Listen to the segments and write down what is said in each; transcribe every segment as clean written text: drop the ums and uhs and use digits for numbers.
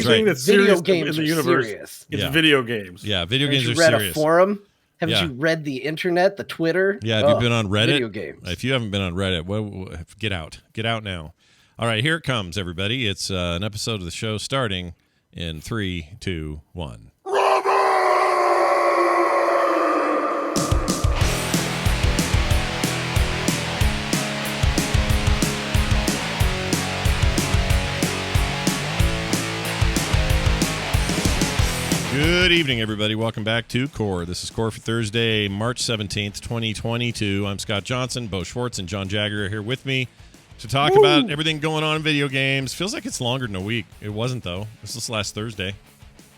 anything that's video serious games in the are universe, serious. it's video games. Yeah, video Haven't games you are read serious. a forum? Haven't you read the internet, the Twitter? Yeah, have you been on Reddit? Video games. If you haven't been on Reddit, well, get out. Get out now. All right, here it comes, everybody. It's an episode of the show starting in 3, 2, 1. Good evening, everybody. Welcome back to Core. This is Core for Thursday, March 17th, 2022. I'm Scott Johnson. Bo Schwartz and John Jagger are here with me to talk about everything going on in video games. Feels like it's longer than a week. It wasn't, though. This is last Thursday,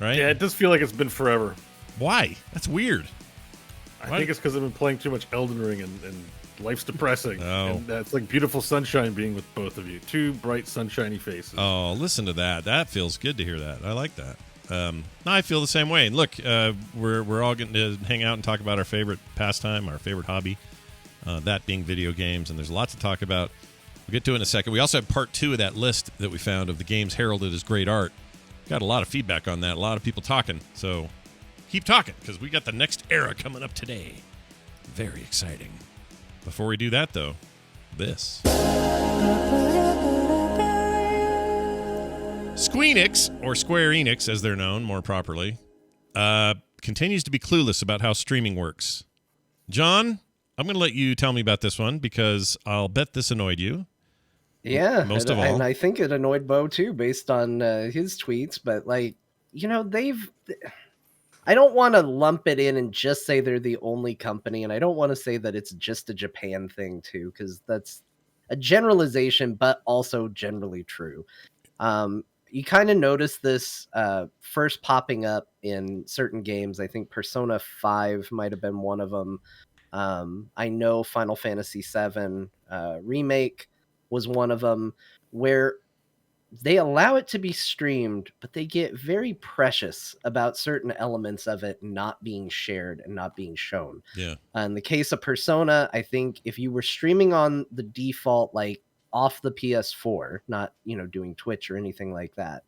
right? Yeah, it does feel like it's been forever. Why? That's weird. I think it's because I've been playing too much Elden Ring and life's depressing. Oh. And it's like beautiful sunshine being with both of you. Two bright, sunshiny faces. Oh, listen to that. That feels good to hear that. I like that. I feel the same way. And look, we're all getting to hang out and talk about our favorite pastime, our favorite hobby, that being video games. And there's lots to talk about. We'll get to it in a second. We also have part 2 of that list that we found of the games heralded as great art. Got a lot of feedback on that. A lot of people talking. So keep talking because we got the next era coming up today. Very exciting. Before we do that, though, this. Squeenix, or Square Enix, as they're known more properly, continues to be clueless about how streaming works. John, I'm going to let you tell me about this one because I'll bet this annoyed you. Yeah, most of all. And I think it annoyed Bo, too, based on his tweets. But, like, you know, I don't want to lump it in and just say they're the only company. And I don't want to say that it's just a Japan thing, too, because that's a generalization, but also generally true. You kind of notice this first popping up in certain games. I think Persona 5 might have been one of them. I know Final Fantasy 7 Remake was one of them, where they allow it to be streamed, but they get very precious about certain elements of it not being shared and not being shown. Yeah. In the case of Persona, I think if you were streaming on the default, like, off the PS4, not, doing Twitch or anything like that,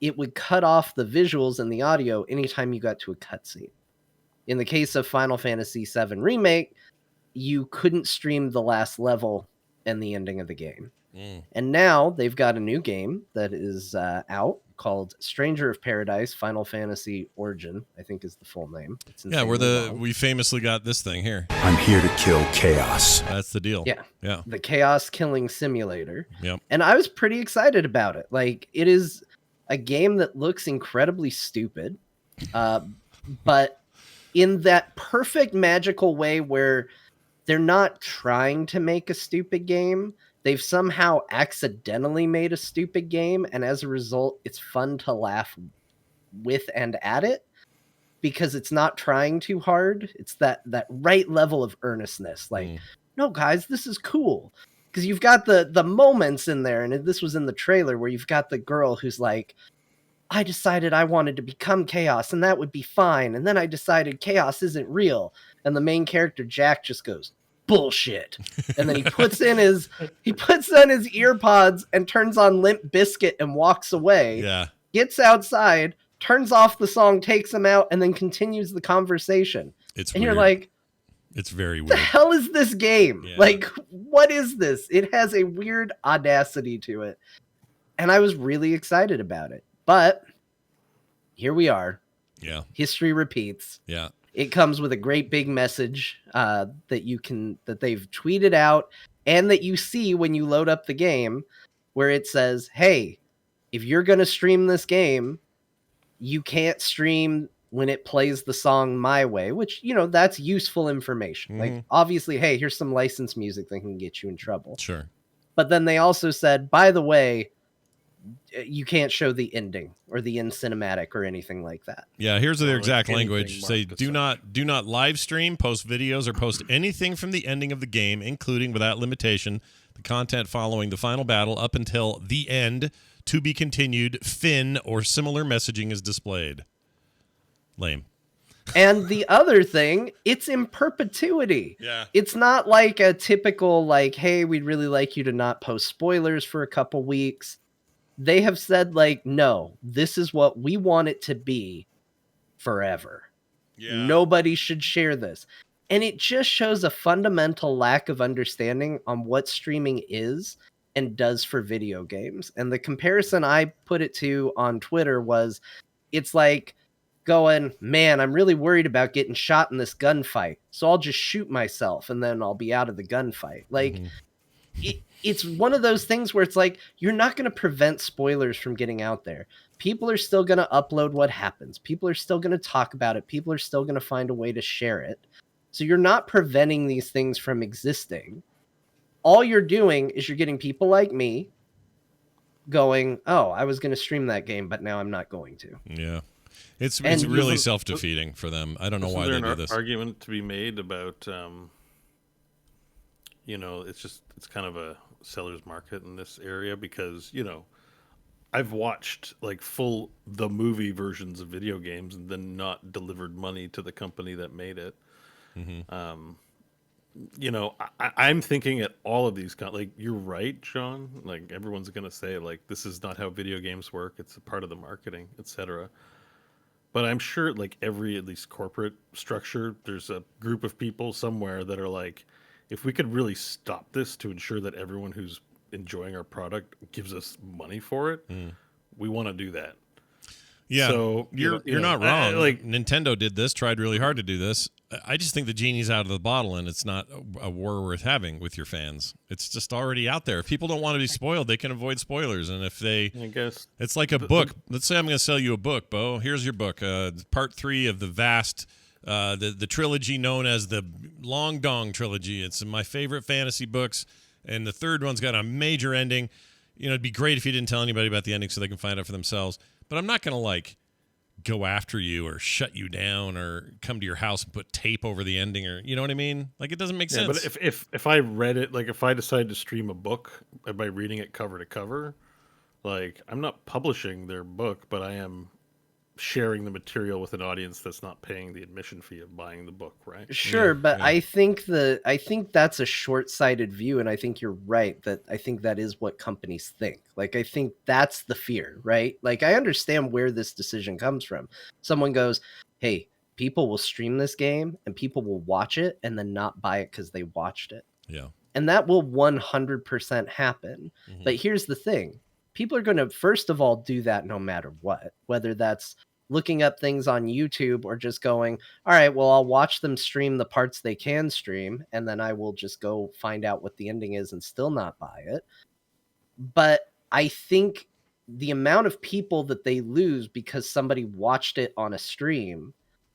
it would cut off the visuals and the audio anytime you got to a cutscene. In the case of Final Fantasy 7 Remake, you couldn't stream the last level and the ending of the game. And now they've got a new game that is out called Stranger of Paradise Final Fantasy Origin, I think is the full name. Yeah, we famously got this thing here. I'm here to kill chaos. That's the deal. Yeah. The chaos killing simulator. Yep. And I was pretty excited about it. Like, it is a game that looks incredibly stupid, but in that perfect magical way where they're not trying to make a stupid game. They've somehow accidentally made a stupid game, and as a result, it's fun to laugh with and at it because it's not trying too hard. It's that right level of earnestness. Like, no, guys, this is cool. Because you've got the moments in there, and this was in the trailer, where you've got the girl who's like, I decided I wanted to become chaos, and that would be fine. And then I decided chaos isn't real. And the main character, Jack, just goes, bullshit. And then he puts in his ear pods and turns on Limp Bizkit and walks away. Yeah. Gets outside, turns off the song, takes him out, and then continues the conversation. It's and weird. You're like, it's very weird. What the hell is this game? Yeah. Like, what is this? It has a weird audacity to it. And I was really excited about it. But here we are. Yeah. History repeats. Yeah. It comes with a great big message that they've tweeted out and that you see when you load up the game, where it says, hey, if you're going to stream this game, you can't stream when it plays the song My Way, which, that's useful information. Like, obviously, hey, here's some licensed music that can get you in trouble. Sure. But then they also said, by the way, you can't show the ending or the end cinematic or anything like that. Yeah, here's their exact language. Say, Mark do not live stream, post videos, or post anything from the ending of the game, including, without limitation, the content following the final battle up until the end, to be continued, fin, or similar messaging is displayed. Lame. And the other thing, it's in perpetuity. Yeah. It's not like a typical, like, hey, we'd really like you to not post spoilers for a couple weeks. They have said, like, no, this is what we want it to be forever. Nobody should share this. And it just shows a fundamental lack of understanding on what streaming is and does for video games. And the comparison I put it to on Twitter was, it's like going, man, I'm really worried about getting shot in this gunfight, so I'll just shoot myself and then I'll be out of the gunfight. Like, it's one of those things where it's like, you're not going to prevent spoilers from getting out there. People are still going to upload what happens. People are still going to talk about it. People are still going to find a way to share it. So you're not preventing these things from existing. All you're doing is you're getting people like me going, oh, I was going to stream that game, but now I'm not going to. Yeah. It's And really self-defeating for them. I don't know why they do this. Argument to be made about, it's kind of a seller's market in this area because, I've watched like the movie versions of video games and then not delivered money to the company that made it. I'm thinking at all of these, like, you're right, Sean. Like, everyone's going to say, like, this is not how video games work. It's a part of the marketing, etc. But I'm sure, like, every, at least corporate structure, there's a group of people somewhere that are like, if we could really stop this to ensure that everyone who's enjoying our product gives us money for it, we want to do that. Yeah, so you're not wrong. Like, Nintendo did this, tried really hard to do this. I just think the genie's out of the bottle, and it's not a war worth having with your fans. It's just already out there. If people don't want to be spoiled, they can avoid spoilers. And if they, I guess it's like a book. Let's say I'm going to sell you a book, Bo. Here's your book, part 3 of the vast, the trilogy known as the Long Dong trilogy. It's my favorite fantasy books, and the third one's got a major ending. It'd be great if you didn't tell anybody about the ending so they can find out for themselves. But I'm not going to, like, go after you or shut you down or come to your house and put tape over the ending, or, you know what I mean? Like, it doesn't make sense. But if I read it, like, if I decided to stream a book by reading it cover to cover, like, I'm not publishing their book, but I am sharing the material with an audience that's not paying the admission fee of buying the book, right? Sure, but I think that's a short-sighted view, and I think you're right that I think that is what companies think. Like, I think that's the fear, right? Like, I understand where this decision comes from. Someone goes, hey, people will stream this game and people will watch it and then not buy it because they watched it. Yeah. And that will 100% happen. But here's the thing. People are going to, first of all, do that no matter what, whether that's looking up things on YouTube or just going, all right, well, I'll watch them stream the parts they can stream, and then I will just go find out what the ending is and still not buy it. But I think the amount of people that they lose because somebody watched it on a stream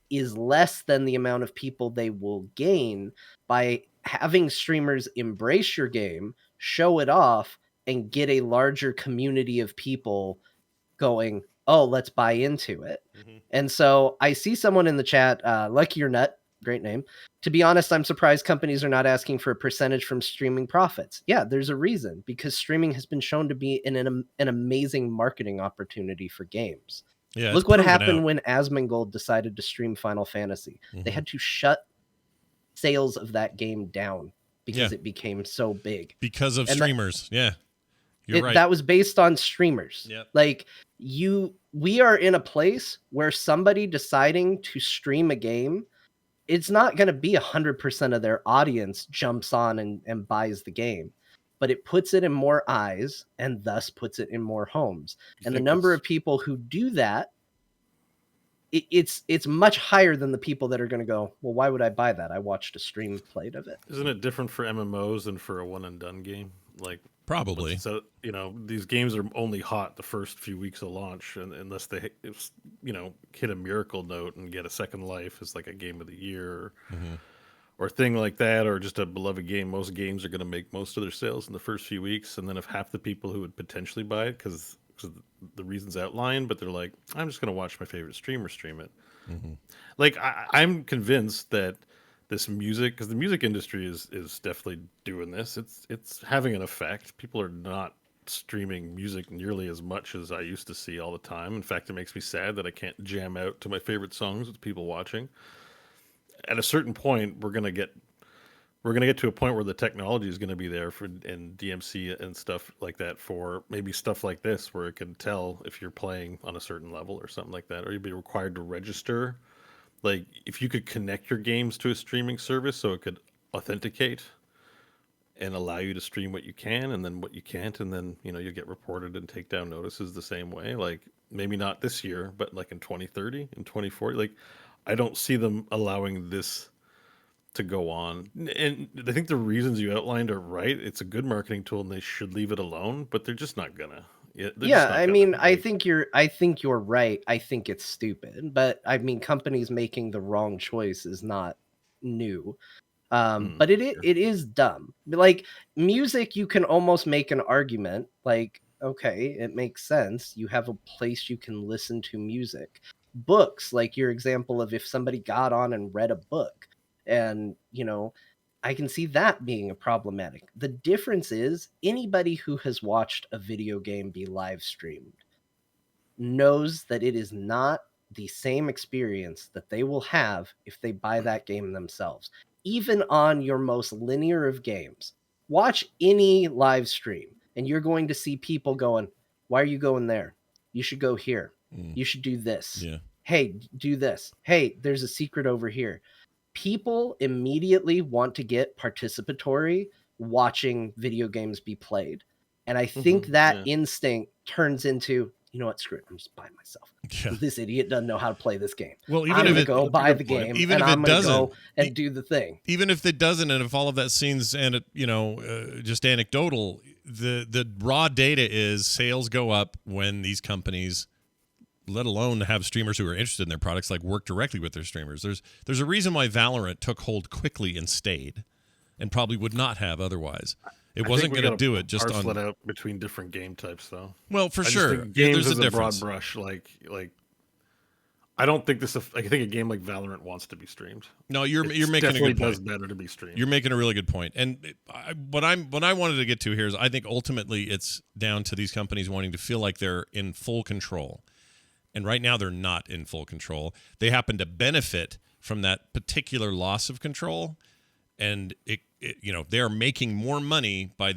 is less than the amount of people they will gain by having streamers embrace your game, show it off, and get a larger community of people going, oh, let's buy into it. And so I see someone in the chat, Lucky or Nut, great name. To be honest, I'm surprised companies are not asking for a percentage from streaming profits. Yeah, there's a reason, because streaming has been shown to be an amazing marketing opportunity for games. Yeah, look what happened when Asmongold decided to stream Final Fantasy. They had to shut sales of that game down because it became so big. Because of streamers. You're right. That was based on streamers. Yep. Like, we are in a place where somebody deciding to stream a game, it's not going to be 100% of their audience jumps on and buys the game, but it puts it in more eyes and thus puts it in more homes. And the number of people who do that, it's much higher than the people that are going to go, well, why would I buy that? I watched a stream played of it. Isn't it different for MMOs than for a one and done game? Like, probably. So, these games are only hot the first few weeks of launch, and unless they, hit a miracle note and get a second life as like a game of the year or thing like that, or just a beloved game. Most games are going to make most of their sales in the first few weeks, and then if half the people who would potentially buy it because the reasons outlined, but they're like, I'm just going to watch my favorite streamer stream it. Like, I'm convinced that this music, because the music industry is definitely doing this. It's having an effect. People are not streaming music nearly as much as I used to see all the time. In fact, it makes me sad that I can't jam out to my favorite songs with people watching. At a certain point, we're going to get we're going to get to a point where the technology is going to be there for and DMC and stuff like that for maybe stuff like this where it can tell if you're playing on a certain level or something like that, or you'd be required to register. Like if you could connect your games to a streaming service so it could authenticate and allow you to stream what you can and then what you can't, and then you get reported and take down notices the same way. Like maybe not this year, but like in 2030, in 2040, like I don't see them allowing this to go on. And I think the reasons you outlined are right. It's a good marketing tool and they should leave it alone, but they're just not gonna. Yeah, they're just Yeah, not I gonna. mean, I Like, think you're right. I think it's stupid, but I mean, companies making the wrong choice is not new. But sure. it is dumb. Like music, you can almost make an argument. Like, okay, it makes sense. You have a place you can listen to music. Books, like your example of if somebody got on and read a book, and I can see that being a problematic. The difference is anybody who has watched a video game be live streamed knows that it is not the same experience that they will have if they buy that game themselves. Even on your most linear of games, watch any live stream and you're going to see people going, "Why are you going there? You should go here. You should do this. Yeah. Hey, do this. Hey, there's a secret over here." People immediately want to get participatory watching video games be played. And I think that Yeah. instinct turns into, you know what, screw it, I'm just buying myself. Yeah. This idiot doesn't know how to play this game. Well, I'm going to go buy the game even and if I'm it going to doesn't, go and do the thing. even if it doesn't, and if all of that seems and just anecdotal, the raw data is sales go up when these companies, let alone have streamers who are interested in their products, like work directly with their streamers. There's a reason why Valorant took hold quickly and stayed, and probably would not have otherwise. It wasn't going to do it just parcel on. it out between different game types, though. Well, for I just sure, think games there's is a a difference. broad brush. Like I don't think this. I think a game like Valorant wants to be streamed. No, you're making a definitely good point. does better to be streamed. You're making a really good point. And what I wanted to get to here is I think ultimately it's down to these companies wanting to feel like they're in full control. And right now they're not in full control. They happen to benefit from that particular loss of control, and they are making more money by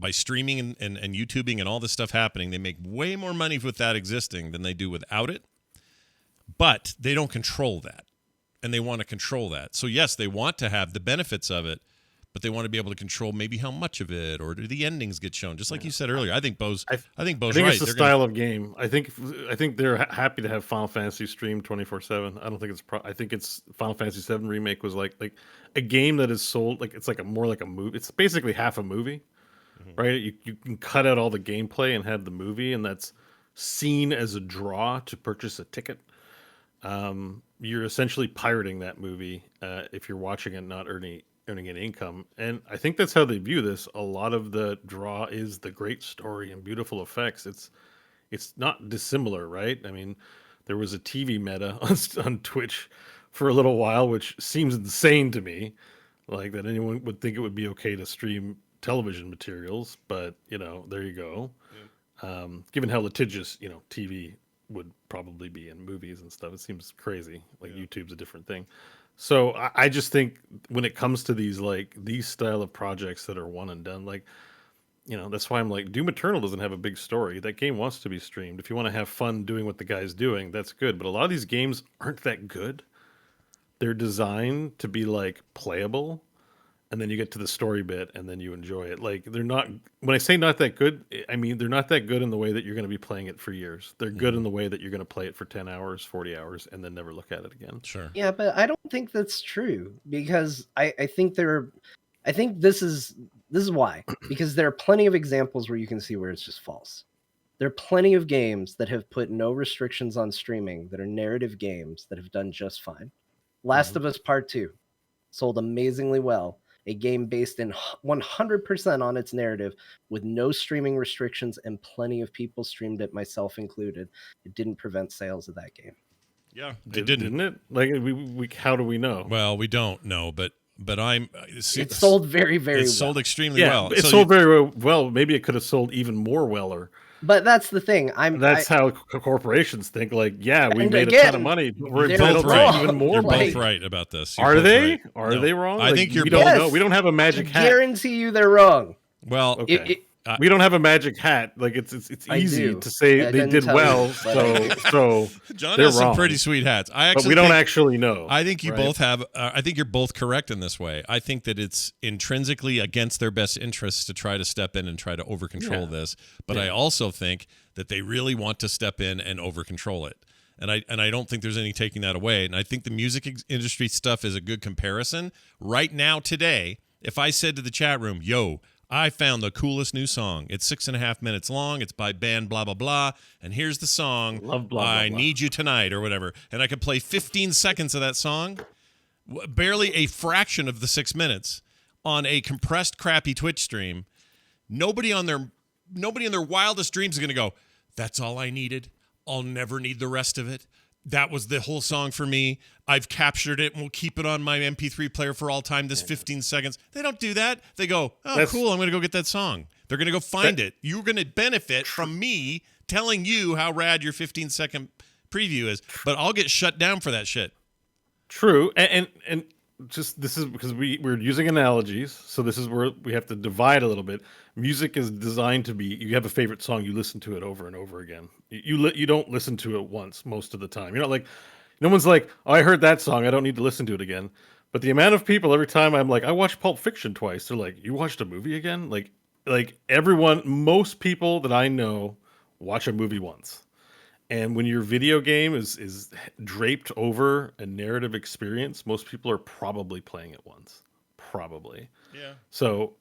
streaming and YouTubing and all this stuff happening. They make way more money with that existing than they do without it. But they don't control that, and they want to control that. So yes, they want to have the benefits of it, but they want to be able to control maybe how much of it, or do the endings get shown? Just like you said earlier, I think Bo's right. I think it's the style of game. I think they're happy to have Final Fantasy streamed 24/7. I don't think it's. I think it's Final Fantasy 7 remake was like a game that is sold like it's like more like a movie. It's basically half a movie, right? You can cut out all the gameplay and have the movie, and that's seen as a draw to purchase a ticket. You're essentially pirating that movie if you're watching it, not earning an income. And I think that's how they view this. A lot of the draw is the great story and beautiful effects. It's not dissimilar, right? I mean, there was a TV meta on Twitch for a little while, which seems insane to me, like that anyone would think it would be okay to stream television materials. But there you go. Given how litigious TV would probably be in movies and stuff, it seems crazy. Like YouTube's a different thing. So I just think when it comes to these style of projects that are one and done, that's why I'm like, Doom Eternal doesn't have a big story. That game wants to be streamed. If you want to have fun doing what the guy's doing, that's good. But a lot of these games aren't that good. They're designed to be playable, and then you get to the story bit and then you enjoy it. Like they're not, when I say not that good, I mean they're not that good in the way that you're going to be playing it for years. They're good in the way that you're going to play it for 10 hours, 40 hours, and then never look at it again. Sure. Yeah, but I don't think that's true, because I think this is why. Because there are plenty of examples where you can see where it's just false. There are plenty of games that have put no restrictions on streaming that are narrative games that have done just fine. Last of Us Part 2 sold amazingly well. A game based in 100% on its narrative with no streaming restrictions, and plenty of people streamed it, myself included. It didn't prevent sales of that game. Yeah, it didn't it? Like we how do we know? Well, we don't know, but it sold very, very well. Sold extremely well. It sold very well. Maybe it could have sold even more weller. But that's the thing. That's how corporations think. Like, yeah, we And made a ton of again, money, but we're they're entitled both to right. even more You're money. both right about this. You're Are both they? right. Are No. they wrong? I Like, think you're we both. don't know. We don't have a magic hat. guarantee you they're wrong. Well, Okay. We don't have a magic hat. Like it's I easy do. to say I they didn't did tell well. you, but So John they're has some wrong. pretty sweet hats. But we don't actually know. I think you right? both have. I think you're both correct in this way. I think that it's intrinsically against their best interests to try to step in and try to over control this. But I also think that they really want to step in and over control it. And I don't think there's any taking that away. And I think the music industry stuff is a good comparison. Right now, today, if I said to the chat room, "Yo, I found the coolest new song. It's 6.5 minutes long. It's by band blah, blah, blah. And here's the song, Love, blah, I blah, blah. Need You Tonight," or whatever. And I could play 15 seconds of that song, barely a fraction of the 6 minutes, on a compressed, crappy Twitch stream. Nobody in their wildest dreams is going to go, "That's all I needed. I'll never need the rest of it. That was the whole song for me. I've captured it and we'll keep it on my MP3 player for all time, this 15 seconds." They don't do that. They go, "Oh, cool, I'm going to go get that song." They're going to go find it. You're going to benefit from me telling you how rad your 15-second preview is, but I'll get shut down for that shit. True, and just this is because we're using analogies, so this is where we have to divide a little bit. Music is designed to be. You have a favorite song, you listen to it over and over again. You don't listen to it once most of the time. You're not like, no one's like, "Oh, I heard that song, I don't need to listen to it again." But the amount of people every time I'm like, "I watched Pulp Fiction twice," they're like, "You watched a movie again?" Like everyone, most people that I know watch a movie once. And when your video game is draped over a narrative experience, most people are probably playing it once. Probably. Yeah. So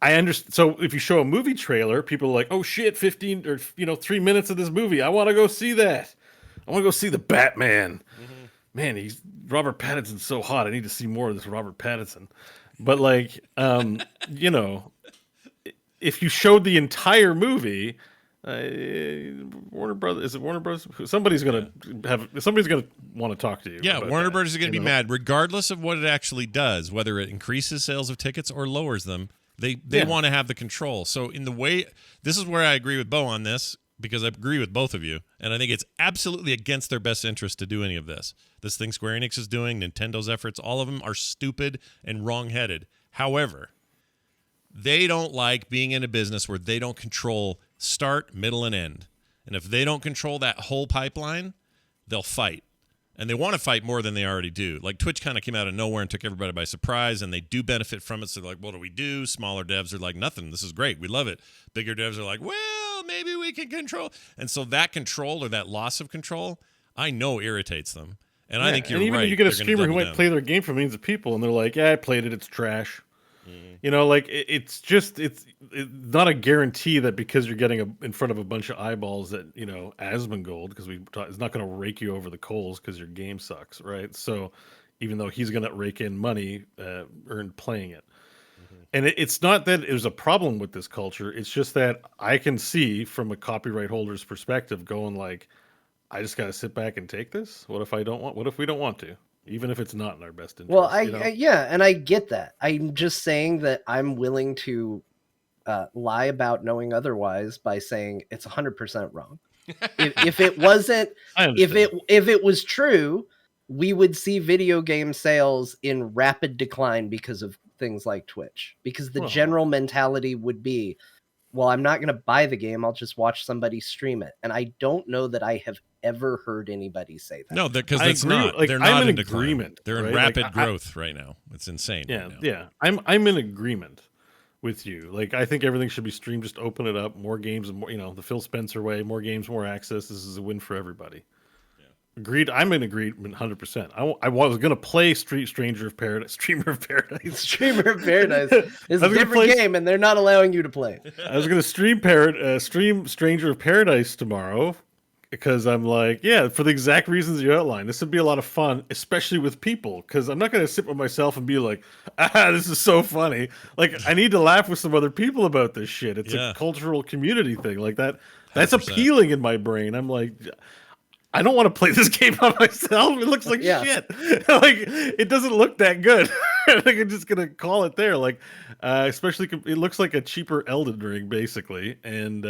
I understand. So if you show a movie trailer, people are like, "Oh shit, 15 or 3 minutes of this movie. I want to go see that. I want to go see the Batman." Man, Robert Pattinson's so hot. I need to see more of this Robert Pattinson. But like, if you showed the entire movie, Warner Brothers, is it Warner Brothers? Somebody's gonna want to talk to you. Yeah, about Warner that, Brothers is going to be mad, regardless of what it actually does, whether it increases sales of tickets or lowers them. They want to have the control. So in the way, this is where I agree with Bo on this, because I agree with both of you, and I think it's absolutely against their best interest to do any of this. This thing Square Enix is doing, Nintendo's efforts, all of them are stupid and wrong-headed. However, they don't like being in a business where they don't control start, middle, and end. And if they don't control that whole pipeline, they'll fight. And they want to fight more than they already do. Like, Twitch kind of came out of nowhere and took everybody by surprise, and they do benefit from it. So they're like, "What do we do?" Smaller devs are like, "Nothing. This is great. We love it." Bigger devs are like, "Well, maybe we can control." And so that control, or that loss of control, I know irritates them. And I think you're and even right. if you get a They're gonna streamer who double might down. play their game for millions of people, and they're like, "Yeah, I played it. It's trash." It's not a guarantee that because you're getting in front of a bunch of eyeballs that Asmongold, because is not going to rake you over the coals because your game sucks, right? So even though he's going to rake in money earned playing it, and it's not that there's a problem with this culture. It's just that I can see from a copyright holder's perspective going like, I just got to sit back and take this. What if we don't want to? Even if it's not in our best interest. Well, and I get that. I'm just saying that I'm willing to lie about knowing otherwise by saying it's 100% wrong. If it wasn't, if it was true, we would see video game sales in rapid decline because of things like Twitch. Because the general mentality would be, well, I'm not going to buy the game. I'll just watch somebody stream it. And I don't know that I have ever heard anybody say that. No, because it's not. They're not in agreement. They're in rapid growth right now. It's insane. Yeah, right now. yeah. I'm in agreement with you. Like, I think everything should be streamed. Just open it up. More games, and more. The Phil Spencer way. More games, more access. This is a win for everybody. Agreed. I'm in agreement 100%. I was going to play Streamer of Paradise. Streamer of Paradise is a different game, and they're not allowing you to play. I was going to stream Stranger of Paradise tomorrow because I'm like, yeah, for the exact reasons you outlined. This would be a lot of fun, especially with people, because I'm not going to sit with myself and be like, this is so funny. Like, I need to laugh with some other people about this shit. It's a cultural community thing like that. That's 100%. appealing in my brain. I'm like... I don't want to play this game by myself. It looks like Yeah. shit. Like it doesn't look that good. I think I'm just gonna call it there. Like, especially it looks like a cheaper Elden Ring, basically. And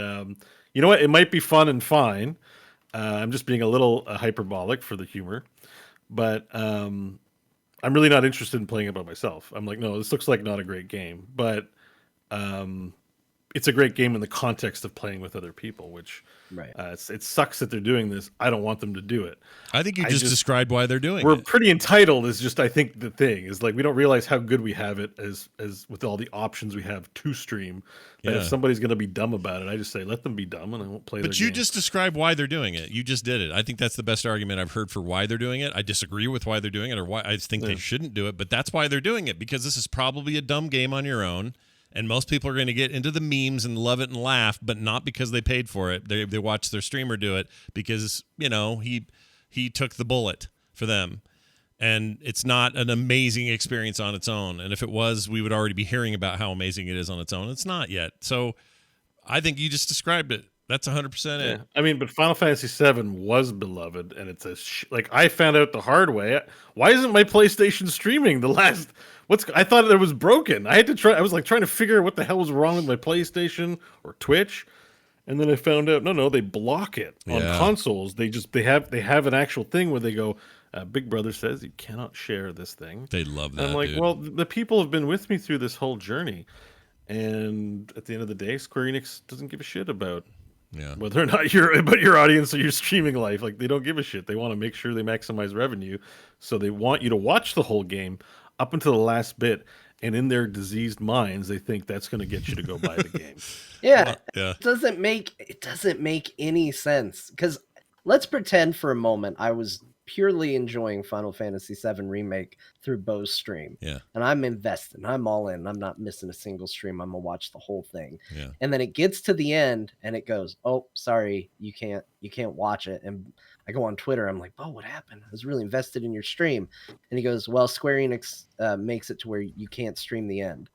you know what? It might be fun and fine. I'm just being a little hyperbolic for the humor, but I'm really not interested in playing it by myself. I'm like, no, this looks like not a great game, but it's a great game in the context of playing with other people, which Right. it sucks that they're doing this. I don't want them to do it. I think you just described why they're doing We're it. pretty entitled is just, I think the thing is like, we don't realize how good we have it as with all the options we have to stream. That if somebody's going to be dumb about it, I just say, let them be dumb and I won't play But their you game. just described why they're doing it. You just did it. I think that's the best argument I've heard for why they're doing it. I disagree with why they're doing it or why I think they shouldn't do it, but that's why they're doing it, because this is probably a dumb game on your own. And most people are going to get into the memes and love it and laugh, but not because they paid for it. They watched their streamer do it because, you know, he took the bullet for them. And it's not an amazing experience on its own. And if it was, we would already be hearing about how amazing it is on its own. It's not yet. So I think you just described it. That's 100% it. I mean, but Final Fantasy VII was beloved, and it's like I found out the hard way. Why isn't my PlayStation streaming the last? I thought it was broken. I had to try. I was like trying to figure out what the hell was wrong with my PlayStation or Twitch, and then I found out no, they block it on consoles. They have an actual thing where they go. Big Brother says you cannot share this thing. They love that. And I'm like, dude. well, the people have been with me through this whole journey, and at the end of the day, Square Enix doesn't give a shit about. Yeah. Whether or not your audience or your streaming life, like they don't give a shit. They want to make sure they maximize revenue, so they want you to watch the whole game up until the last bit. And in their diseased minds, they think that's going to get you to go buy the game. Yeah, yeah. It doesn't make any sense, because let's pretend for a moment I was purely enjoying Final Fantasy VII Remake through Bo's stream. Yeah. And I'm invested. I'm all in. I'm not missing a single stream. I'm going to watch the whole thing. Yeah. And then it gets to the end and it goes, oh, sorry, you can't watch it. And I go on Twitter. I'm like, Bo, what happened? I was really invested in your stream. And he goes, well, Square Enix makes it to where you can't stream the end.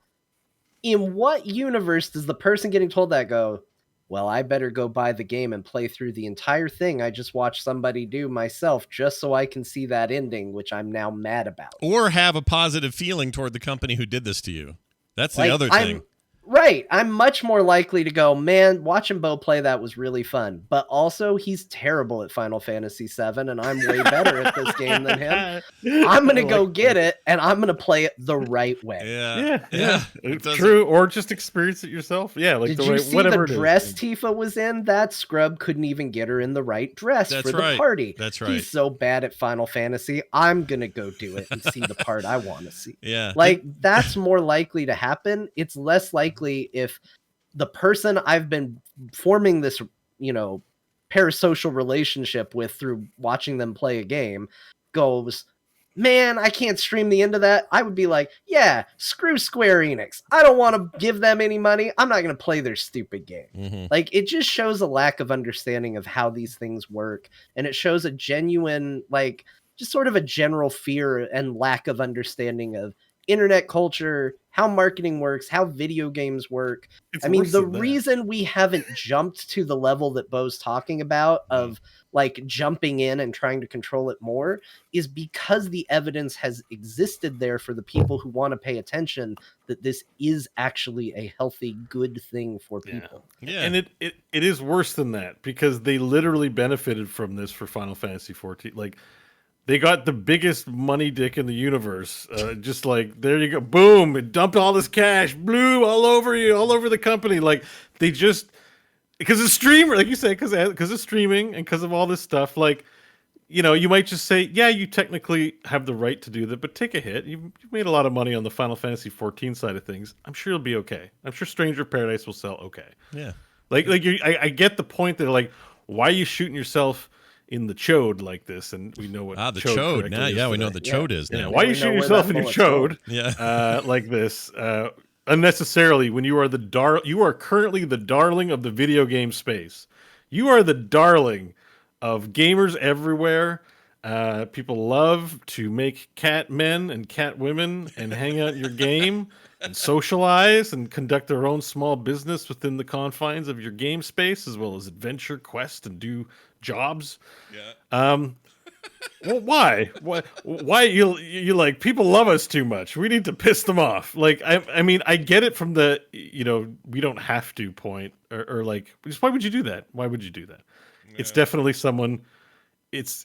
In what universe does the person getting told that go, well, I better go buy the game and play through the entire thing I just watched somebody do myself just so I can see that ending, which I'm now mad about. Or have a positive feeling toward the company who did this to you. That's the other thing. Right. I'm much more likely to go, man, watching Bo play that was really fun. But also, he's terrible at Final Fantasy VII, and I'm way better at this game than him. I'm going to go get it, and I'm going to play it the right way. Yeah. It's true. Or just experience it yourself. Yeah, like Did the you right, see whatever the it dress is. Tifa was in? That scrub couldn't even get her in the right dress That's for the right. party. That's right. He's so bad at Final Fantasy. I'm going to go do it and see the part I want to see. Yeah. Like, that's more likely to happen. It's less likely if the person I've been forming this, parasocial relationship with through watching them play a game goes, man, I can't stream the end of that. I would be like, yeah, screw Square Enix. I don't want to give them any money. I'm not going to play their stupid game. Mm-hmm. Like, it just shows a lack of understanding of how these things work. And it shows a genuine, just sort of a general fear and lack of understanding of internet culture, how marketing works, how video games work. I mean, the reason we haven't jumped to the level that Bo's talking about of jumping in and trying to control it more is because the evidence has existed there for the people who want to pay attention that this is actually a healthy, good thing for people. Yeah. And it is worse than that, because they literally benefited from this for Final Fantasy 14. Like, they got the biggest money dick in the universe. Just like, there you go. Boom. It dumped all this cash. Blew all over you, all over the company. Like, they just, because of streamer, like you said, because of streaming and because of all this stuff, you might just say, yeah, you technically have the right to do that, but take a hit. You've made a lot of money on the Final Fantasy 14 side of things. I'm sure you'll be okay. I'm sure Stranger Paradise will sell okay. Yeah. I get the point that, why are you shooting yourself in the chode like this? And we know what the chode now. Yeah, we know what the chode is now. Why are you shooting yourself in your chode? Yeah. Like this unnecessarily when you are you are currently the darling of the video game space. You are the darling of gamers everywhere. People love to make cat men and cat women and hang out in your game and socialize and conduct their own small business within the confines of your game space, as well as adventure, quest, and do jobs. Yeah. Well, why? Why you like people love us too much? We need to piss them off. Like, I mean, I get it from the we don't have to point or like, just why would you do that? Why would you do that? It's definitely someone. It's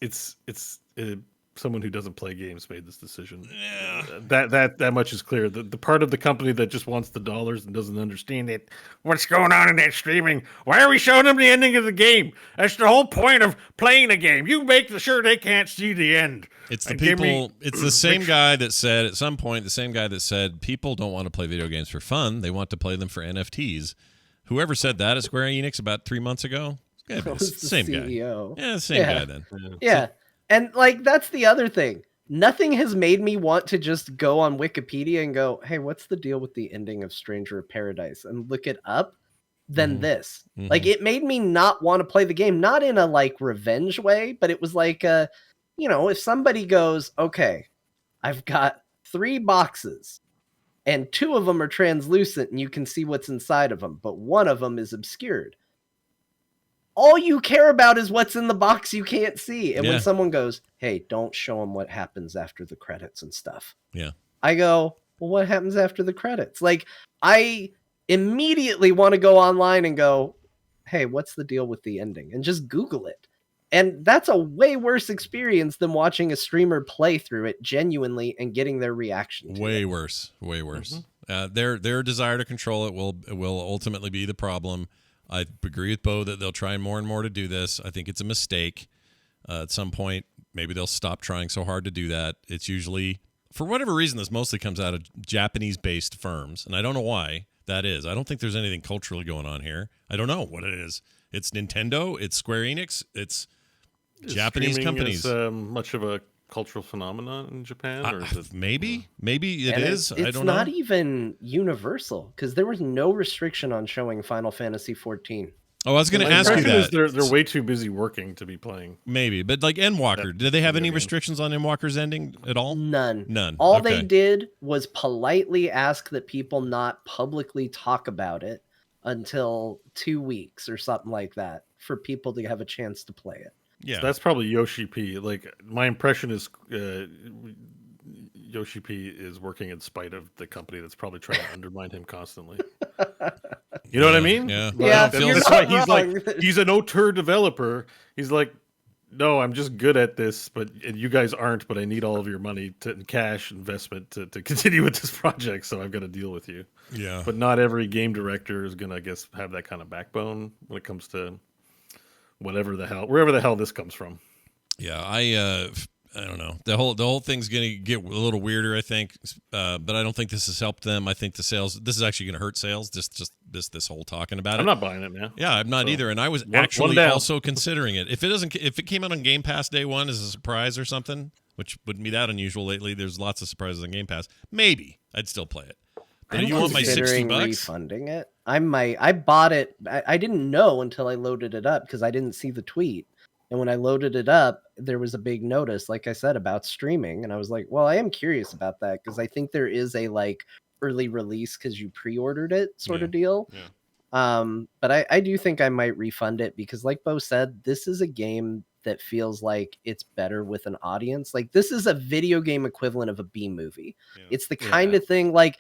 someone who doesn't play games made this decision. Yeah. That much is clear. The part of the company that just wants the dollars and doesn't understand it. What's going on in that streaming? Why are we showing them the ending of the game? That's the whole point of playing a game. You make sure they can't see the end. It's the people. It's the same guy that said at some point. The same guy that said people don't want to play video games for fun. They want to play them for NFTs. Whoever said that at Square Enix about 3 months ago. That was the same CEO. guy. Yeah, same guy then. Yeah. And like that's the other thing. Nothing has made me want to just go on Wikipedia and go, "Hey, what's the deal with the ending of Stranger of Paradise?" and look it up than this. Like it made me not want to play the game, not in a like revenge way, but it was like if somebody goes, "Okay, I've got 3 boxes and 2 of them are translucent and you can see what's inside of them, but one of them is obscured." All you care about is what's in the box you can't see. And when someone goes, "Hey, don't show them what happens after the credits and stuff." Yeah. I go, "Well, what happens after the credits?" Like, I immediately want to go online and go, "Hey, what's the deal with the ending?" And just Google it. And that's a way worse experience than watching a streamer play through it genuinely and getting their reaction to Way it. worse. Way worse. Their desire to control it will ultimately be the problem. I agree with Bo that they'll try more and more to do this. I think it's a mistake. At some point, maybe they'll stop trying so hard to do that. It's usually, for whatever reason, this mostly comes out of Japanese-based firms, and I don't know why that is. I don't think there's anything culturally going on here. I don't know what it is. It's Nintendo. It's Square Enix. It's Japanese companies. Is much of a cultural phenomenon in Japan, or is it, maybe it is. It's I don't know. not even universal because there was no restriction on showing Final Fantasy 14. Oh, I was going to ask you that. They're way too busy working to be playing. Maybe, but like Endwalker, did they have any restrictions on Endwalker's ending at all? None. All they did was politely ask that people not publicly talk about it until 2 weeks or something like that for people to have a chance to play it. Yeah, so that's probably Yoshi P. Like, my impression is Yoshi P is working in spite of the company that's probably trying to undermine him constantly. You know what I mean? Yeah. That's why he's like, he's an auteur developer. He's like, no, I'm just good at this, and you guys aren't, but I need all of your money and cash investment to continue with this project, so I've got to deal with you. Yeah. But not every game director is going to, I guess, have that kind of backbone when it comes to wherever the hell this comes from. Yeah, I don't know. The whole thing's gonna get a little weirder, I think. But I don't think this has helped them. I think this is actually gonna hurt sales. Just this whole talking about it. I'm not buying it, man. Yeah, I'm not either. And I was actually also considering it. If it came out on Game Pass day one as a surprise or something, which wouldn't be that unusual lately. There's lots of surprises on Game Pass. Maybe I'd still play it. But you want my $60? Refunding it? I bought it. I didn't know until I loaded it up because I didn't see the tweet. And when I loaded it up, there was a big notice, like I said, about streaming. And I was like, well, I am curious about that because I think there is a like early release because you pre-ordered it sort of deal. Yeah. But I do think I might refund it because like Bo said, this is a game that feels like it's better with an audience. Like this is a video game equivalent of a B movie. Yeah. It's the kind of thing like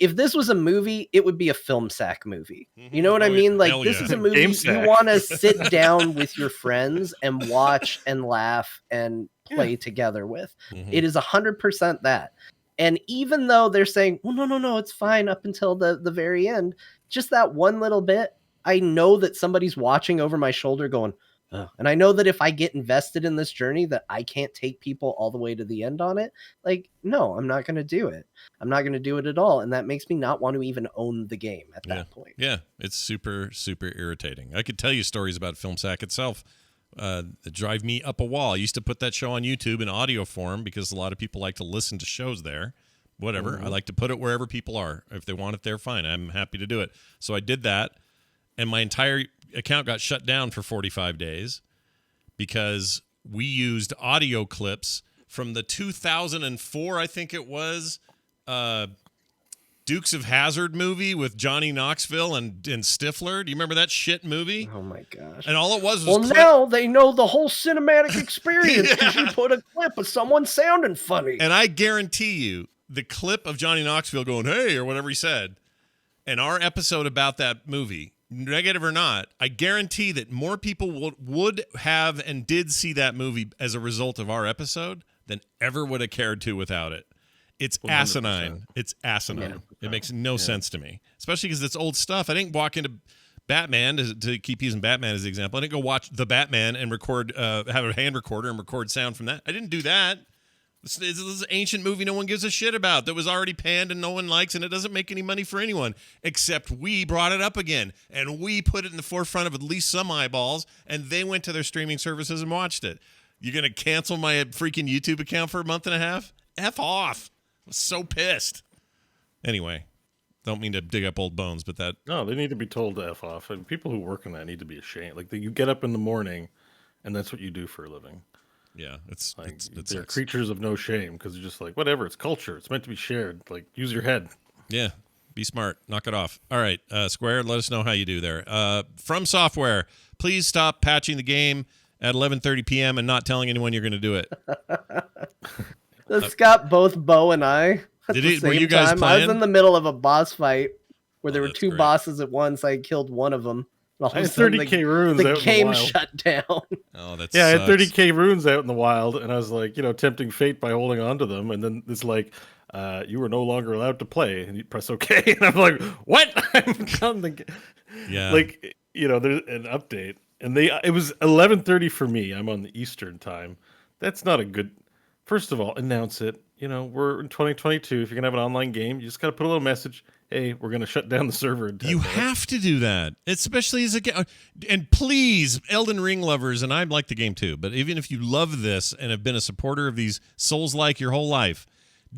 if this was a movie, it would be a film sack movie. You know what I mean? Like this is a movie you want to sit down with your friends and watch and laugh and play together with. It is 100% that. And even though they're saying, well, no, it's fine up until the very end, just that one little bit, I know that somebody's watching over my shoulder going, oh. And I know that if I get invested in this journey that I can't take people all the way to the end on it. Like, no, I'm not going to do it. I'm not going to do it at all. And that makes me not want to even own the game at that point. Yeah, it's super, super irritating. I could tell you stories about Film Sack itself that drive me up a wall. I used to put that show on YouTube in audio form because a lot of people like to listen to shows there. Whatever. I like to put it wherever people are. If they want it there, fine. I'm happy to do it. So I did that, and my entire account got shut down for 45 days because we used audio clips from the 2004, I think it was, Dukes of Hazzard movie with Johnny Knoxville and Stifler. Do you remember that shit movie? Oh my gosh. And all it was Well, now they know the whole cinematic experience because Yeah. you put a clip of someone sounding funny. And I guarantee you, the clip of Johnny Knoxville going, hey, or whatever he said, and our episode about that movie, negative or not, I guarantee that more people would have and did see that movie as a result of our episode than ever would have cared to without it. It's 100%. asinine. It's asinine. It makes no sense to me, especially because it's old stuff. I didn't walk into Batman to keep using Batman as the example. I didn't go watch The Batman and record, have a hand recorder and record sound from that. I didn't do that. This is an ancient movie no one gives a shit about that was already panned and no one likes, and it doesn't make any money for anyone except we brought it up again and we put it in the forefront of at least some eyeballs, and they went to their streaming services and watched it. You're going to cancel my freaking YouTube account for a month and a half? F off. I was so pissed. Anyway, don't mean to dig up old bones, but that... No, they need to be told to F off. And people who work on that need to be ashamed. Like, you get up in the morning, and that's what you do for a living. Yeah, Like, it they're sucks. creatures of no shame because they're just like, whatever, it's culture. It's meant to be shared. Like, use your head. Yeah, be smart. Knock it off. All right, Square, let us know how you do there. From Software, please stop patching the game at 11:30 p.m. and not telling anyone you're going to do it. This got both Bo and I at Did the it- were same you guys time. I was playing? in the middle of a boss fight where there were that's two great. bosses at once. I killed one of them. And all I of a had sudden 30k runes the out in the game wild. shut down. Oh, that's Yeah, I had 30k runes out in the wild, and I was like, tempting fate by holding on to them. And then it's like, you were no longer allowed to play, and you press OK. And I'm like, what? I'm done. Yeah. Like, there's an update, and it was 11:30 for me. I'm on the Eastern time. That's not a good. First of all, announce it. We're in 2022. If you're gonna have an online game, you just gotta put a little message. Hey, we're gonna shut down the server. In 10 You minutes. have to do that, especially as a game. And please, Elden Ring lovers, and I like the game too, but even if you love this and have been a supporter of these Souls-like your whole life,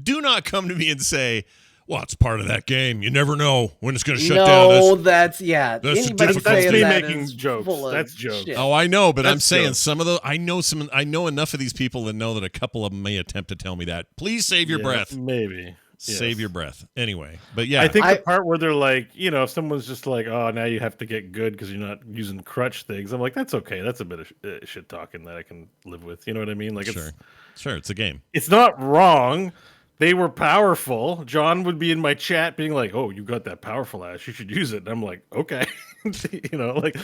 do not come to me and say, well, it's part of that game. You never know when it's going to shut down. No, That's that's the anybody difficult saying thing. that Making is jokes. full of That's jokes. shit. Oh, I know, but I'm That's saying good. some of the I know enough of these people that know that a couple of them may attempt to tell me that. Please save your Yeah, breath. Maybe. Save Yes. your breath. Anyway, but yeah, I think the part where they're like, if someone's just like, oh, now you have to get good because you're not using crutch things. I'm like, that's okay. That's a bit of shit talking that I can live with. You know what I mean? Like, sure, it's a game. It's not wrong. They were powerful. John would be in my chat being like, oh, you got that powerful ass. You should use it. And I'm like, okay. Like,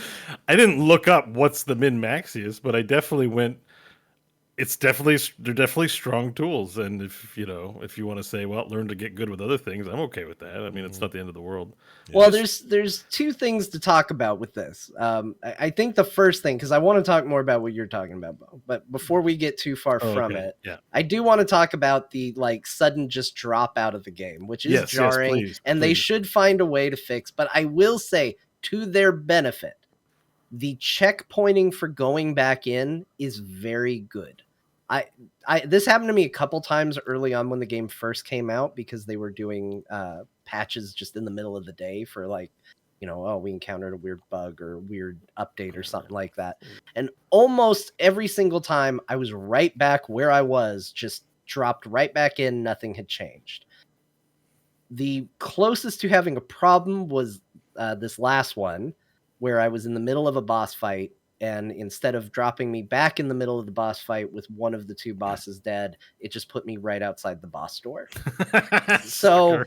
I didn't look up what's the min-max is, but I definitely went, they're definitely strong tools. And if you want to say, well, learn to get good with other things, I'm okay with that. I mean, it's not the end of the world. Well, there's two things to talk about with this. I think the first thing, because I want to talk more about what you're talking about, Bo, but before we get too far from it, yeah. I do want to talk about the sudden just drop out of the game, which is jarring, please, and they should find a way to fix. But I will say, to their benefit, the checkpointing for going back in is very good. This happened to me a couple times early on when the game first came out because they were doing patches just in the middle of the day for we encountered a weird bug or a weird update or something like that. And almost every single time I was right back where I was, just dropped right back in, nothing had changed. The closest to having a problem was this last one where I was in the middle of a boss fight, and instead of dropping me back in the middle of the boss fight with one of the two bosses dead, it just put me right outside the boss door. So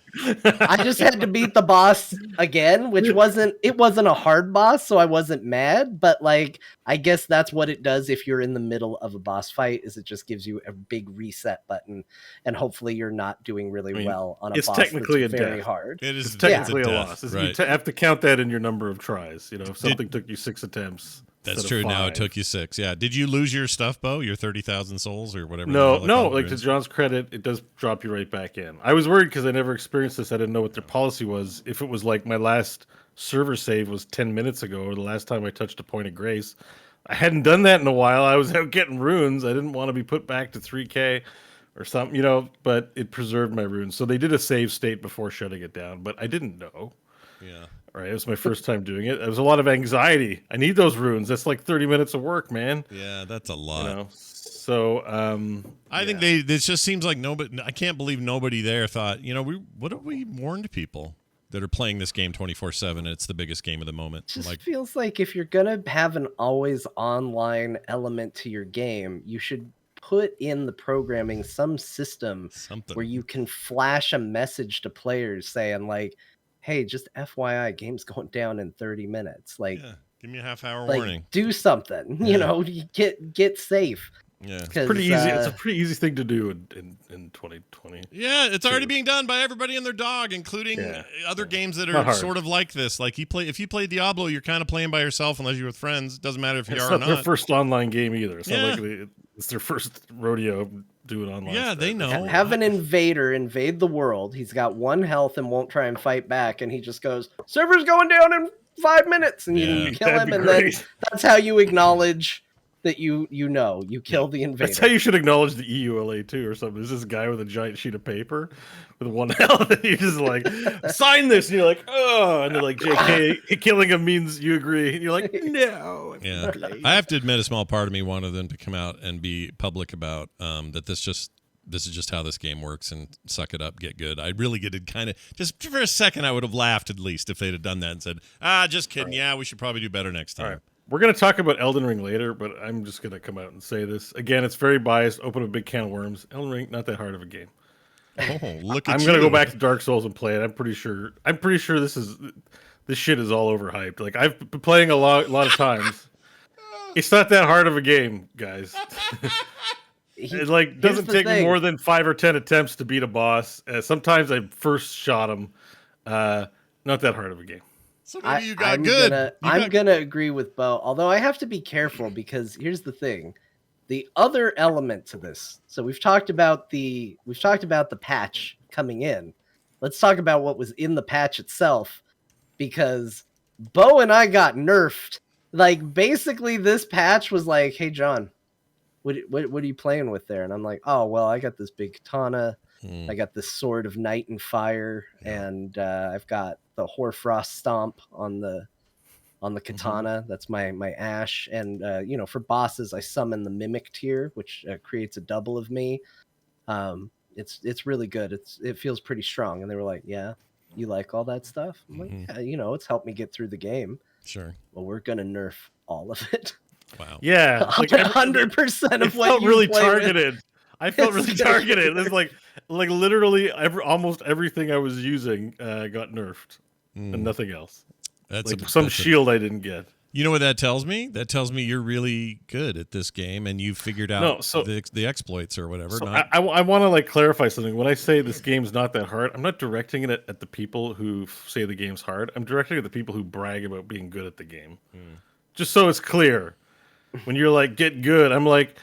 I just had to beat the boss again, which wasn't a hard boss, so I wasn't mad, but I guess that's what it does if you're in the middle of a boss fight, is it just gives you a big reset button, and hopefully you're not doing really well on a boss technically that's a very death. hard. It is It's technically it's a death, loss. right? You have to count that in your number of tries. If something took you 6 attempts. That's instead of true. Now it 5. took you 6. Yeah. Did you lose your stuff, Bo? Your 30,000 souls or whatever? No. the hell Like, to John's credit, it does drop you right back in. I was worried because I never experienced this. I didn't know what their policy was. If it was like my last server save was 10 minutes ago, or the last time I touched a point of grace, I hadn't done that in a while. I was out getting runes. I didn't want to be put back to 3K or something, but it preserved my runes. So they did a save state before shutting it down, but I didn't know. Yeah. Right, it was my first time doing it. It was a lot of anxiety. I need those runes. That's like 30 minutes of work, man. Yeah, that's a lot. You know. So I think this just seems like nobody. I can't believe nobody there thought. What have we warned people that are playing this game 24/7? It's the biggest game of the moment. It just feels like if you're gonna have an always online element to your game, you should put in the programming some system where you can flash a message to players saying like, hey, just FYI, game's going down in 30 minutes. Like, give me a half-hour like, warning. Do something. You know, get safe. Yeah, it's pretty easy. It's a pretty easy thing to do in 2020. Yeah, it's already being done by everybody and their dog, including other games that are sort of like this. Like if you play Diablo, you're kind of playing by yourself unless you're with friends. It doesn't matter if you are or not. It's not their first online game either. It's not like it's their first rodeo doing online. Yeah, stuff. they know. Have an invader invade the world. He's got 1 health and won't try and fight back, and he just goes, "Server's going down in 5 minutes," and you kill him, and then that's how you acknowledge that you kill the invader. That's how you should acknowledge the EULA too, or something. There's this guy with a giant sheet of paper with 1 health, and you're just like, sign this, and you're like, oh, and they're like, JK, killing him means you agree, and you're like, no. Yeah, I have to admit, a small part of me wanted them to come out and be public about that. This is just how this game works, and suck it up, get good. I really get it kind of, just for a second, I would have laughed at least if they'd have done that and said, just kidding. Yeah, we should probably do better next time. All right. We're going to talk about Elden Ring later, but I'm just going to come out and say this. Again, it's very biased, open a big can of worms. Elden Ring, not that hard of a game. Oh, look at I'm going to go back to Dark Souls and play it. I'm pretty sure this shit is all overhyped. Like, I've been playing a lot of times. It's not that hard of a game, guys. It doesn't take me more than 5 or 10 attempts to beat a boss. Sometimes I first shot him. Not that hard of a game. So maybe you got good. I'm gonna agree with Bo, although I have to be careful because here's the thing: the other element to this. So we've talked about the patch coming in. Let's talk about what was in the patch itself, because Bo and I got nerfed. Like, basically, this patch was like, "Hey, John, what are you playing with there?" And I'm like, "Oh, well, I got this big katana. I got this sword of night and fire, and I've got the Hoarfrost stomp on the katana. That's my ash. And for bosses, I summon the mimic tier, which creates a double of me. It's really good. It feels pretty strong." And they were like, "Yeah, you like all that stuff?" I'm like, "Yeah, it's helped me get through the game." Sure. Well, we're gonna nerf all of it. Wow. Yeah, 100% of what you really play targeted. With. I felt really targeted. It's like literally almost everything I was using got nerfed, and nothing else. That's some shield I didn't get. You know what that tells me? That tells me you're really good at this game, and you figured out the exploits or whatever. So I want to clarify something. When I say this game's not that hard, I'm not directing it at the people who say the game's hard. I'm directing it at the people who brag about being good at the game. Just so it's clear, when you're like, get good, I'm like,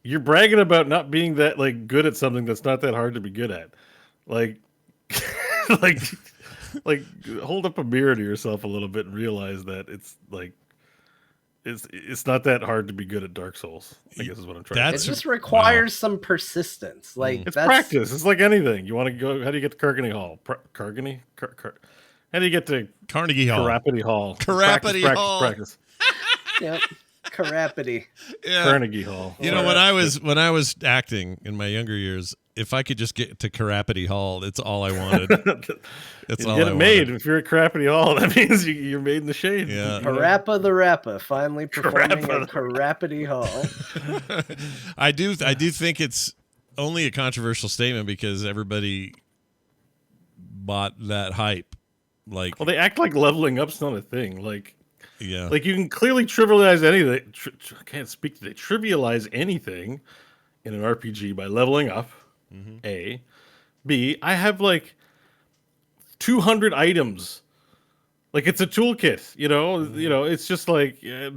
you're bragging about not being that good at something that's not that hard to be good at. Like hold up a mirror to yourself a little bit and realize that it's not that hard to be good at Dark Souls, I guess is what I'm trying to say. It just requires some persistence. It's practice. It's like anything. You want to go, how do you get to Carnegie Hall? How do you get to Carnegie Hall? Carapity Hall. Practice. Yep. Carapity. Yeah. Carnegie Hall. You know, when I was acting in my younger years, if I could just get to Carapity Hall, it's all I wanted. It's all get I it made. wanted. If you're at Carapity Hall, that means you're made in the shade. Yeah. Parappa the Rappa finally performing at Carapity Hall. I do think it's only a controversial statement because everybody bought that hype. Well, they act like leveling up's not a thing. Yeah. You can clearly trivialize anything. I can't speak today. Trivialize anything in an RPG by leveling up. A. B. I have 200 items. It's a toolkit. It's just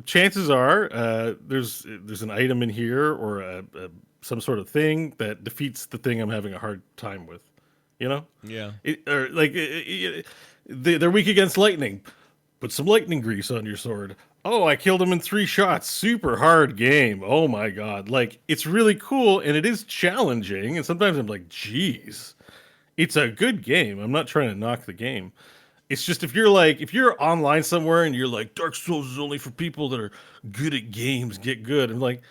chances are there's an item in here or some sort of thing that defeats the thing I'm having a hard time with. Yeah. They're weak against lightning. Put some lightning grease on your sword. Oh, I killed him in 3 shots. Super hard game. Oh my God. It's really cool and it is challenging. And sometimes I'm like, geez, it's a good game. I'm not trying to knock the game. It's just if you're online somewhere and you're like Dark Souls is only for people that are good at games, get good. And like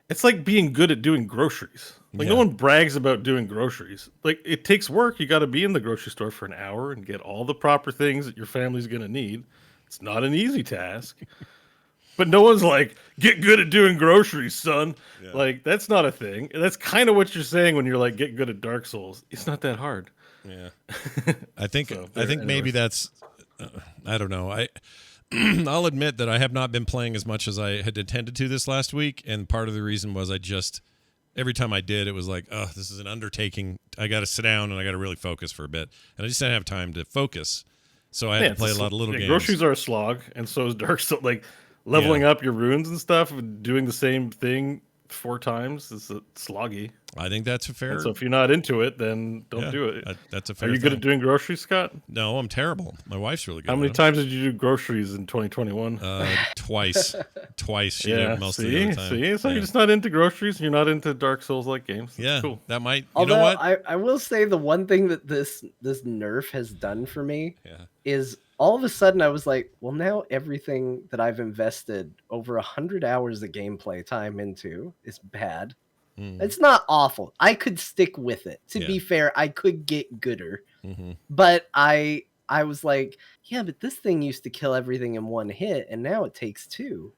it's like being good at doing groceries. Like no Yeah. one brags about doing groceries. Like it takes work. You got to be in the grocery store for an hour and get all the proper things that your family's going to need. It's not an easy task. But no one's like, get good at doing groceries, son. Yeah. Like that's not a thing. And that's kind of what you're saying when you're like, get good at Dark Souls. It's not that hard. Yeah. I think So, maybe anyways. that's I don't know. I'll admit that I have not been playing as much as I had intended to this last week, and part of the reason was I just every time I did, it was like, oh, this is an undertaking. I got to sit down and I got to really focus for a bit, and I just didn't have time to focus, so I had to play a lot of little games. Groceries are a slog, and so is Dark Souls. Like leveling up your runes and stuff, and doing the same thing 4 times is sloggy. I think that's a fair. And so if you're not into it, then don't do it. That's a fair. Are you good at doing groceries, Scott? No, I'm terrible. My wife's really good. How many times did you do groceries in 2021? Twice. She did most of the time. See, so you're just not into groceries. You're not into Dark Souls like games. That's Yeah, cool. that might. Although You know what? I will say the one thing that this nerf has done for me is all of a sudden I was like, well, now everything that I've invested over 100 hours of gameplay time into is bad. It's not awful. I could stick with it. To be fair, I could get gooder. But I was like, yeah, but this thing used to kill everything in 1 hit, and now it takes 2.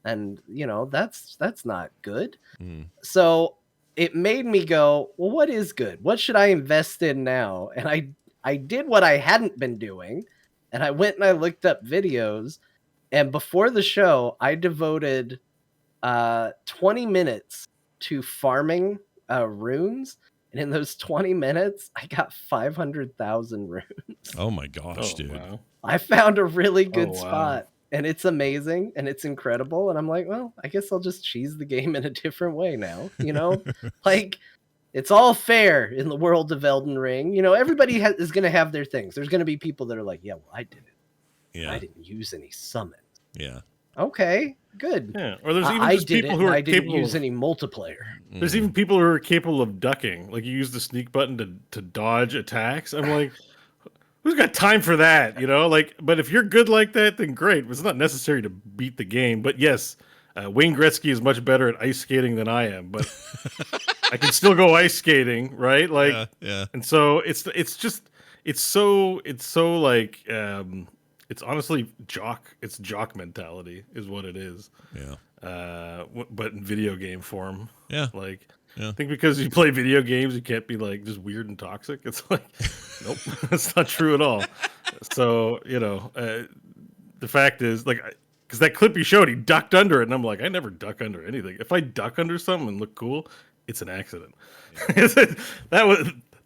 And, you know, that's not good. So it made me go, well, what is good? What should I invest in now? And I did what I hadn't been doing, and I went and I looked up videos, and before the show, I devoted 20 minutes to farming runes, and in those 20 minutes I got 500,000 runes. Oh my gosh, dude. Wow. I found a really good wow. spot, and it's amazing and it's incredible, and I'm like, well, I guess I'll just cheese the game in a different way now, you know. Like it's all fair in the world of Elden Ring, you know. Everybody is going to have their things. There's going to be people that are like, yeah, well, I did it. I didn't use any summons. Okay, good. Yeah, or there's even I just did people it, who are I didn't capable use of, any multiplayer. There's even people who are capable of ducking. Like you use the sneak button to dodge attacks. I'm like, who's got time for that? You know, like, but if you're good like that, then great. It's not necessary to beat the game. But yes, Wayne Gretzky is much better at ice skating than I am, but I can still go ice skating, right? Like, and so it's so like, it's honestly jock mentality is what it is. But in video game form. Like, I think because you play video games, you can't be like just weird and toxic. It's like, nope, that's not true at all. So, you know, the fact is, like, because that clip you showed, he ducked under it, and I'm like, I never duck under anything. If I duck under something and look cool, it's an accident.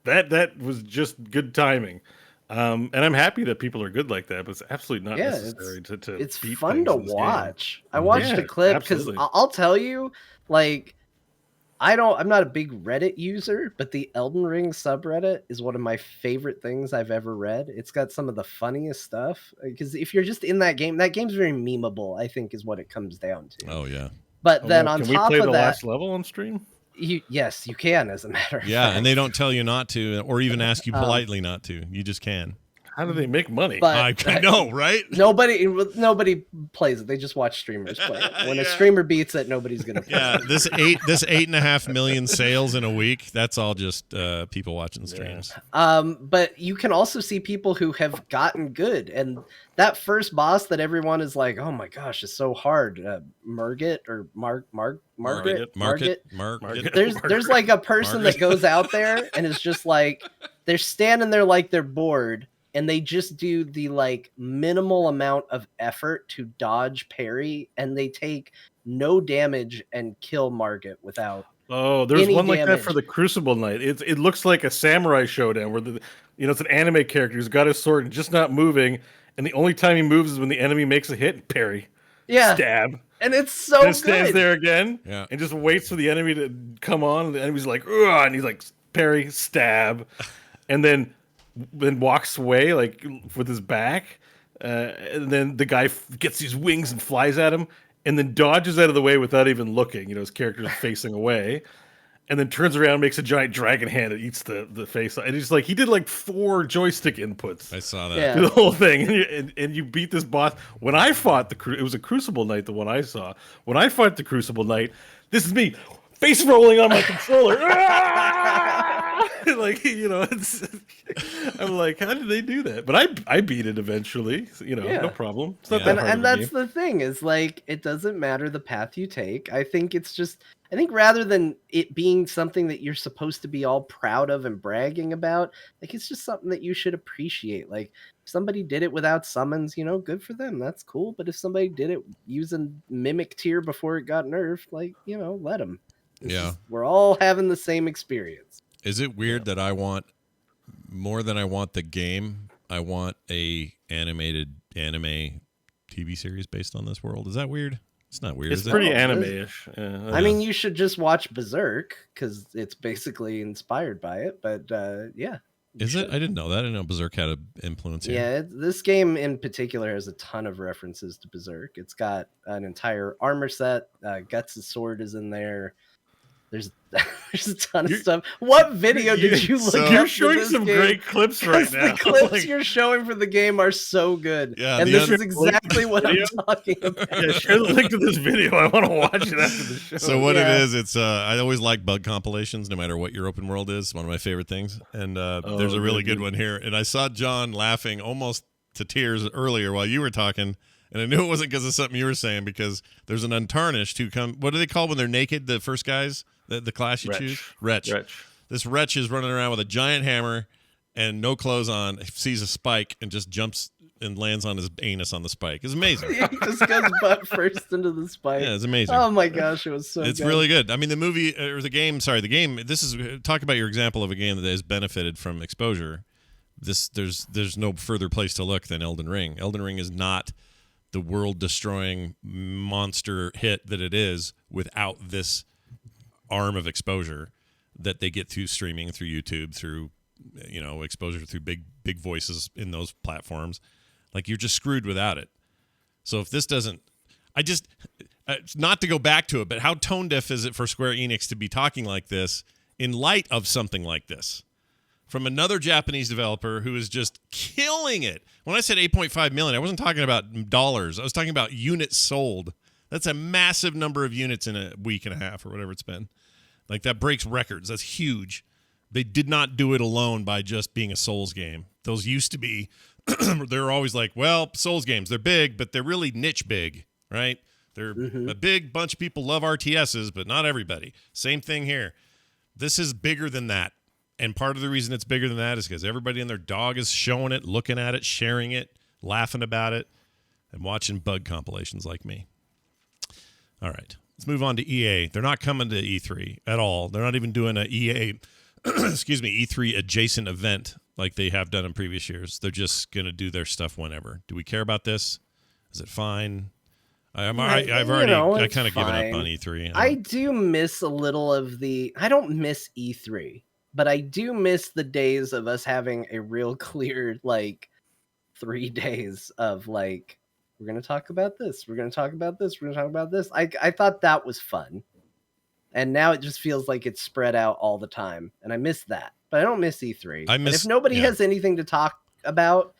That was just good timing. And I'm happy that people are good like that, but it's absolutely not necessary to it's beat fun things to in this watch. game. I watched a clip because I'll tell you, like, I'm not a big Reddit user, but the Elden Ring subreddit is one of my favorite things I've ever read. It's got some of the funniest stuff, because if you're just in that game's very memeable, I think, is what it comes down to. Oh yeah. But then on can top we play of the that, last level on stream? Yes, you can, as a matter of fact. And they don't tell you not to, or even ask you politely not to. You just can. How do they make money? But I know, right? Nobody plays it. They just watch streamers play it. When a streamer beats it, nobody's gonna play it. This 8.5 million sales in a week, that's all just people watching streams. But you can also see people who have gotten good, and that first boss that everyone is like, oh my gosh, it's so hard. Margit or Margaret. There's like a person that goes out there and is just like, they're standing there like they're bored, and they just do the like minimal amount of effort to dodge parry, and they take no damage and kill Margit without. Oh, there's any one like damage. that for the Crucible Knight. It looks like a samurai showdown where it's an anime character who's got his sword and just not moving, and the only time he moves is when the enemy makes a hit and parry. Stab. And it's so and it good. stands there again and just waits for the enemy to come on, and the enemy's like, ugh, and he's like, parry, stab, and then walks away like with his back, and then the guy gets these wings and flies at him, and then dodges out of the way without even looking. His character's facing away, and then turns around, makes a giant dragon hand, and eats the face. And he's like, he did like 4 joystick inputs. I saw that. Yeah. To the whole thing, and you beat this boss. When I fought it was a Crucible Knight, the one I saw. When I fought the Crucible Knight, this is me face rolling on my controller. Like, I'm like, how did they do that? But I beat it eventually. No problem. It's not that hard And of a that's game. the thing is like it doesn't matter the path you take. I think rather than it being something that you're supposed to be all proud of and bragging about, like it's just something that you should appreciate. Like if somebody did it without summons, good for them. That's cool. But if somebody did it using Mimic Tier before it got nerfed, like, let them. We're all having the same experience. Is it weird that I want more than I want the game? I want a animated anime TV series based on this world. Is that weird? It's not weird. It's is pretty it? anime-ish. Yeah. I mean, you should just watch Berserk because it's basically inspired by it. But yeah. Is it? I didn't know that. I didn't know Berserk had an influence here. Yeah, this game in particular has a ton of references to Berserk. It's got an entire armor set. Guts' sword is in there. There's a ton of stuff. What video did you look at? You're showing some great clips right now. The clips you're showing for the game are so good. Yeah, and this is exactly what I'm talking about. Yeah, share the link to this video. I want to watch it after the show. So what it is, it's I always like bug compilations, no matter what your open world is. It's one of my favorite things. And there's a really good one here. And I saw John laughing almost to tears earlier while you were talking. And I knew it wasn't because of something you were saying, because there's an Untarnished who come. What do they call when they're naked? The first guys, the class you choose, Wretch. This Wretch is running around with a giant hammer and no clothes on. Sees a spike and just jumps and lands on his anus on the spike. It's amazing. He just goes butt first into the spike. Yeah, it's amazing. Oh my gosh, it was so. It's good. really good. I mean, the movie or the game. Sorry, the game. This is talk about your example of a game that has benefited from exposure. There's no further place to look than Elden Ring. Elden Ring is not the world-destroying monster hit that it is without this arm of exposure that they get through streaming, through YouTube, through exposure through big voices in those platforms. Like, you're just screwed without it. So if this doesn't, not to go back to it, but how tone deaf is it for Square Enix to be talking like this in light of something like this from another Japanese developer who is just killing it? When I said 8.5 million, I wasn't talking about dollars. I was talking about units sold. That's a massive number of units in a week and a half or whatever it's been. Like, that breaks records. That's huge. They did not do it alone by just being a Souls game. Those used to be, they're always like, well, Souls games, they're big, but they're really niche big, right? They're a big bunch of people love RTSs, but not everybody. Same thing here. This is bigger than that. And part of the reason it's bigger than that is because everybody and their dog is showing it, looking at it, sharing it, laughing about it, and watching bug compilations like me. All right, let's move on to EA. They're not coming to E3 at all. They're not even doing a EA, E3 adjacent event like they have done in previous years. They're just going to do their stuff whenever. Do we care about this? Is it fine? I've already kind of given up on E3. I do miss a little of I don't miss E3. But I do miss the days of us having a real clear, 3 days of we're going to talk about this. We're going to talk about this. We're going to talk about this. I thought that was fun. And now it just feels like it's spread out all the time. And I miss that. But I don't miss E3. And if nobody has anything to talk about,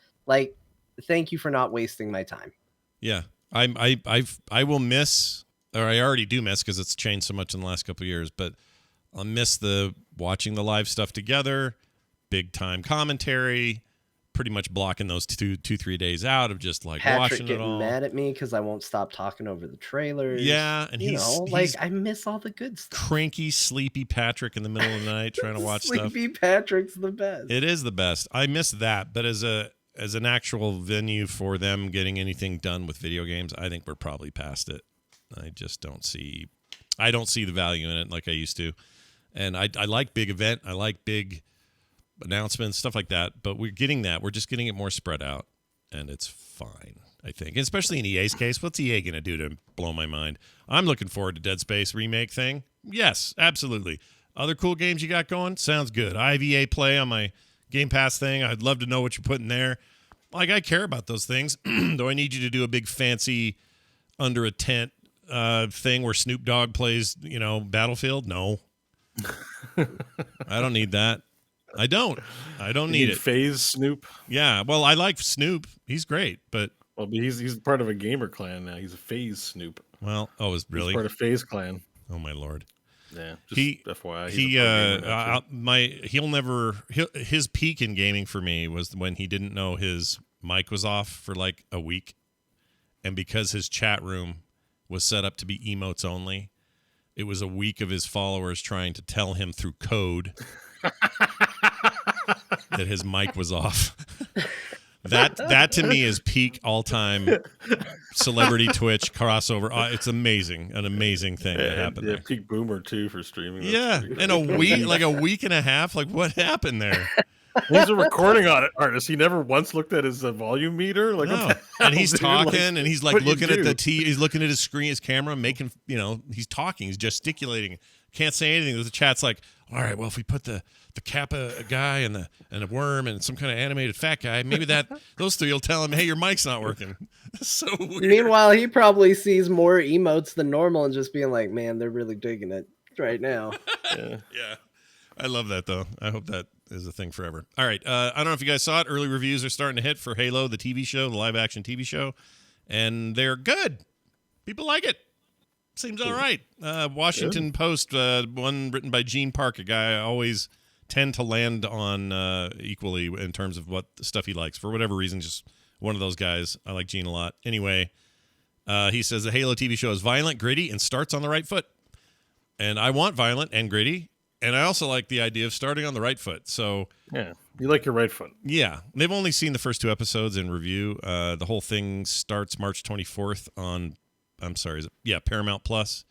thank you for not wasting my time. Yeah. I will miss, or I already do miss because it's changed so much in the last couple of years, but I'll miss the watching the live stuff together, big time commentary, pretty much blocking those 2-3 days out of just Patrick watching it all. Getting mad at me because I won't stop talking over the trailers. Yeah, and he's I miss all the good stuff. Cranky, sleepy Patrick in the middle of the night trying to watch stuff. Sleepy Patrick's the best. It is the best. I miss that, but as an actual venue for them getting anything done with video games, I think we're probably past it. I just don't see the value in it like I used to. And I like big event. I like big announcements, stuff like that. But we're getting that. We're just getting it more spread out. And it's fine, I think. And especially in EA's case. What's EA going to do to blow my mind? I'm looking forward to Dead Space remake thing. Yes, absolutely. Other cool games you got going? Sounds good. I have EA Play on my Game Pass thing. I'd love to know what you're putting there. I care about those things. Do I need you to do a big fancy under a tent thing where Snoop Dogg plays, Battlefield? No. I don't need that. I don't You need it. Phase Snoop. Yeah, well, I like Snoop. He's great, but Well, he's part of a gamer clan now. He's a Phase Snoop. is really He's part of Phase Clan. Oh my lord. Yeah, just FYI. His peak in gaming for me was when he didn't know his mic was off for like a week, and because his chat room was set up to be emotes only, it was a week of his followers trying to tell him through code that his mic was off. That to me is peak all-time celebrity Twitch crossover. It's amazing, an amazing thing that happened there. Peak boomer too for streaming. Yeah, and a week and a half. Like, what happened there? He's a recording artist. He never once looked at his volume meter. Like, no. And he's talking, and he's like looking at he's looking at his screen, his camera, making, he's talking, he's gesticulating. Can't say anything. The chat's like, all right, well, if we put the Kappa guy and a worm and some kind of animated fat guy, maybe those three will tell him, hey, your mic's not working. So weird. Meanwhile, he probably sees more emotes than normal and just being like, man, they're really digging it right now. Yeah. I love that, though. I hope that is a thing forever. All right. I don't know if you guys saw it. Early reviews are starting to hit for Halo, the TV show, the live-action TV show, and they're good. People like it. Seems all right. Washington Post, one written by Gene Park, a guy I always tend to land on equally in terms of what stuff he likes. For whatever reason, just one of those guys. I like Gene a lot. Anyway, he says the Halo TV show is violent, gritty, and starts on the right foot. And I want violent and gritty, and I also like the idea of starting on the right foot. So yeah, you like your right foot. Yeah. They've only seen the first 2 episodes in review. The whole thing starts March 24th on... I'm sorry. Paramount Plus.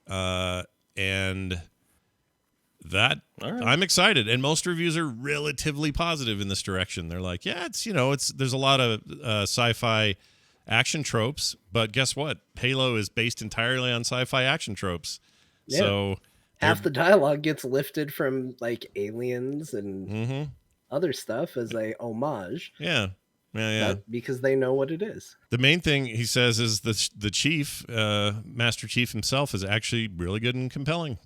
And that I'm excited. And most reviews are relatively positive in this direction. They're like, yeah, there's a lot of sci-fi action tropes, but guess what? Halo is based entirely on sci-fi action tropes. Yeah. So half the dialogue gets lifted from like aliens and other stuff as a homage. Yeah. Yeah. Because they know what it is. The main thing he says is the chief, Master Chief himself, is actually really good and compelling,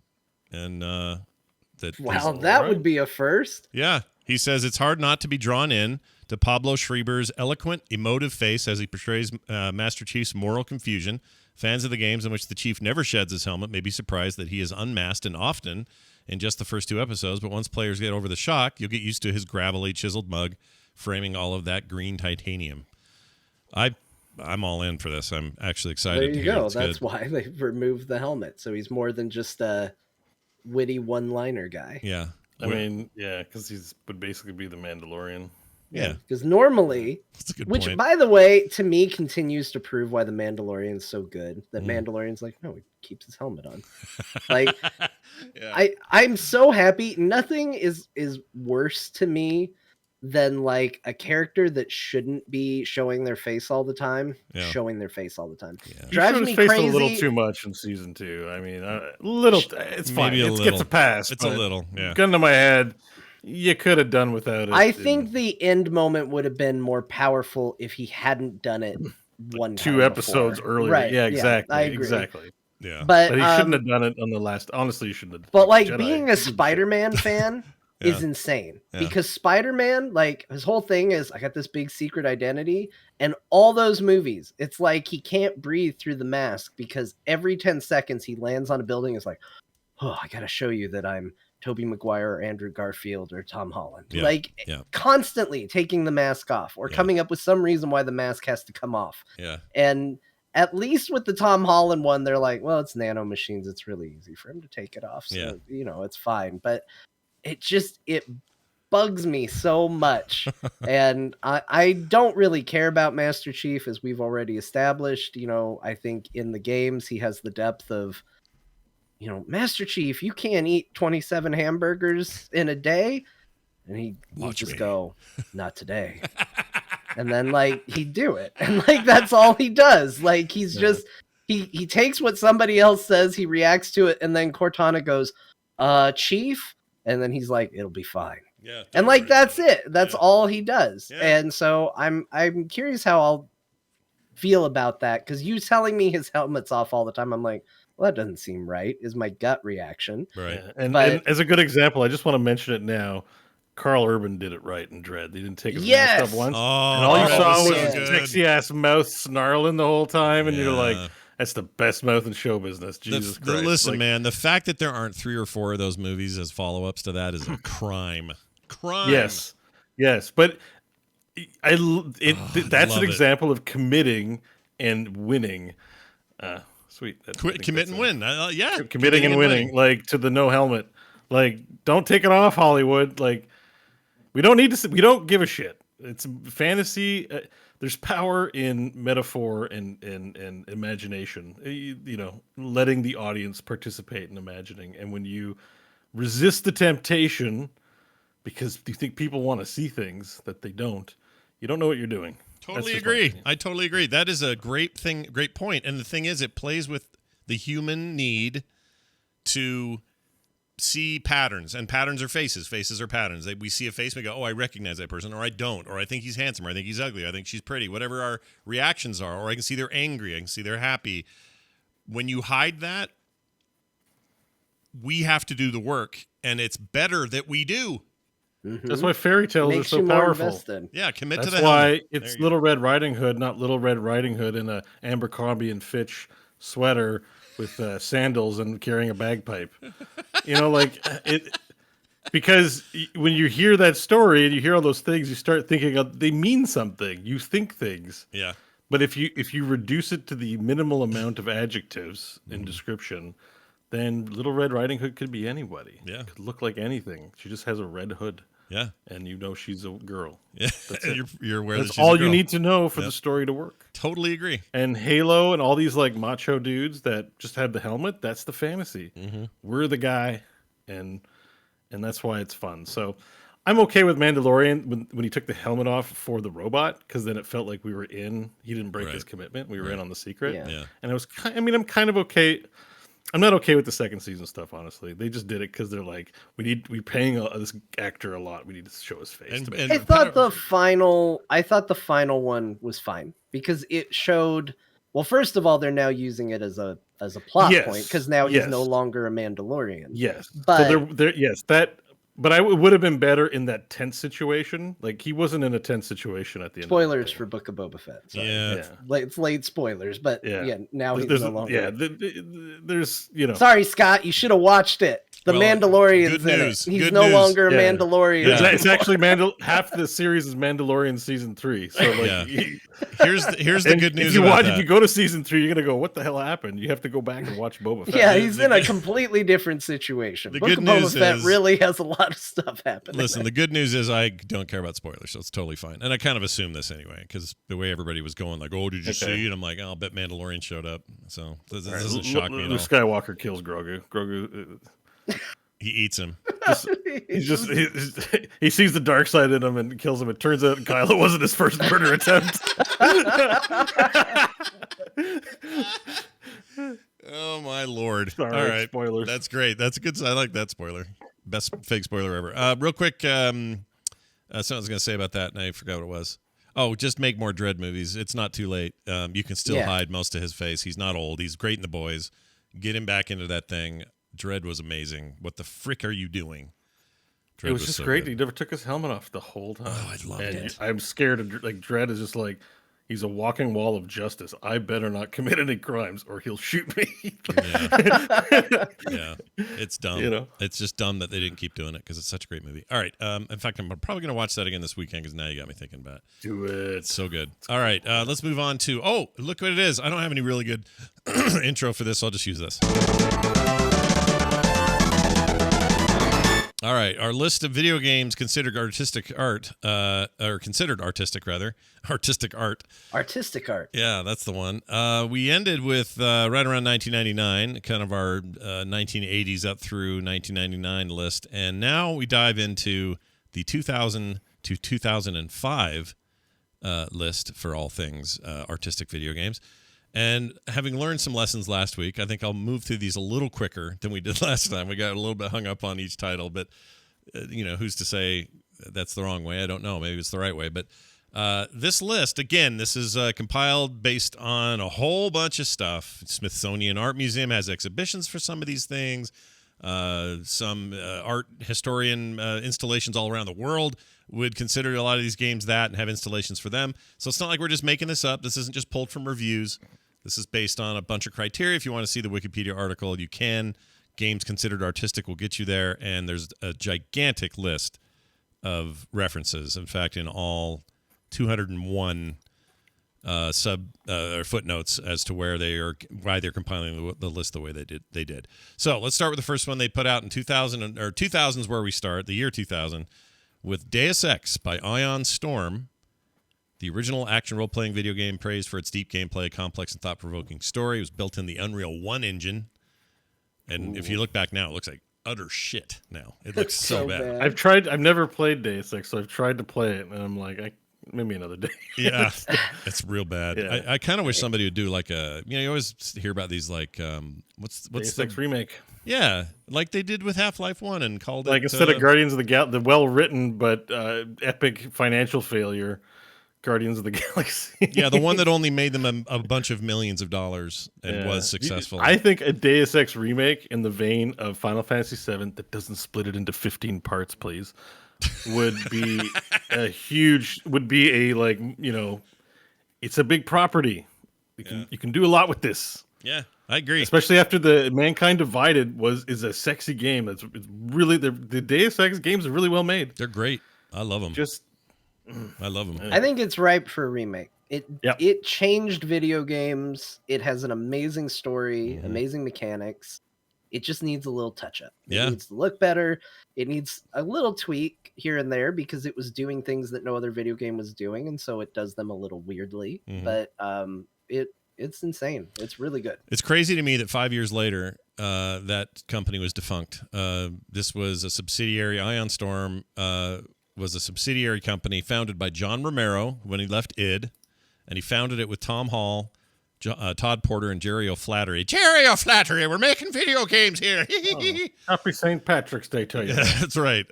and that would be a first. Yeah, he says it's hard not to be drawn in to Pablo Schreiber's eloquent, emotive face as he portrays Master Chief's moral confusion. Fans of the games in which the Chief never sheds his helmet may be surprised that he is unmasked and often in just the first 2 episodes. But once players get over the shock, you'll get used to his gravelly, chiseled mug, framing all of that green titanium. I'm all in for this. I'm actually excited. There you go. That's why they removed the helmet, so he's more than just a witty one-liner guy. Yeah, I mean, yeah, because he would basically be the Mandalorian. Yeah, because normally, that's a good which, point. By the way, to me continues to prove why the Mandalorian's so good. That Mandalorian's like, no, he keeps his helmet on. Like, I'm so happy. Nothing is worse to me than like a character that shouldn't be showing their face all the time, showing their face all the time. Yeah. Drives me crazy. A little too much in season 2. I mean, it's fine. It gets a pass. It's a little. Yeah. Gun to my head, you could have done without it. I think the end moment would have been more powerful if he hadn't done it 2 episodes earlier. Right. Yeah, exactly. I agree. Exactly. Yeah. But he shouldn't have done it on the last. Honestly, you shouldn't have. But like Jedi. Being a Spider-Man fan is insane because Spider-Man, like his whole thing is, I got this big secret identity, and all those movies, it's like he can't breathe through the mask because every 10 seconds he lands on a building, it's like, oh, I got to show you that I'm Tobey Maguire or Andrew Garfield or Tom Holland. Constantly taking the mask off or coming up with some reason why the mask has to come off. Yeah. And at least with the Tom Holland one, they're like, well, it's nano machines. It's really easy for him to take it off. So, it's fine. But it bugs me so much. And I don't really care about Master Chief, as we've already established. I think in the games, he has the depth of, Master Chief, you can't eat 27 hamburgers in a day. And he'd just go, not today. And then he'd do it. And that's all he does. He's just, he takes what somebody else says, he reacts to it. And then Cortana goes, Chief. And then he's like, it'll be fine. Yeah. And that's it. That's all he does. Yeah. And so I'm curious how I'll feel about that. Cause you telling me his helmet's off all the time. I'm like, well, that doesn't seem right, is my gut reaction. Right. Yeah. And But- as a good example, I just want to mention it now. Carl Urban did it right in Dread. They didn't take his Yes! mask off once. Oh, And all you that saw was was so his good. sexy ass mouth snarling the whole time, and you're like, Yeah. that's the best mouth in show business. Jesus Christ. Listen, Like, man, the fact that there aren't 3 or 4 of those movies as follow-ups to that is a crime. Crime. Yes, but that's love an it. example of committing and winning. Sweet. Commit and win. Yeah. Committing and winning, like to the no helmet. Like, don't take it off, Hollywood. Like, we don't need to. We don't give a shit. It's fantasy. There's power in metaphor and imagination. You know, letting the audience participate in imagining. And when you resist the temptation because you think people want to see things that they don't, you don't know what you're doing. Totally That's just my agree. opinion. I totally agree. That is a great thing, great point. And the thing is, it plays with the human need to see patterns, and patterns are faces. Faces are patterns. We see a face, and we go, "Oh, I recognize that person," or "I don't," or "I think he's handsome," or "I think he's ugly," or "I think she's pretty." Whatever our reactions are, or I can see they're angry, I can see they're happy. When you hide that, we have to do the work, and it's better that we do. That's why fairy tales Makes are so you more powerful. invested. Yeah, commit That's to the why helmet. it's There you Little Red Riding Hood, not Little Red Riding Hood in a Abercrombie and Fitch sweater with sandals and carrying a bagpipe. You know, like it, because when you hear that story and you hear all those things, you start thinking they mean something. You think things, go. Yeah. but if you reduce it to the minimal amount of adjectives in description, then Little Red Riding Hood could be anybody. Yeah. Could look like anything. She just has a red hood, Yeah. and you know she's a girl. Yeah. it. You're aware that That's she's a all you girl. need to know for Yep. the story to work. Totally agree. And Halo and all these like macho dudes that just have the helmet, that's the fantasy. We're the guy, and that's why it's fun. So I'm okay with Mandalorian when he took the helmet off for the robot, because then it felt like we were in. He didn't break Right. his commitment. We were in on the secret. Yeah. Yeah. And I'm kind of okay. I'm not okay with the second season stuff, honestly. They just did it because they're like, we're paying this actor a lot. We need to show his face. to make And- I thought the final one was fine because it showed. Well, first of all, they're now using it as a plot Yes, point because now he's yes. no longer a Mandalorian. Yes, But- so there, yes, that. But it would have been better in that tense situation. Like he wasn't in a tense situation at the end. Spoilers of the day. for Book of Boba Fett. Sorry. Yeah. Yeah. It's late spoilers, but Yeah. now he's There's, no longer. yeah, there's Sorry, Scott, you should have watched it. The Well, Mandalorian's good in news, it. He's good no news. longer a Yeah. Mandalorian. Yeah. It's actually half the series is Mandalorian season 3. So like, Yeah. Here's the and good news if you about watch, that. if you go to season 3, you're gonna go, what the hell happened? You have to go back and watch Boba Fett. Yeah, The- he's the in a good- completely different situation. The Book good of Boba news Fett is- really has a lot of stuff happening. Listen, the good news is I don't care about spoilers, so it's totally fine. And I kind of assumed this anyway, because the way everybody was going, like, "Oh, did you Okay. see?" And I'm like, "I'll bet Mandalorian showed up." So this All right, doesn't shock me at all. Luke Skywalker kills Grogu. Grogu. He eats him. He sees the dark side in him and kills him. It turns out Kylo wasn't his first murder attempt. Oh my lord! Sorry, All right, spoilers. That's great. That's a good. I like that spoiler. Best fake spoiler ever. Real quick, something I was going to say about that, and I forgot what it was. Oh, just make more Dredd movies. It's not too late. You can still hide most of his face. He's not old. He's great in The Boys. Get him back into that thing. Dredd was amazing. What the frick are you doing? Dredd It was just so great. good. He never took his helmet off the whole time. Oh, I loved And it. I'm scared of like Dredd is just like he's a walking wall of justice. I better not commit any crimes or he'll shoot me. Yeah, it's dumb. You know? It's just dumb that they didn't keep doing it because it's such a great movie. All right. In fact, I'm probably going to watch that again this weekend because now you got me thinking about it. Do it. It's so good. All right. Let's move on to. Oh, look what it is. I don't have any really good intro for this. So I'll just use this. All right, our list of video games considered artistic art, or considered artistic rather, artistic art. Artistic art. Yeah, that's the one. We ended with right around 1999, kind of our 1980s up through 1999 list, and now we dive into the 2000 to 2005 list for all things artistic video games. And having learned some lessons last week, I think I'll move through these a little quicker than we did last time. We got a little bit hung up on each title, but who's to say that's the wrong way? I don't know. Maybe it's the right way. But This list, again, this is compiled based on a whole bunch of stuff. Smithsonian Art Museum has exhibitions for some of these things. Some art historian installations all around the world would consider a lot of these games that and have installations for them. So it's not like we're just making this up. This isn't just pulled from reviews. This is based on a bunch of criteria. If you want to see the Wikipedia article, you can. Games considered artistic will get you there, and there's a gigantic list of references. In fact, in all 201 or footnotes as to why they're compiling the list the way they did. So let's start with the first one they put out in 2000, or 2000 is where we start, the year 2000, with Deus Ex by Ion Storm, the original action role-playing video game praised for its deep gameplay, complex and thought-provoking story. It was built in the Unreal 1 engine, and if you look back now, it looks like utter shit now. It looks so bad. I've never played Deus Ex, so I've tried to play it, and I'm like, maybe another day. Yeah, it's real bad. Yeah. I kind of wish somebody would do like you always hear about these like what's Deus Ex remake? Yeah, like they did with Half-Life 1 and called it like instead of Guardians of the well-written but epic financial failure, Guardians of the Galaxy. Yeah, the one that only made them a bunch of millions of dollars and was successful. I think a Deus Ex remake in the vein of Final Fantasy VII that doesn't split it into 15 parts, please, would be it's a big property. You can do a lot with this. Yeah, I agree. Especially after the Mankind Divided is a sexy game. It's really the Deus Ex games are really well made. They're great. I love them. I love them. I think it's ripe for a remake. It changed video games. It has an amazing story, amazing mechanics. It just needs a little touch up. It needs to look better. It needs a little tweak here and there because it was doing things that no other video game was doing, and so it does them a little weirdly. But it's insane. It's really good. It's crazy to me that 5 years later, that company was defunct. This was a subsidiary. Ion Storm was a subsidiary company founded by John Romero when he left id, and he founded it with Tom Hall, Todd Porter, and Jerry O'Flattery. Jerry O'Flattery, we're making video games here. Happy St. Patrick's Day to you. That's right.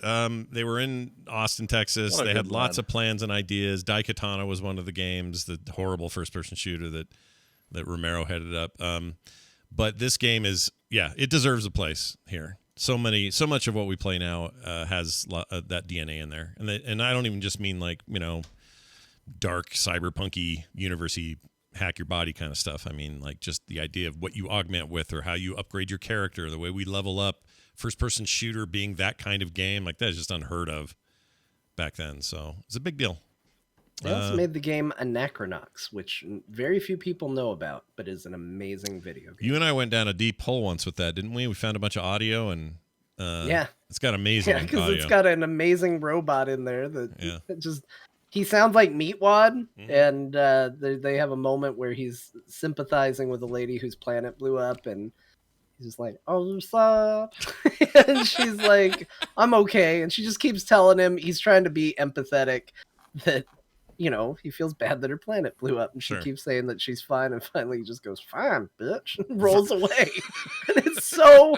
They were in Austin, Texas. They had lots of plans and ideas. Daikatana was one of the games, the horrible first-person shooter that Romero headed up. But this game it deserves a place here. So much of what we play now has that DNA in there, and I don't even just mean like dark cyberpunky university hack your body kind of stuff. I mean like just the idea of what you augment with or how you upgrade your character, the way we level up. First person shooter being that kind of game, like that is just unheard of back then. So it's a big deal. They also made the game Anachronox, which very few people know about, but is an amazing video game. You and I went down a deep hole once with that, didn't we? We found a bunch of audio, and it's got amazing audio. Because it's got an amazing robot in there that he sounds like Meatwad, and they have a moment where he's sympathizing with a lady whose planet blew up, and he's just like, "Oh, what's up?" And she's like, "I'm okay," and she just keeps telling him he's trying to be empathetic that. He feels bad that her planet blew up, and she keeps saying that she's fine, and finally he just goes, "Fine, bitch," and rolls away. And it's so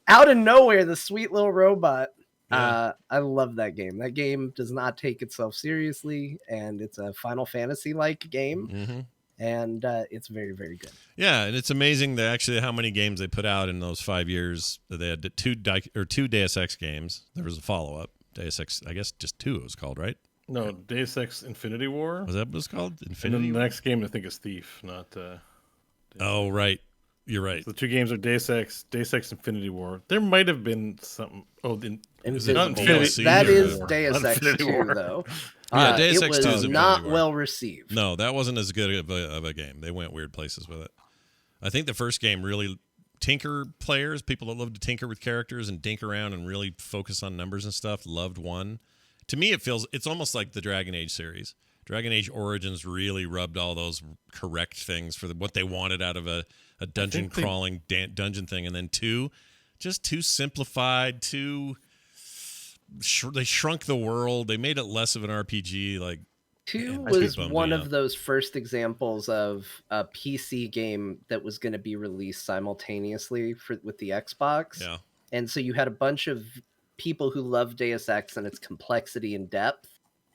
out of nowhere, the sweet little robot. I love that game. That game does not take itself seriously, and it's a Final Fantasy-like game, and it's very, very good. Yeah, and it's amazing that actually how many games they put out in those 5 years. They had two Deus Ex games. There was a follow-up, Deus Ex, I guess just 2 it was called, right? No, Deus Ex Infinity War. Was that what it's called? And then the next game I think is Thief, not. Oh right, you're right. So the two games are Deus Ex Infinity War. There might have been something. Is it not Infinity? That is Deus Ex 2, though. Yeah, Deus Ex 2 is not well received. No, that wasn't as good of a game. They went weird places with it. I think the first game really tinker players, people that love to tinker with characters and dink around and really focus on numbers and stuff, loved one. To me, it's almost like the Dragon Age series. Dragon Age Origins really rubbed all those correct things for what they wanted out of a dungeon crawling dungeon thing. And then 2, just too simplified, they shrunk the world. They made it less of an RPG. Like 2 was one of those first examples of a PC game that was going to be released simultaneously with the Xbox. Yeah. And so you had a bunch of people who love Deus Ex and its complexity and depth,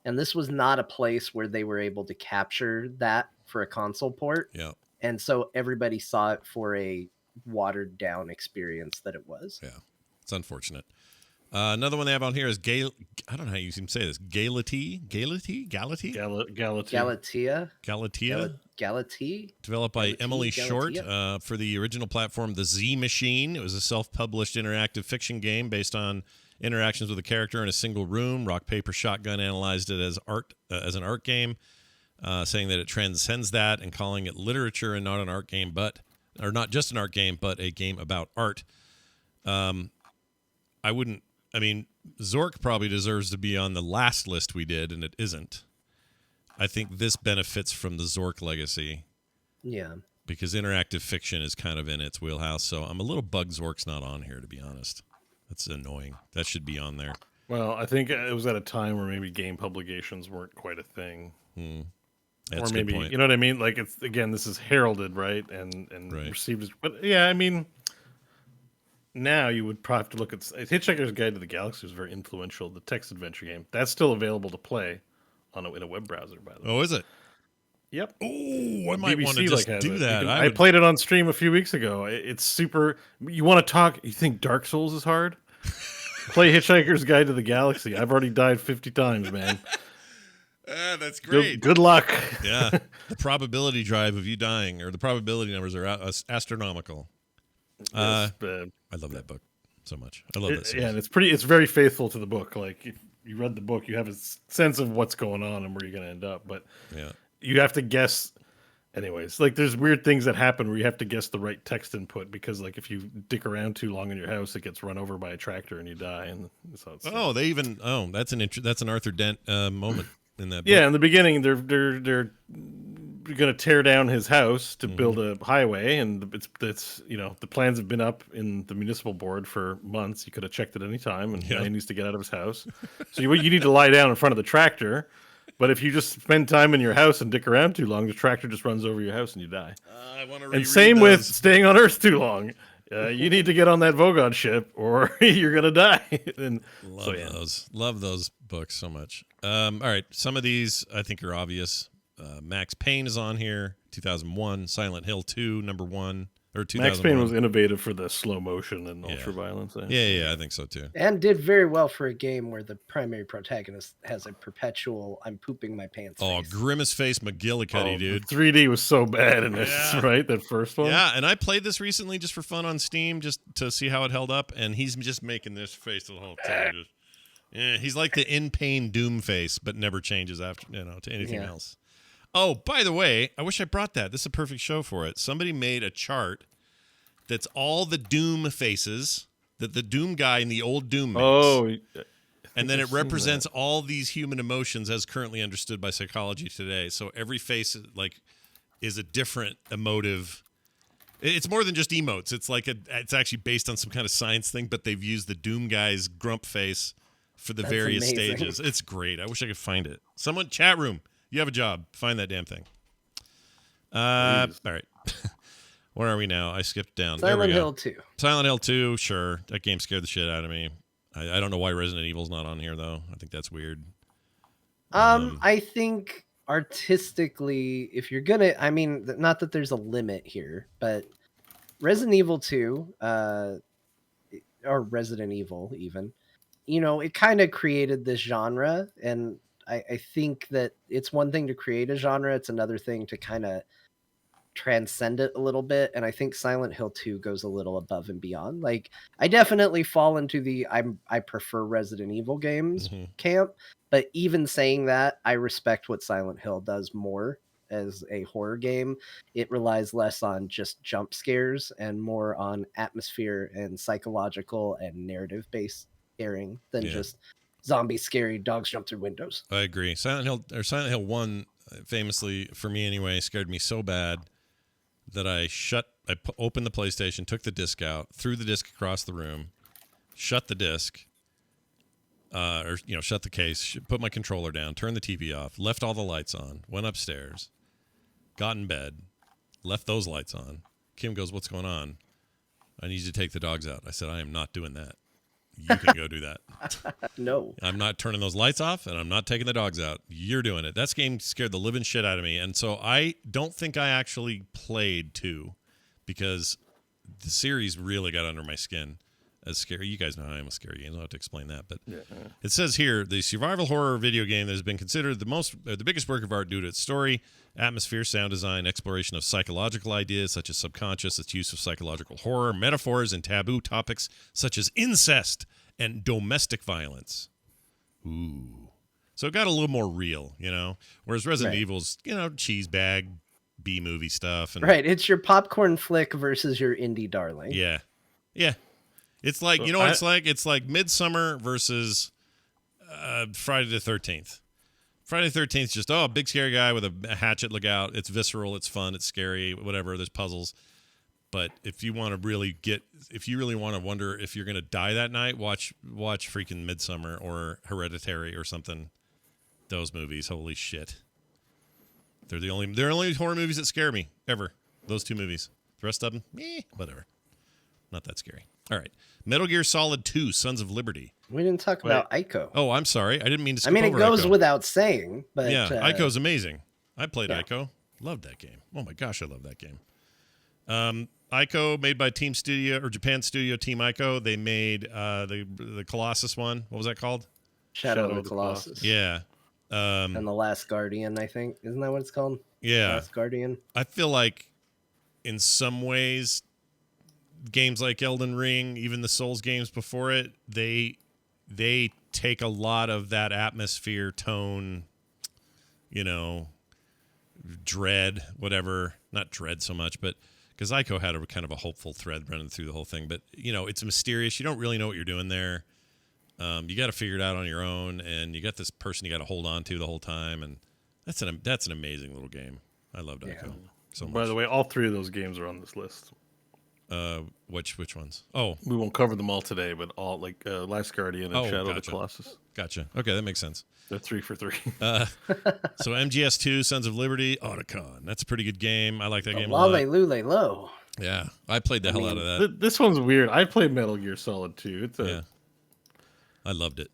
And this was not a place where they were able to capture that for a console port. Yeah. And so everybody saw it for a watered down experience that it was. Yeah. It's unfortunate. Another one they have on here is I don't know how you even say this. Galatea? Galatea. Galatea? Developed by Emily Short for the original platform, the Z Machine. It was a self-published interactive fiction game based on interactions with a character in a single room. Rock Paper Shotgun analyzed it as an art game, saying that it transcends that and calling it literature and not an art game, or not just an art game, but a game about art. Zork probably deserves to be on the last list we did, and it isn't. I think this benefits from the Zork legacy. Yeah. Because interactive fiction is kind of in its wheelhouse, so I'm a little bugged Zork's not on here, to be honest. That's annoying. That should be on there. Well, I think it was at a time where maybe game publications weren't quite a thing. That's or maybe, a good point. You know what I mean? Like, it's, again, this is heralded, right? And Right. received as, but yeah, I mean, now you would probably have to look at Hitchhiker's Guide to the Galaxy was very influential. The text adventure game that's still available to play in a web browser, by the way. Oh, is it? Yep. Oh, I might BBC want to just has do it. that. I played it on stream a few weeks ago. It's super. You want to talk? You think Dark Souls is hard? Play Hitchhiker's Guide to the Galaxy. I've already died 50 times, man. That's great. Good luck. Yeah. The probability drive of you dying, or the probability numbers are astronomical. I love that book so much. I love that series. Yeah, and it's very faithful to the book. Like, if you read the book, you have a sense of what's going on and where you're going to end up. But yeah, you have to guess. Anyways, like, there's weird things that happen where you have to guess the right text input because, like, if you dick around too long in your house, it gets run over by a tractor and you die. And so it's, that's an Arthur Dent moment in that book. Yeah, in the beginning, they're going to tear down his house to build a highway, and it's the plans have been up in the municipal board for months. You could have checked at any time, and now he needs to get out of his house. So you need to lie down in front of the tractor. But if you just spend time in your house and dick around too long, the tractor just runs over your house and you die. I want to and same with staying on Earth too long. You need to get on that Vogon ship or you're going to die. Love those books so much. All right. Some of these I think are obvious. Max Payne is on here. 2001. Silent Hill 2, number 1. Or 2001. Max Payne was innovative for the slow motion and ultra violence. Yeah, I think so too. And did very well for a game where the primary protagonist has a perpetual "I'm pooping my pants" face. Grimace face McGillicuddy, dude. 3D was so bad in this, right? That first one. Yeah, and I played this recently just for fun on Steam, just to see how it held up, and he's just making this face the whole time. He's like the in pain Doom face, but never changes after to anything else. Oh, by the way, I wish I brought that. This is a perfect show for it. Somebody made a chart that's all the Doom faces that the Doom guy in the old Doom makes. And then it represents all these human emotions as currently understood by psychology today. So every face is a different emotive. It's more than just emotes. It's actually based on some kind of science thing, but they've used the Doom guy's grump face for the various stages. It's great. I wish I could find it. Someone, chat room. You have a job. Find that damn thing. All right. Where are we now? I skipped down. Silent Hill 2. Silent Hill 2, sure. That game scared the shit out of me. I don't know why Resident Evil's not on here, though. I think that's weird. I think artistically, if you're going to... not that there's a limit here, but Resident Evil 2, or Resident Evil even, it kind of created this genre, and I think that it's one thing to create a genre. It's another thing to kind of transcend it a little bit. And I think Silent Hill 2 goes a little above and beyond. Like, I definitely fall into the I prefer Resident Evil games camp. But even saying that, I respect what Silent Hill does more as a horror game. It relies less on just jump scares and more on atmosphere and psychological and narrative-based scaring than just zombie scary dogs jump through windows. I agree. Silent Hill 1, famously, for me anyway, scared me so bad that I opened the PlayStation, took the disc out, threw the disc across the room, shut the disc, shut the case, put my controller down, turned the TV off, left all the lights on, went upstairs, got in bed, left those lights on. Kim goes, "What's going on?" "I need you to take the dogs out." I said, "I am not doing that." You can go do that. No. I'm not turning those lights off, and I'm not taking the dogs out. You're doing it. That game scared the living shit out of me, and so I don't think I actually played 2 because the series really got under my skin. As scary, you guys know how I am with scary games. I don't have to explain that, but It says here the survival horror video game that has been considered the biggest work of art due to its story, atmosphere, sound design, exploration of psychological ideas such as subconscious, its use of psychological horror, metaphors, and taboo topics such as incest and domestic violence. Ooh, so it got a little more real, Whereas Resident Evil's, cheese bag B movie stuff, and Right, it's your popcorn flick versus your indie darling. yeah. It's like, So what it's like? It's like Midsummer versus Friday the 13th. Friday the 13th is just, a big scary guy with a hatchet, look out. It's visceral, it's fun, it's scary, whatever. There's puzzles. But if you want to really want to wonder if you're going to die that night, watch freaking Midsummer or Hereditary or something. Those movies, holy shit. They're only horror movies that scare me, ever. Those 2 movies. The rest of them, whatever. Not that scary. All right. Metal Gear Solid 2, Sons of Liberty. We didn't talk about Ico. Oh, I'm sorry. I didn't mean to skip I mean, it over goes Ico. without saying, but Yeah, Ico's amazing. I played yeah. Ico. Loved that game. Oh my gosh, I love that game. Ico, made by Japan studio Team Ico. They made the Colossus one. What was that called? Shadow of the Colossus. Yeah. And The Last Guardian, I think. Isn't that what it's called? Yeah. Last Guardian. I feel like in some ways games like Elden Ring, even the Souls games before it, they take a lot of that atmosphere, tone, dread, whatever. Not dread so much, but because Ico had a kind of a hopeful thread running through the whole thing. But, it's mysterious. You don't really know what you're doing there. You got to figure it out on your own, and you got this person you got to hold on to the whole time, and that's an amazing little game. I loved Ico so much. By the way, all 3 of those games are on this list. Which ones? Oh, We won't cover them all today, but all Last Guardian and Shadow of the gotcha. Colossus. Gotcha. Okay, that makes sense. They're 3 for 3. So MGS2, Sons of Liberty, Otacon. That's a pretty good game. I like that game a Lale lot. Lule Lo. Yeah, I played the hell out of that. This one's weird. I played Metal Gear Solid 2. I loved it.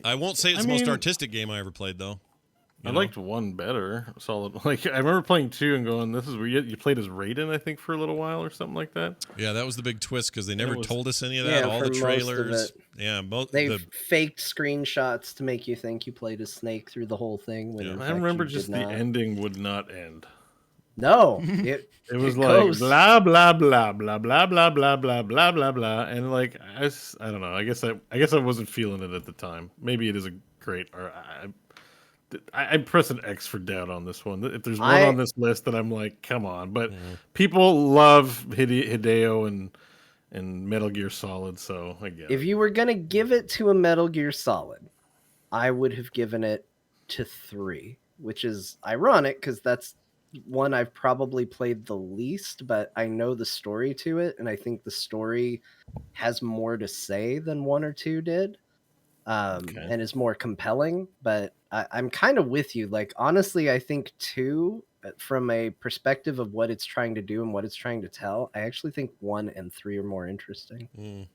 I won't say it's the most artistic game I ever played, though. I liked 1 better. Solid. Like I remember playing 2 and going, "This is weird." You played as Raiden, I think, for a little while or something like that. Yeah, that was the big twist because they never told us any of Yeah, that. All for the most of trailers. it. Yeah, They faked screenshots to make you think you played as Snake through the whole thing. When in I fact remember you just did the not. ending would not end. No, It was it like goes- blah blah blah blah blah blah blah blah blah blah blah, and like I don't know. I guess I wasn't feeling it at the time. Maybe it is a great. Or I press an X for doubt on this one. If there's one on this list that I'm like, come on. But people love Hideo and Metal Gear Solid, so I get it. If you were gonna give it to a Metal Gear Solid, I would have given it to 3, which is ironic because that's one I've probably played the least, but I know the story to it, and I think the story has more to say than 1 or 2 did, and is more compelling. But I'm kind of with you. Like, honestly, I think 2, from a perspective of what it's trying to do and what it's trying to tell, I actually think 1 and 3 are more interesting.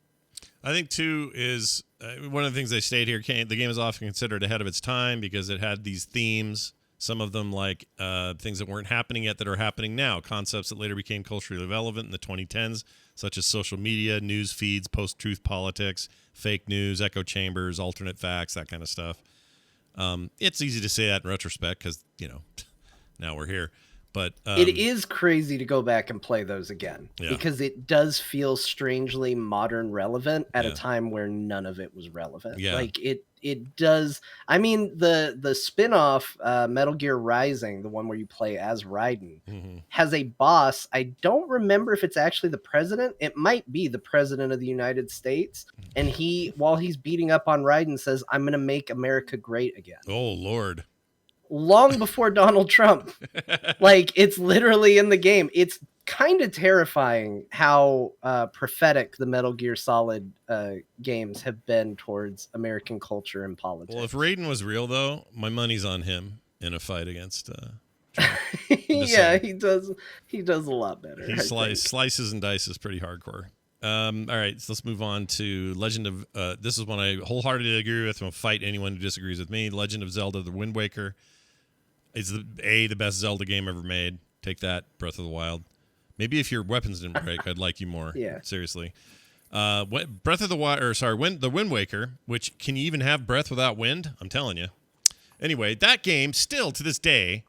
I think 2 is one of the things they state here. The game is often considered ahead of its time because it had these themes. Some of them like things that weren't happening yet that are happening now. Concepts that later became culturally relevant in the 2010s, such as social media, news feeds, post-truth politics, fake news, echo chambers, alternate facts, that kind of stuff. It's easy to say that in retrospect because, now we're here. But it is crazy to go back and play those again because it does feel strangely modern relevant at a time where none of it was relevant. Yeah. Like it does. I mean, the spin-off Metal Gear Rising, the one where you play as Raiden, has a boss. I don't remember if it's actually the president. It might be the president of the United States. And while he's beating up on Raiden, says, "I'm going to make America great again." Oh, Lord. Long before Donald Trump. Like, it's literally in the game. It's kind of terrifying how prophetic the Metal Gear Solid games have been towards American culture and politics. Well, if Raiden was real, though, my money's on him in a fight against Trump. Yeah, he does a lot better. He slices and dices pretty hardcore. All right, so let's move on to Legend of. This is one I wholeheartedly agree with. I'm gonna fight anyone who disagrees with me. Legend of Zelda: The Wind Waker is the best Zelda game ever made. Take that, Breath of the Wild. Maybe if your weapons didn't break, I'd like you more. Yeah. Seriously. Breath of the Wild, the Wind Waker, which can you even have breath without wind? I'm telling you. Anyway, that game still to this day.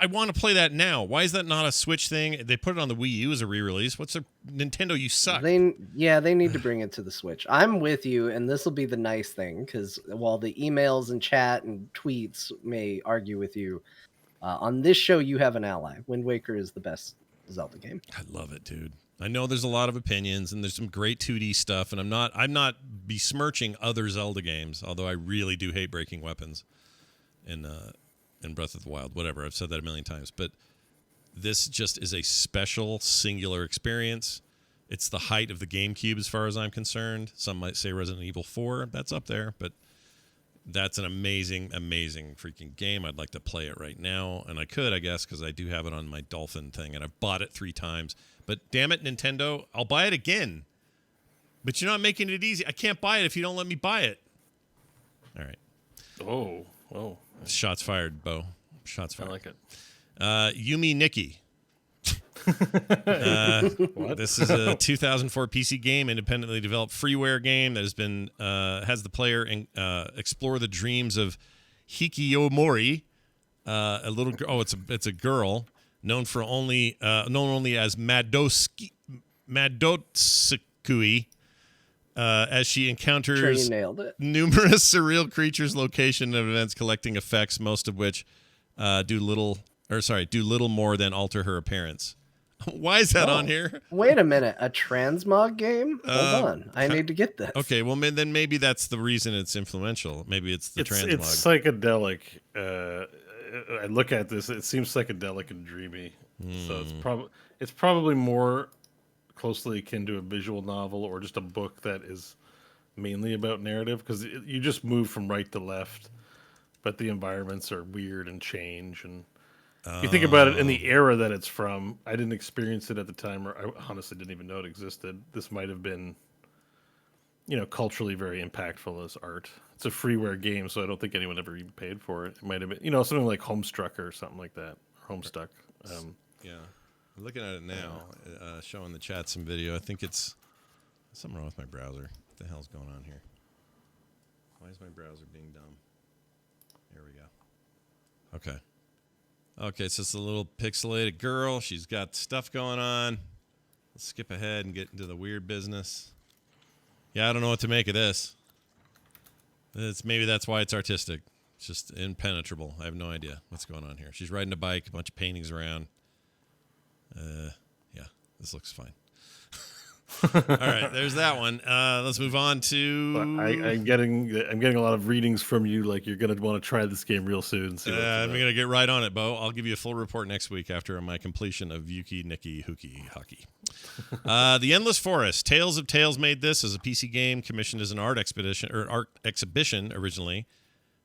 I want to play that now. Why is that not a Switch thing? They put it on the Wii U as a re-release. What's a Nintendo? You suck. They need to bring it to the Switch. I'm with you, and this will be the nice thing because while the emails and chat and tweets may argue with you, on this show you have an ally. Wind Waker is the best Zelda game. I love it, dude. I know there's a lot of opinions and there's some great 2D stuff, and I'm not besmirching other Zelda games, although I really do hate breaking weapons in Breath of the Wild. Whatever, I've said that a million times, but this just is a special, singular experience. It's the height of the GameCube as far as I'm concerned. Some might say Resident Evil 4. That's up there, but that's an amazing, amazing freaking game. I'd like to play it right now, and I could, I guess, because I do have it on my Dolphin thing, and I've bought it 3 times. But damn it, Nintendo, I'll buy it again. But you're not making it easy. I can't buy it if you don't let me buy it. All right. Oh. Shots fired, Bo. Shots fired. I like it. Yumi Nikki. This is a 2004 PC game, independently developed freeware game that has the player explore the dreams of Hikiyomori, a little girl. Oh, it's a girl known only as Madotsukui, as she encounters Sure, you nailed it. numerous surreal creatures, location, and events, collecting effects, most of which do little more than alter her appearance. Why is that on here? Wait a minute, a transmog game? Hold on, I need to get this. Okay, well then maybe that's the reason it's influential. Maybe it's the transmog. It's psychedelic. I look at this; it seems psychedelic and dreamy. So it's probably more closely akin to a visual novel or just a book that is mainly about narrative, because you just move from right to left, but the environments are weird and change. And you think about it in the era that it's from. I didn't experience it at the time, or I honestly didn't even know it existed. This might have been, culturally very impactful as art. It's a freeware game, so I don't think anyone ever even paid for it. It might have been, something like Homestruck or something like that. Homestuck. Yeah. I'm looking at it now, showing the chat some video. I think it's something wrong with my browser. What the hell's going on here? Why is my browser being dumb? Here we go. Okay, so it's a little pixelated girl. She's got stuff going on. Let's skip ahead and get into the weird business. Yeah, I don't know what to make of this. Maybe that's why it's artistic. It's just impenetrable. I have no idea what's going on here. She's riding a bike, a bunch of paintings around. Yeah, this looks fine. All right, there's that one. Let's move on to. I'm getting a lot of readings from you. Like you're gonna want to try this game real soon. I'm gonna get right on it, Bo. I'll give you a full report next week after my completion of Yuki Nikki Hookie Hockey. The Endless Forest. Tales of Tales made this as a PC game commissioned as an art exhibition originally.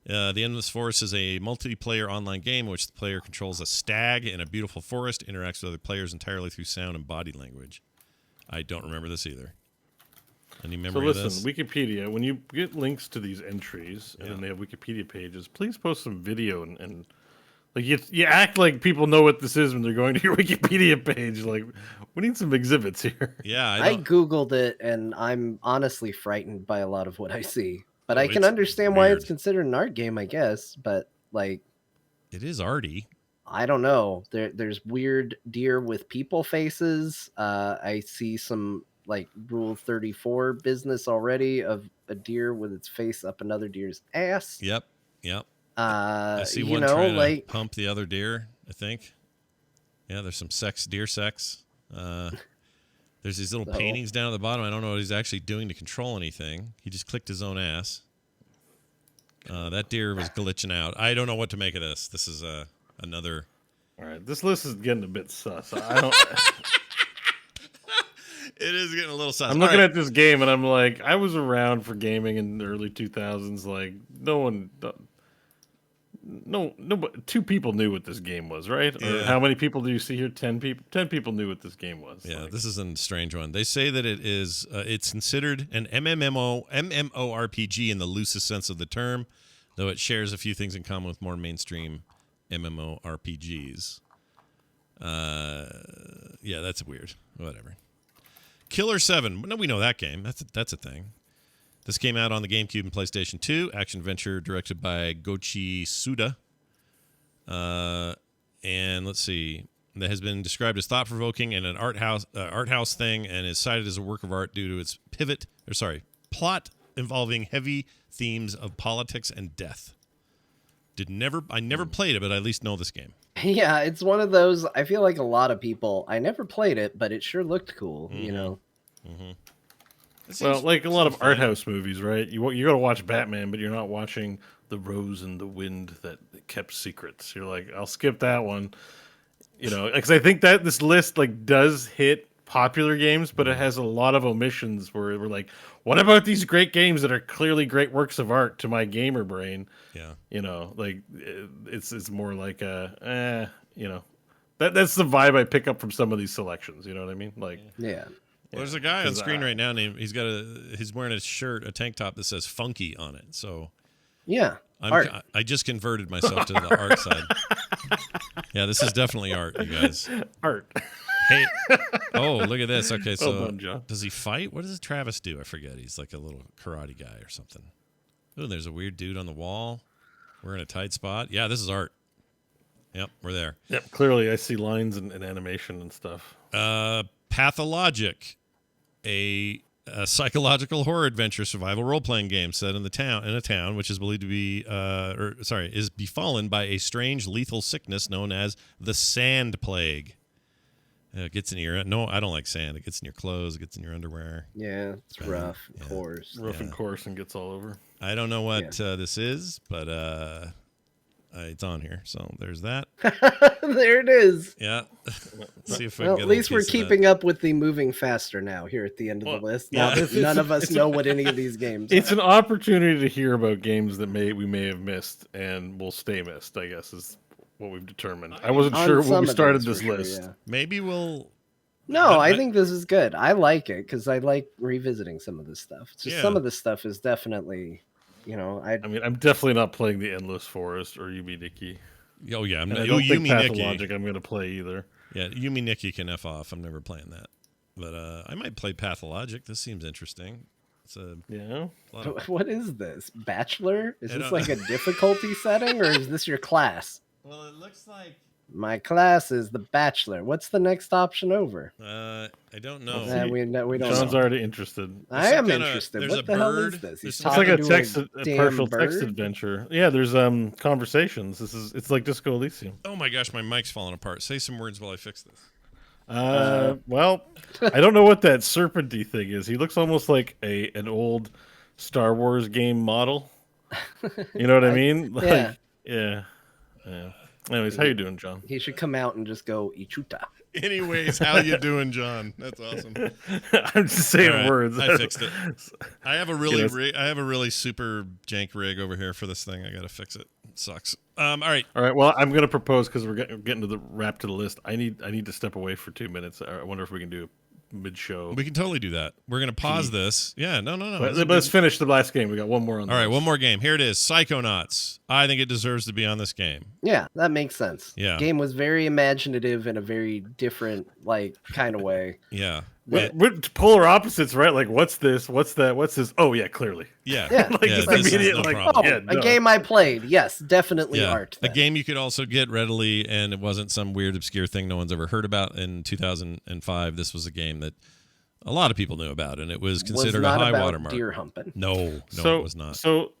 The Endless Forest is a multiplayer online game in which the player controls a stag in a beautiful forest, interacts with other players entirely through sound and body language. I don't remember this either. Any memory of this? So listen, Wikipedia, when you get links to these entries and then they have Wikipedia pages, please post some video and like you act like people know what this is when they're going to your Wikipedia page. Like, we need some exhibits here. Yeah, I Googled it, and I'm honestly frightened by a lot of what I see. But I can understand why it's considered an art game, I guess. But like, it is arty. I don't know. There's weird deer with people faces. I see some like Rule 34 business already of a deer with its face up another deer's ass. Yep. I see one trying to pump the other deer, I think. Yeah, there's some deer sex. There's these little paintings down at the bottom. I don't know what he's actually doing to control anything. He just clicked his own ass. That deer was glitching out. I don't know what to make of this. This is another. All right, this list is getting a bit sus. I don't. It is getting a little sus. I'm looking at this game and I'm like, I was around for gaming in the early 2000s. Like, no one. no, but 2 people knew what this game was, right? Or Yeah. how many people do you see here? 10 people. 10 people knew what this game was. Yeah, Like, this is a strange one. They say that it is it's considered an MMORPG in the loosest sense of the term, though it shares a few things in common with more mainstream MMORPGs. Yeah, that's weird. Whatever. Killer 7. No, we know that game. That's a thing. This came out on the GameCube and PlayStation 2. Action adventure directed by Goichi Suda. And let's see. That has been described as thought-provoking and an art house thing, and is cited as a work of art due to its plot involving heavy themes of politics and death. I never played it, but I at least know this game. Yeah, it's one of those. I feel like a lot of people. I never played it, but it sure looked cool. You know. well, like a lot of art house movies, right? You got to watch Batman, but you're not watching The Rose and the Wind that kept secrets. You're like, I'll skip that one. You know, because I think that this list like does hit popular games, but it has a lot of omissions where we're like, what about these great games that are clearly great works of art to my gamer brain? Yeah. You know, like it's more like you know, that's the vibe I pick up from some of these selections. You know what I mean? Like, Yeah. Well, there's a guy on screen right now named he's wearing a shirt, a tank top that says "Funky" on it. So Yeah. Art. I just converted myself to the art side. Yeah, this is definitely art, you guys. art. Hey, oh, look at this. Okay, so Well done, John. does he fight? What does Travis do? I forget. He's like a little karate guy or something. Oh, there's a weird dude on the wall. We're in a tight spot. Yeah, this is art. Yep, we're there. Yep, clearly I see lines and animation and stuff. Pathologic, a psychological horror adventure survival role-playing game set in a town which is believed to be is befallen by a strange lethal sickness known as the Sand Plague. It gets in your no, I don't like sand. It gets in your clothes. It gets in your underwear. Yeah, it's rough, of course. Rough and coarse and gets all over. I don't know what this is, but it's on here, so there's that. There it is. Yeah. See if I Well, can get at a least little we're piece of that. keeping up with the moving faster now here at the end of the list. Now that none of us know what any of these games It's are. an opportunity to hear about games that we may have missed and will stay missed, I guess, is what we've determined. I wasn't On sure when some we of started those, this for sure, list. yeah. Maybe we'll. No, I think this is good. I like it because I like revisiting some of this stuff. It's just Yeah. some of this stuff is definitely, you know, I mean, I'm definitely not playing the Endless Forest or Yumi Nikki. Oh yeah, And I don't think Yumi Pathologic Nikki. I'm going to play either. Yeah, Yumi Nikki can F off. I'm never playing that. But I might play Pathologic. This seems interesting. It's a Yeah. lot of, what is this? Bachelor? Is I this don't- like a difficulty setting or is this your class? well, it looks like My class is the Bachelor. What's the next option over? I don't know. see. We don't John's know. already interested. I am some kinda- interested. there's What a the hell is bird. this? There's He's some- It's like talking a to text, a damn partial text bird? adventure. Yeah, there's conversations. It's like Disco Elysium. Oh my gosh, my mic's falling apart. Say some words while I fix this. Well, I don't know what that serpenty thing is. He looks almost like an old Star Wars game model. You know what I mean? Like, Yeah. yeah. Anyways, how you doing, John? He should come out and just go Ichuta. Anyways, how you doing, John? That's awesome. I'm just saying All right, words. I fixed it. I have a really Yes. I have a really super jank rig over here for this thing. I gotta fix it. It sucks. All right. All right. Well, I'm going to propose because we're getting to the wrap to the list. I need to step away for 2 minutes. I wonder if we can do mid-show. We can totally do that. We're gonna pause this. Yeah, no. But let's finish the last game. We got one more on. All right, one more game. Here it is. Psychonauts. I think it deserves to be on this game. Yeah, that makes sense. Yeah. Game was very imaginative in a very different, like, kind of way. Yeah. We're polar opposites, right? Like, what's this? What's that? What's this? Oh yeah, clearly. Yeah. Yeah. Like, Yeah, just this is immediate, no like, problem. Oh, yeah, a no. game I played. Yes, definitely Yeah, art. a then. game you could also get readily, and it wasn't some weird, obscure thing no one's ever heard about. In 2005, this was a game that a lot of people knew about, and it was considered not a high about watermark. deer humping. No, So it was not. So,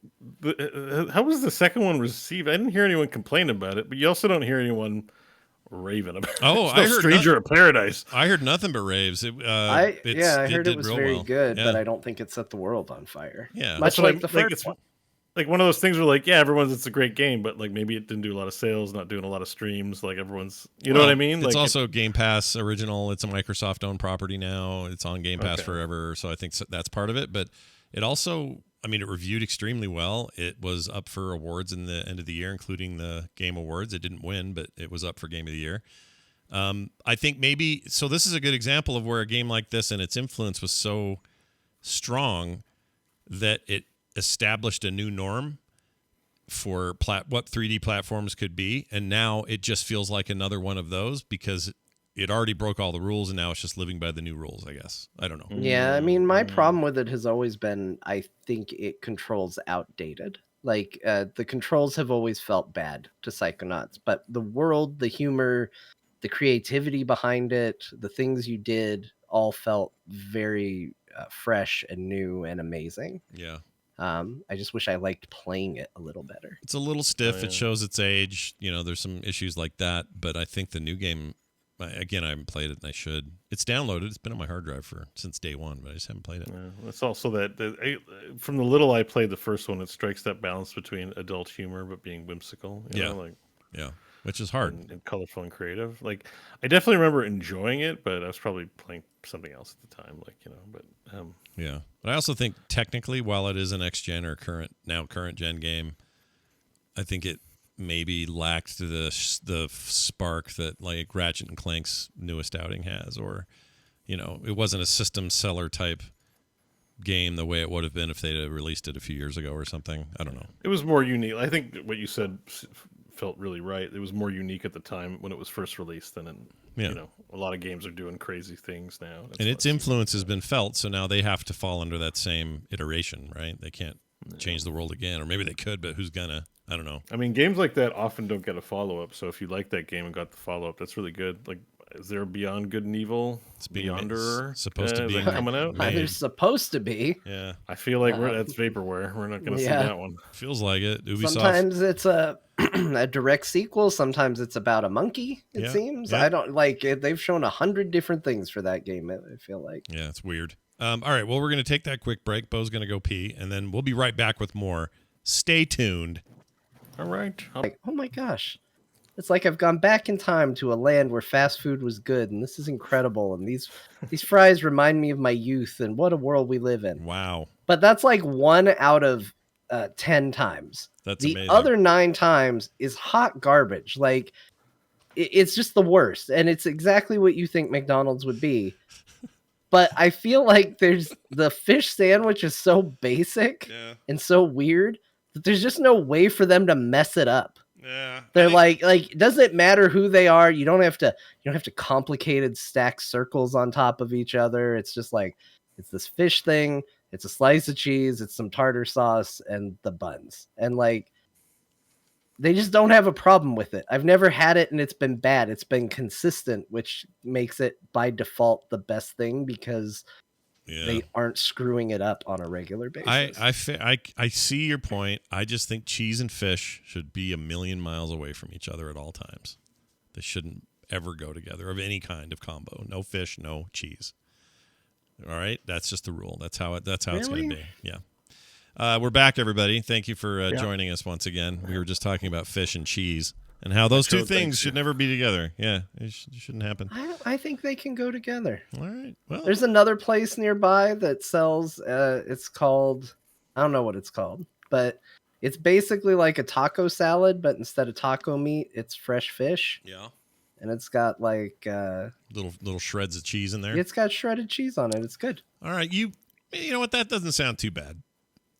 how was the second one received? I didn't hear anyone complain about it, but you also don't hear anyone raving about it. Oh, It's I no heard Stranger of Paradise. I heard nothing but raves. It, I heard did it was real very well. good, Yeah. but I don't think it set the world on fire. Yeah. Much That's what like the like, first it's one. like one of those things where like, yeah, it's a great game, but like maybe it didn't do a lot of sales, not doing a lot of streams. Like everyone's, you know what I mean? It's Like also Game Pass original. It's a Microsoft owned property now. It's on Game Pass Okay. forever. So I think that's part of it. But it also, I mean, it reviewed extremely well. It was up for awards in the end of the year, including the Game Awards. It didn't win, but it was up for Game of the Year. I think maybe so. This is a good example of where a game like this and its influence was so strong that it established a new norm for what 3D platforms could be, and now it just feels like another one of those because it already broke all the rules, and now it's just living by the new rules, I guess. I don't know. Yeah, I mean, my problem with it has always been I think it controls outdated. Like, the controls have always felt bad to Psychonauts, but the world, the humor, the creativity behind it, the things you did all felt very fresh and new and amazing. Yeah. I just wish I liked playing it a little better. It's a little stiff. Oh, yeah. It shows its age. You know, there's some issues like that, but I think the new game, again, I haven't played it, and I should. It's downloaded. It's been on my hard drive since day one, but I just haven't played it. Yeah, it's also from the little I played the first one, it strikes that balance between adult humor but being whimsical. You know, like, yeah, which is hard. And colorful and creative. Like, I definitely remember enjoying it, but I was probably playing something else at the time. Like, you know, but yeah. But I also think technically, while it is an next gen or current gen game, I think it maybe lacked the spark that like Ratchet and Clank's newest outing has, or you know, it wasn't a system seller type game the way it would have been if they'd have released it a few years ago or something. I don't know. it was more unique. I think what you said felt really right. It was more unique at the time when it was first released than you know, a lot of games are doing crazy things now. And its influence has been felt, so now they have to fall under that same iteration, right? They can't change the world again, or maybe they could, but who's gonna? I don't know. I mean, games like that often don't get a follow-up, so if you like that game and got the follow-up, that's really good. Like, is there Beyond Good and Evil? It's being Beyonder supposed to is be that coming out? There's supposed to be. Yeah, I feel like that's vaporware. We're not going to see that one. feels like it. Ubisoft. Sometimes it's a direct sequel. Sometimes it's about a monkey. It seems. Yeah. I don't like it. They've shown 100 different things for that game. I feel like. Yeah, it's weird. All right, well, we're going to take that quick break. Bo's going to go pee, and then we'll be right back with more. Stay tuned. All right. Like, oh my gosh. It's like I've gone back in time to a land where fast food was good, and this is incredible. And these fries remind me of my youth, and what a world we live in. Wow. But that's like 1 out of 10 times. That's the amazing. other 9 times is hot garbage. Like, it's just the worst, and it's exactly what you think McDonald's would be. But I feel like the fish sandwich is so basic and so weird that there's just no way for them to mess it up. Yeah. They're like it doesn't matter who they are. You don't have to complicated stack circles on top of each other. It's just like, it's this fish thing. It's a slice of cheese. It's some tartar sauce and the buns. And like, they just don't have a problem with it. I've never had it and it's been bad. It's been consistent, which makes it by default the best thing because they aren't screwing it up on a regular basis. I see your point. I just think cheese and fish should be a million miles away from each other at all times. They shouldn't ever go together of any kind of combo. No fish, no cheese. All right, that's just the rule. That's how it's going to be. Yeah. We're back, everybody. Thank you for joining us once again. We were just talking about fish and cheese and how those two things should never be together. Yeah, it shouldn't happen. I think they can go together. All right. Well, there's another place nearby that sells. It's called, I don't know what it's called, but it's basically like a taco salad, but instead of taco meat, it's fresh fish. Yeah. And it's got like little shreds of cheese in there. It's got shredded cheese on it. It's good. All right, you know what? That doesn't sound too bad.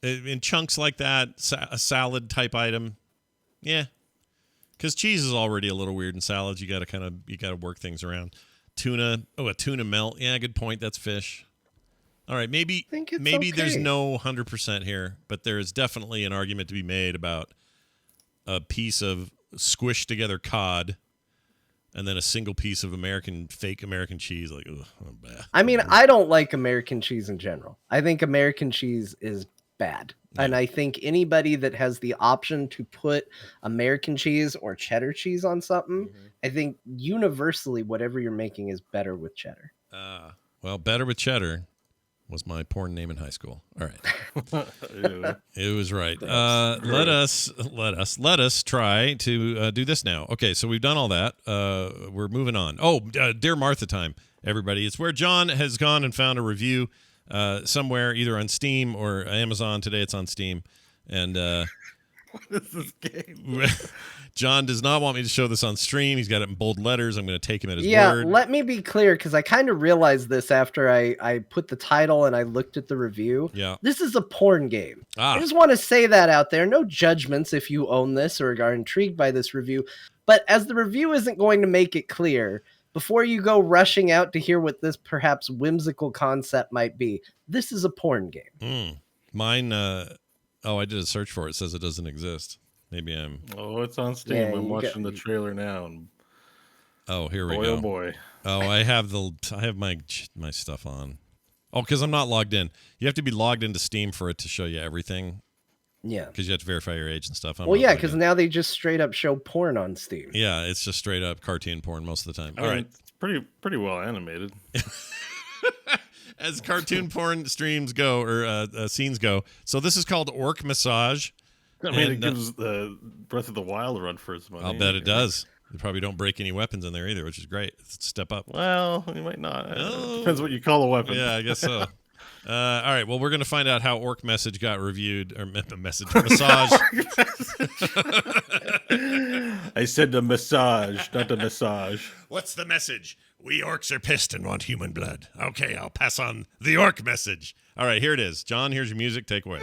In chunks like that, a salad type item, yeah. Because cheese is already a little weird in salads. You got to work things around. A tuna melt. Yeah, good point. That's fish. All right, maybe there's no 100% here, but there is definitely an argument to be made about a piece of squished together cod and then a single piece of fake American cheese. Like, ugh, bad. I mean, I don't like American cheese in general. I think American cheese is bad. Yeah. And I think anybody that has the option to put American cheese or cheddar cheese on something, I think universally whatever you're making is better with cheddar. Well, better with cheddar was my porn name in high school. All right. It was right. Let us try to do this now. Okay, so we've done all that. We're moving on. Oh, Dear Martha time, everybody. It's where John has gone and found a review somewhere, either on Steam or Amazon. Today it's on Steam. And What is this game? John does not want me to show this on stream. He's got it in bold letters. I'm going to take him at his Yeah, word. let me be clear, because I kind of realized this after I put the title and I looked at the review. Yeah. This is a porn game. Ah. I just want to say that out there. No judgments if you own this or are intrigued by this review. But as the review isn't going to make it clear, before you go rushing out to hear what this perhaps whimsical concept might be, this is a porn game. Mine, I did a search for it. It says it doesn't exist. Maybe I'm... Oh, it's on Steam. Yeah, I'm you watching the trailer now. And Oh, here we boy, go. oh boy. Oh, I have my stuff on. Oh, because I'm not logged in. You have to be logged into Steam for it to show you everything. Yeah. Because you have to verify your age and stuff. Well, yeah, because now they just straight up show porn on Steam. Yeah, it's just straight up cartoon porn most of the time. I All mean, right. It's pretty well animated. As cartoon porn streams go, or scenes go. So this is called Orc Massage. I mean, it And, gives the Breath of the Wild a run for its money. I'll bet it does. They probably don't break any weapons in there either, which is great. It's a step up. Well, you might not. Oh. Depends what you call a weapon. Yeah, I guess so. All right. Well, we're going to find out how Orc Message got reviewed, or massage. I said the massage, not the massage. What's the message? We orcs are pissed and want human blood. Okay, I'll pass on the orc message. All right, here it is. John, here's your music. Take away.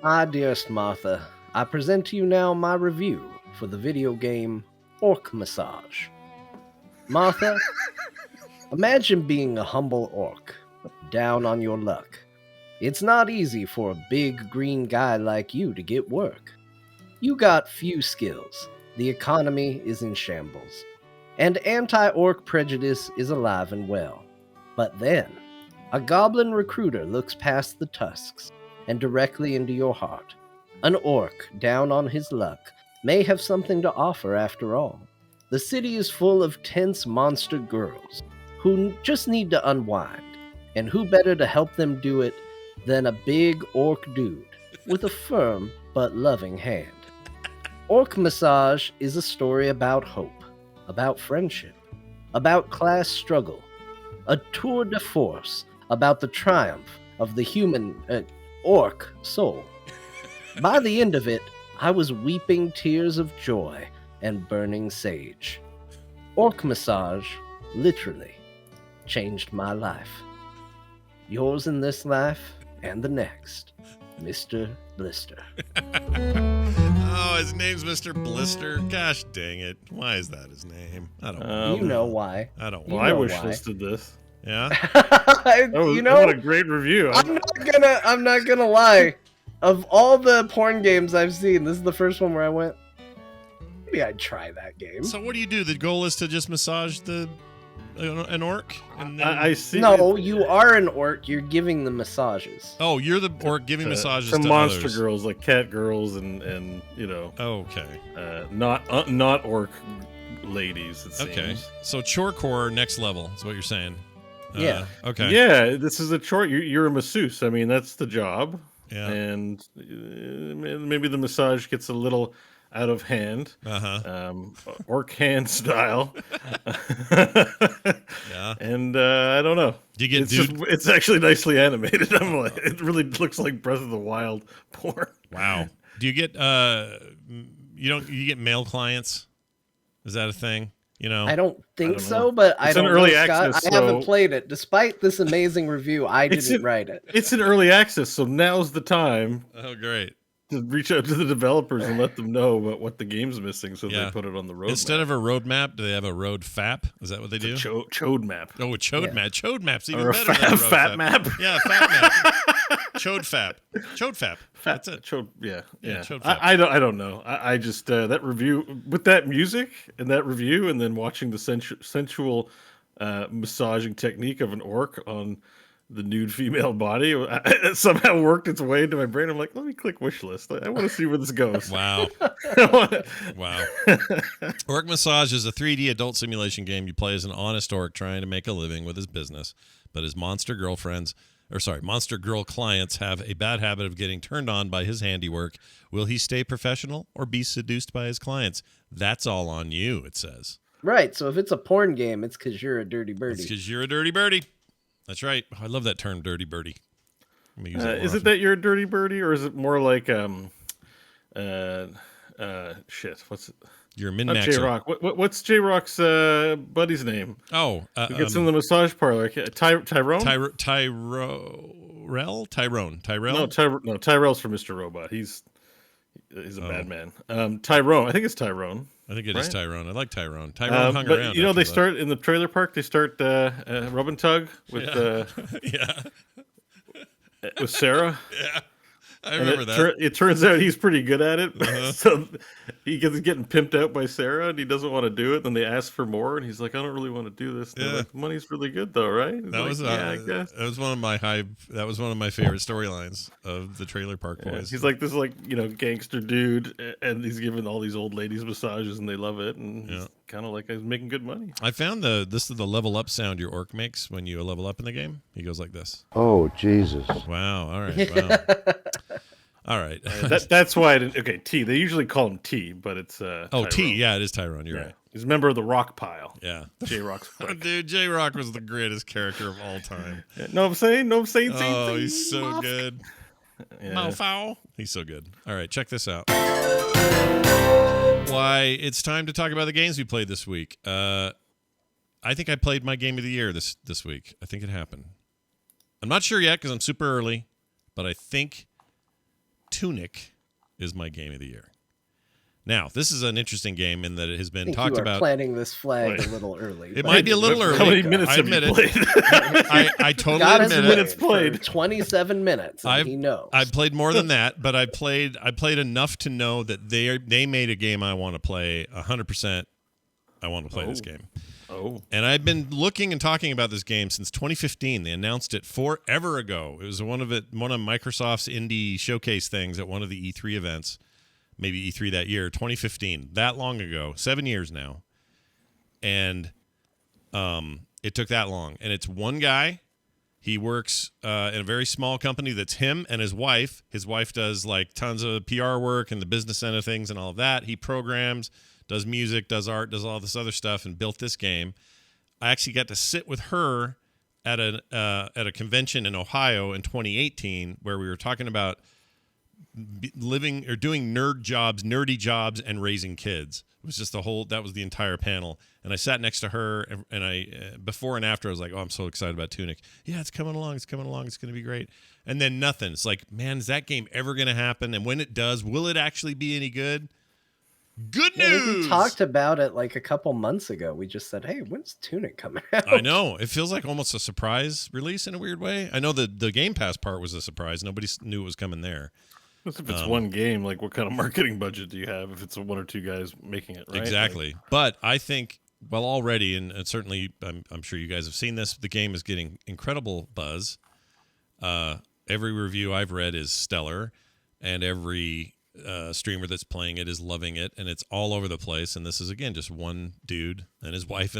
Ah, dearest Martha, I present to you now my review for the video game Orc Massage. Martha, imagine being a humble orc, down on your luck. It's not easy for a big green guy like you to get work. You got few skills, the economy is in shambles, and anti-orc prejudice is alive and well. But then, a goblin recruiter looks past the tusks and directly into your heart. An orc, down on his luck, may have something to offer after all. The city is full of tense monster girls who just need to unwind, and who better to help them do it than a big orc dude with a firm but loving hand. Orc Massage is a story about hope, about friendship, about class struggle, a tour de force about the triumph of the human orc soul. By the end of it, I was weeping tears of joy and burning sage. Orc Massage, literally, changed my life. Yours in this life and the next, Mr. Blister. Oh, his name's Mr. Blister. Gosh dang it. Why is that his name? I don't know. You know why. I don't Well, know. I know wish why. listed this. Yeah? You know, what a great review. I'm not gonna lie. Of all the porn games I've seen, this is the first one where I went, maybe I'd try that game. So what do? The goal is to just massage an orc? And then... I see. No, you are an orc. You're giving them massages. Oh, you're the orc giving massages to to monster others. girls, like cat girls and you know, Okay. not orc ladies. It seems. Okay. So chorecore next level is what you're saying. Yeah. Okay. Yeah, this is a chore. You're a masseuse. I mean, that's the job. Yeah. And maybe the massage gets a little out of hand. Orc hand style. Yeah. And I don't know. Do you get it's actually nicely animated. I'm like, it really looks like Breath of the Wild porn. Wow. Do you get you get male clients? Is that a thing? You know, I don't think I don't so, know. but I It's don't an early know, Scott. access, I haven't so- played it. Despite this amazing review, I It's didn't an- write it. It's in early access, so now's the time oh great. to reach out to the developers and let them know about what the game's missing, so Yeah. they put it on the roadmap. Instead of a roadmap, do they have a road fap? Is that what they do? Chode map. Oh, a chode Yeah. map. Chode map's even Or a better than a road fat fap. map. Yeah, fat map. Chode fap. Chode fap. That's it. Chode, yeah. Chode fap. I don't know. I just that review with that music and that review, and then watching the sensual massaging technique of an orc on the nude female body, it somehow worked its way into my brain. I'm like, let me click wish list. I want to see where this goes. Wow. Wow. Orc Massage is a 3D adult simulation game. You play as an honest orc trying to make a living with his business, but his monster girl clients have a bad habit of getting turned on by his handiwork. Will he stay professional or be seduced by his clients? That's all on you, it says. Right, so if it's a porn game, it's because you're a dirty It's birdie. because you're a dirty birdie. That's right. I love that term, dirty birdie. Let me use it more Is often. it that you're a dirty birdie, or is it more like shit? What's it? You're a Not min-maxer. J Rock. What's J Rock's buddy's name? Oh, Who gets in the massage parlor? Tyrone. Tyrone. No, Tyrell's from Mr. Robot. He's a bad man. Tyrone. I think it's Tyrone. I think it is right? Tyrone. I like Tyrone. Tyrone hung but around. you know, after they that. start in the trailer park. They start rub and tug with Yeah. with Sarah. Yeah. I And remember that. It turns out he's pretty good at it. Uh-huh. So he gets getting pimped out by Sarah, and he doesn't want to do it. Then they ask for more, and he's like, "I don't really want to do this." And they're Yeah. like, money's really good, though, right? He's That like, was yeah, I guess. that was one of my favorite storylines of the Trailer Park Yeah, Boys. he's like this, gangster dude, and he's giving all these old ladies massages, and they love it, and he's kind of like he's making good money. I found this is the level up sound your orc makes when you level up in the game. He goes like this. Oh, Jesus. Wow. All right. Wow. All right. That's why I didn't. Okay, T. They usually call him T, but it's T. Tyrone. Yeah, it is Tyrone. You're Yeah. right. He's a member of the Rock Pile. Yeah. J Rock's clique. Dude, J Rock was the greatest character of all time. No, I'm saying. Oh, he's so good. Yeah. Mofo. He's so good. All right, check this out. Why, it's time to talk about the games we played this week. I think I played my game of the year this week. I think it happened. I'm not sure yet because I'm super early, but I think Tunic is my game of the year. Now, this is an interesting game in that it has been talked you are about. planting this flag a little early. It but- might be a little early. How many minutes I have you admit played? it. I totally God has admit minutes it. played played. for 27 minutes. And he knows. I played more than that, but I played enough to know that they made a game I want to play 100%. I want to play this game. Oh. And I've been looking and talking about this game since 2015. They announced it forever ago. It was one of Microsoft's indie showcase things at one of the E3 events, maybe E3 that year, 2015. That long ago, 7 years now. And it took that long. And it's one guy. He works in a very small company that's him and his wife. His wife does like tons of PR work and the business end of things and all of that. He programs, does music, does art, does all this other stuff, and built this game. I actually got to sit with her at a convention in Ohio in 2018 where we were talking about living or doing nerdy jobs, and raising kids. It was just that was the entire panel. And I sat next to her, and I before and after I was like, "Oh, I'm so excited about Tunic. Yeah, it's coming along. It's coming along. It's going to be great." And then nothing. It's like, man, is that game ever going to happen? And when it does, will it actually be any good? Good news. We talked about it like a couple months ago. We just said, "Hey, when's Tunic coming out?" I know. It feels like almost a surprise release in a weird way. I know the Game Pass part was a surprise. Nobody knew it was coming there. If it's one game, like what kind of marketing budget do you have if it's one or two guys making it, right? Exactly. But I think, well, already, and certainly I'm sure you guys have seen this, the game is getting incredible buzz. Every review I've read is stellar, and every streamer that's playing it is loving it, and it's all over the place. And this is, again, just one dude and his wife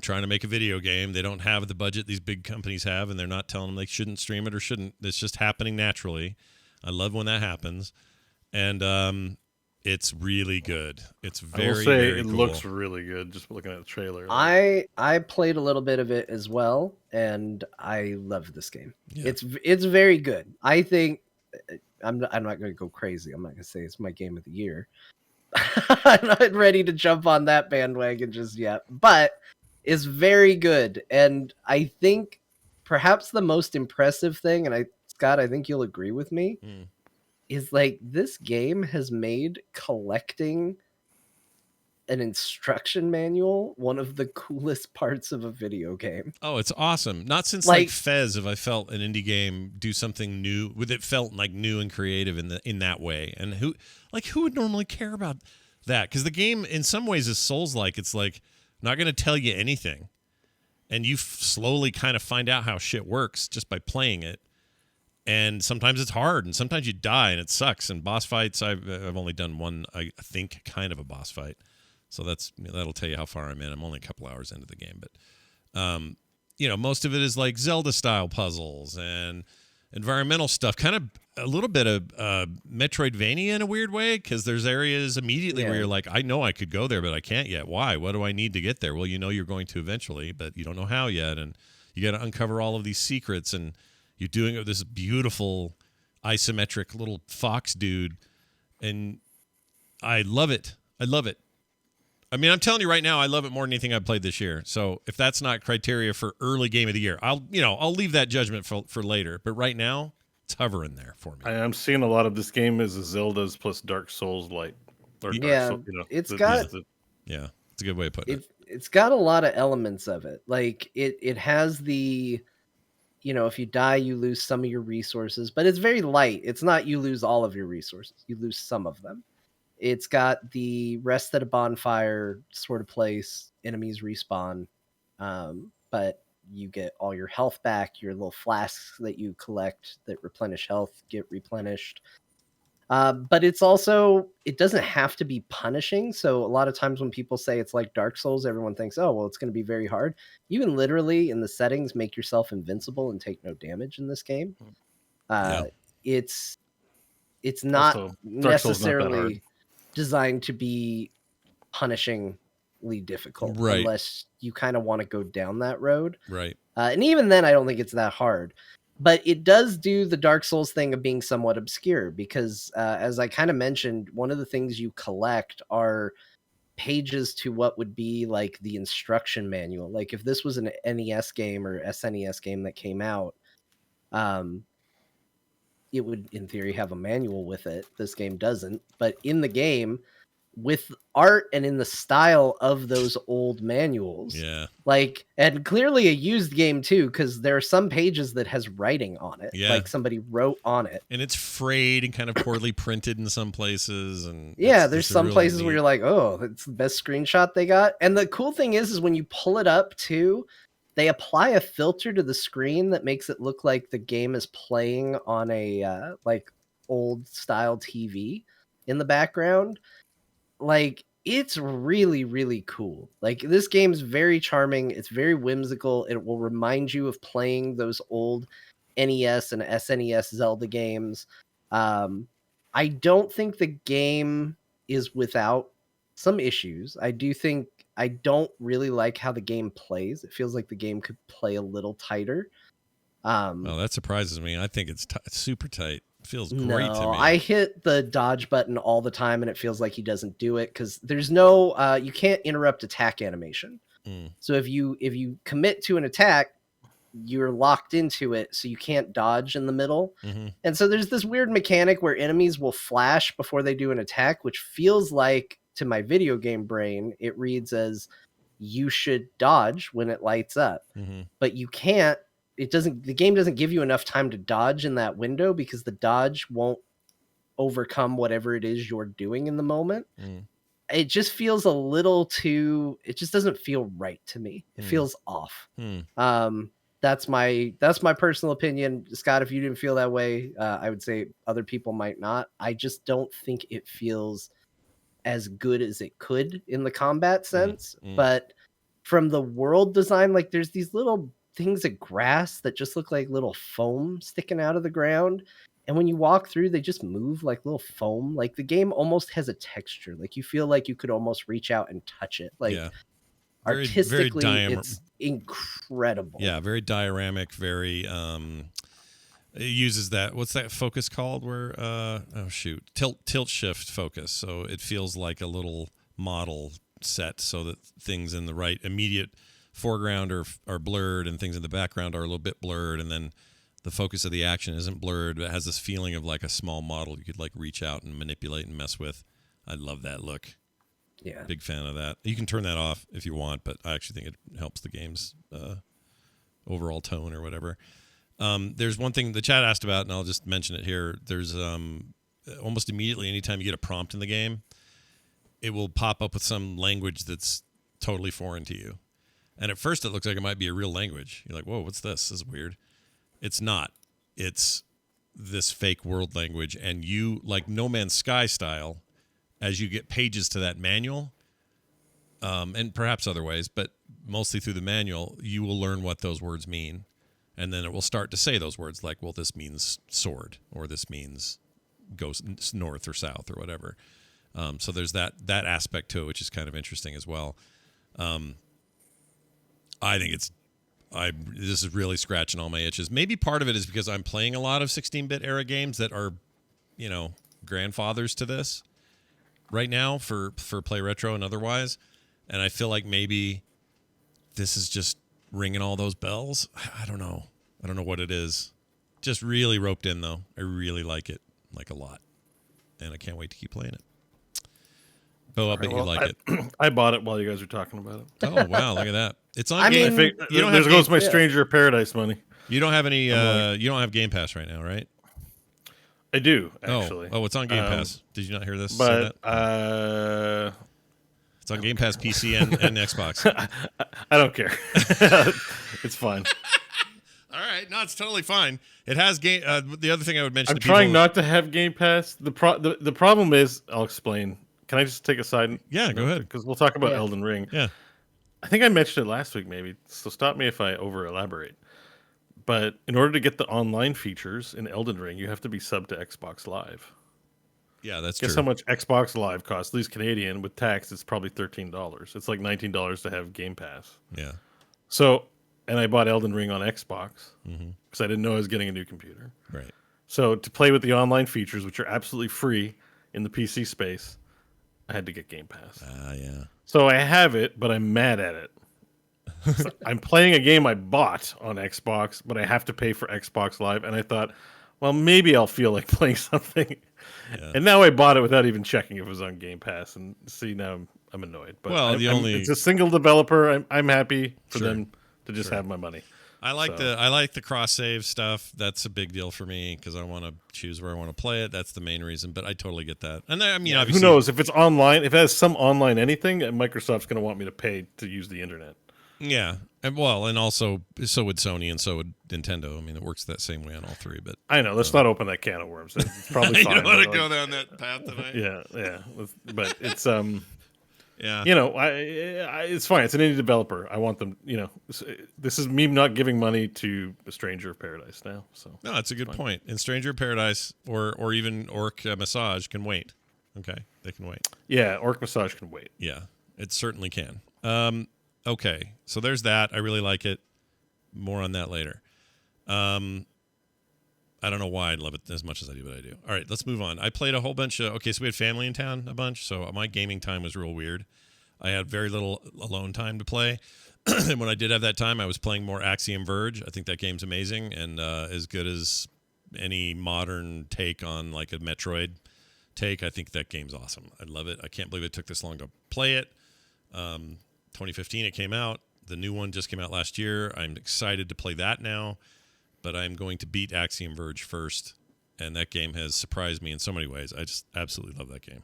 trying to make a video game. They don't have the budget these big companies have, and they're not telling them they shouldn't stream it or shouldn't. It's just happening naturally. I love when that happens. And it's really good. It's very, I will say very it cool. looks really good just looking at the trailer. I played a little bit of it as well, and I love this game. Yeah. It's very good. I think I'm not going to go crazy. I'm not going to say it's my game of the year. I'm not ready to jump on that bandwagon just yet, but it's very good. And I think perhaps the most impressive thing, and Scott, I think you'll agree with me, is like this game has made collecting an instruction manual one of the coolest parts of a video game. Oh, it's awesome. Not since like Fez have I felt an indie game do something new with it felt like new and creative in that way. And who would normally care about that? Because the game in some ways is Souls-like. It's like not going to tell you anything. And you slowly kind of find out how shit works just by playing it. And sometimes it's hard, and sometimes you die, and it sucks. And boss fights, I've only done one, I think, kind of a boss fight. So that'll tell you how far I'm in. I'm only a couple hours into the game, but most of it is like Zelda style puzzles and environmental stuff. Kind of a little bit of Metroidvania in a weird way, because there's areas immediately where you're like, I know I could go there, but I can't yet. Why? What do I need to get there? Well, you're going to eventually, but you don't know how yet. And you got to uncover all of these secrets, and you're doing it with this beautiful isometric little fox dude, and I love it. I love it. I mean, I'm telling you right now, I love it more than anything I've played this year. So if that's not criteria for early game of the year, I'll leave that judgment for later. But right now, it's hovering there for me. I'm seeing a lot of this game as a Zelda's plus Dark Souls light. Or Yeah, Dark Souls, it's got yeah, it's a good way of putting it. It's got a lot of elements of it. Like it has the, if you die, you lose some of your resources, but it's very light. It's not you lose all of your resources. You lose some of them. It's got the rest at a bonfire sort of place. Enemies respawn, but you get all your health back. Your little flasks that you collect that replenish health get replenished. But it's also, it doesn't have to be punishing. So a lot of times when people say it's like Dark Souls, everyone thinks, oh, well, it's going to be very hard. You can literally, in the settings, make yourself invincible and take no damage in this game. It's not Also, necessarily designed to be punishingly difficult, right, unless you kind of want to go down that road. Right. And even then, I don't think it's that hard. But it does do the Dark Souls thing of being somewhat obscure because, as I kind of mentioned, one of the things you collect are pages to what would be like the instruction manual. Like if this was an NES game or SNES game that came out, it would, in theory, have a manual with it. This game doesn't. But in the game, with art and in the style of those old manuals, and clearly a used game too, because there are some pages that has writing on it, like somebody wrote on it, and it's frayed and kind of poorly printed in some places, and there's some places where you're like, oh, that's the best screenshot they got. And the cool thing is when you pull it up too, they apply a filter to the screen that makes it look like the game is playing on a like old style TV in the background. Like, it's really, really cool. Like, this game's very charming. It's very whimsical. It will remind you of playing those old NES and SNES Zelda games. I don't think the game is without some issues. I don't really like how the game plays. It feels like the game could play a little tighter. Oh, that surprises me. I think it's super tight. Feels great to me. I hit the dodge button all the time and it feels like he doesn't do it because there's no you can't interrupt attack animation. So if you commit to an attack, you're locked into it, so you can't dodge in the middle. And so there's this weird mechanic where enemies will flash before they do an attack, which feels like, to my video game brain, it reads as you should dodge when it lights up. But you can't. The game doesn't give you enough time to dodge in that window because the dodge won't overcome whatever it is you're doing in the moment. It just feels a little too, it just doesn't feel right to me. It feels off. That's my personal opinion. Scott, if you didn't feel that way, I would say other people might not. I just don't think it feels as good as it could in the combat sense. But from the world design, like there's these little things of grass that just look like little foam sticking out of the ground, and when you walk through they just move like little foam. Like the game almost has a texture, like you feel like you could almost reach out and touch it. Like artistically it's incredible. Very dioramic, very it uses that, what's that focus called, where tilt shift focus, so it feels like a little model set so that things in the right immediate foreground are blurred and things in the background are a little bit blurred, and then the focus of the action isn't blurred, but it has this feeling of like a small model you could like reach out and manipulate and mess with. I love that look. Big fan of that. You can turn that off if you want, but I actually think it helps the game's overall tone or whatever. There's one thing the chat asked about, and I'll just mention it here. There's almost immediately, anytime you get a prompt in the game, it will pop up with some language that's totally foreign to you. And at first, it looks like it might be a real language. You're like, whoa, what's this? This is weird. It's not. It's this fake world language. And you, like No Man's Sky style, as you get pages to that manual, and perhaps other ways, but mostly through the manual, you will learn what those words mean. And then it will start to say those words like, well, this means sword, or this means go north or south or whatever. So there's that aspect to it, which is kind of interesting as well. I think it's this is really scratching all my itches. Maybe part of it is because I'm playing a lot of 16-bit era games that are, grandfathers to this right now for Play Retro and otherwise, and I feel like maybe this is just ringing all those bells. I don't know what it is. Just really roped in though. I really like it, like a lot, and I can't wait to keep playing it. Oh, I bet you like it. I bought it while you guys were talking about it. Oh wow, look at that! It's on. I Game. mean, You don't there have goes Game, my Stranger of Paradise money. You don't have any. You don't have Game Pass right now, right? I do actually. Oh, it's on Game Pass. Did you not hear this? But it's on Game Pass PC and Xbox. I don't care. It's fine. All right, no, it's totally fine. It has game. The other thing I would mention. I'm trying not to have Game Pass. The problem is, I'll explain. Can I just take a side? Yeah, go ahead. Because we'll talk about Elden Ring. Yeah. I think I mentioned it last week, maybe. So stop me if I over elaborate. But in order to get the online features in Elden Ring, you have to be subbed to Xbox Live. Yeah, that's Guess true. how much Xbox Live costs? At least Canadian with tax, it's probably $13. It's like $19 to have Game Pass. Yeah. So, and I bought Elden Ring on Xbox because I didn't know I was getting a new computer. Right. So to play with the online features, which are absolutely free in the PC space, I had to get Game Pass. Yeah. So I have it, but I'm mad at it. So I'm playing a game I bought on Xbox, but I have to pay for Xbox Live. And I thought, well, maybe I'll feel like playing something. Yeah. And now I bought it without even checking if it was on Game Pass. And see, now I'm annoyed. But it's a single developer. I'm happy for them to just have my money. I like the cross save stuff. That's a big deal for me because I want to choose where I want to play it. That's the main reason. But I totally get that. And I mean, obviously, who knows if it's online? If it has some online anything, Microsoft's going to want me to pay to use the internet. Yeah, and also so would Sony and so would Nintendo. I mean, it works that same way on all three. But I know. Let's not open that can of worms. It's probably fine. You don't want to go down that path tonight. Yeah. But it's yeah. It's fine. It's an indie developer. I want them. This is me not giving money to a Stranger of Paradise now. So no, that's a good point. And Stranger of Paradise or even Orc Massage can wait. Okay, they can wait. Yeah, Orc Massage can wait. Yeah, it certainly can. Okay, so there's that. I really like it. More on that later. I don't know why I love it as much as I do, but I do. All right, let's move on. I played a whole bunch of... Okay, so we had family in town a bunch, so my gaming time was real weird. I had very little alone time to play. And when I did have that time, I was playing more Axiom Verge. I think that game's amazing and as good as any modern take on like a Metroid take. I think that game's awesome. I love it. I can't believe it took this long to play it. 2015 it came out. The new one just came out last year. I'm excited to play that now, but I'm going to beat Axiom Verge first, and that game has surprised me in so many ways. I just absolutely love that game.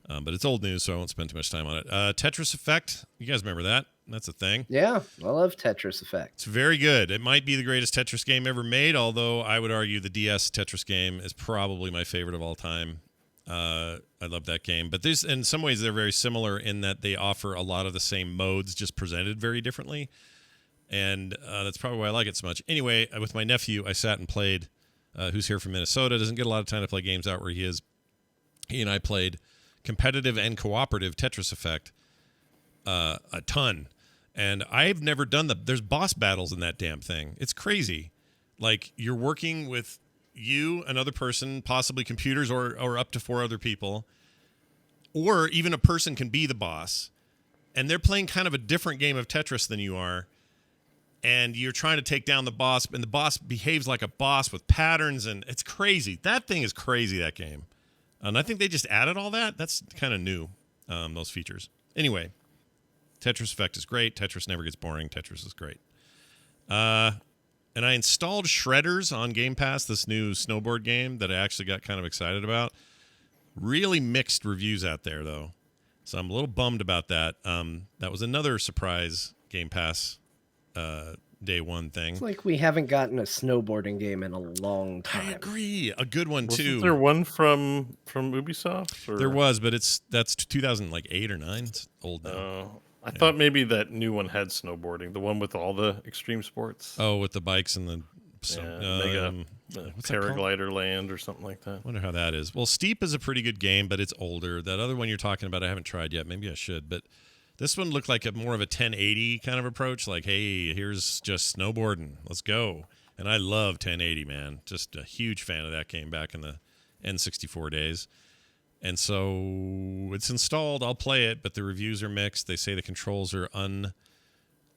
But it's old news, so I won't spend too much time on it. Tetris Effect, you guys remember that? That's a thing. Yeah, I love Tetris Effect. It's very good. It might be the greatest Tetris game ever made, although I would argue the DS Tetris game is probably my favorite of all time. I love that game, but in some ways they're very similar in that they offer a lot of the same modes, just presented very differently, and that's probably why I like it so much. Anyway, with my nephew, I sat and played. Who's here from Minnesota? Doesn't get a lot of time to play games out where he is. He and I played competitive and cooperative Tetris Effect a ton, and I've never done there's boss battles in that damn thing. It's crazy. Like you're working with you, another person, possibly computers or up to 4 other people, or even a person can be the boss, and they're playing kind of a different game of Tetris than you are, and you're trying to take down the boss, and the boss behaves like a boss with patterns, and it's crazy. That thing is crazy, that game. And I think they just added all that. That's kind of new, those features. Anyway, Tetris Effect is great. Tetris never gets boring. Tetris is great. And I installed Shredders on Game Pass, this new snowboard game that I actually got kind of excited about. Really mixed reviews out there, though. So I'm a little bummed about that. That was another surprise Game Pass day one thing. It's like we haven't gotten a snowboarding game in a long time. I agree. A good one, too. Wasn't there one from Ubisoft? Or? There was, but that's 2008 or 9. It's old now. I thought maybe that new one had snowboarding, the one with all the extreme sports. Oh, with the bikes and the paraglider land or something like that. Wonder how that is. Well, Steep is a pretty good game, but it's older. That other one you're talking about, I haven't tried yet. Maybe I should, but This one looked like more of a 1080 kind of approach. Like, hey, here's just snowboarding. Let's go. And I love 1080, man. Just a huge fan of that game back in the N64 days. And so it's installed. I'll play it, but the reviews are mixed. They say the controls are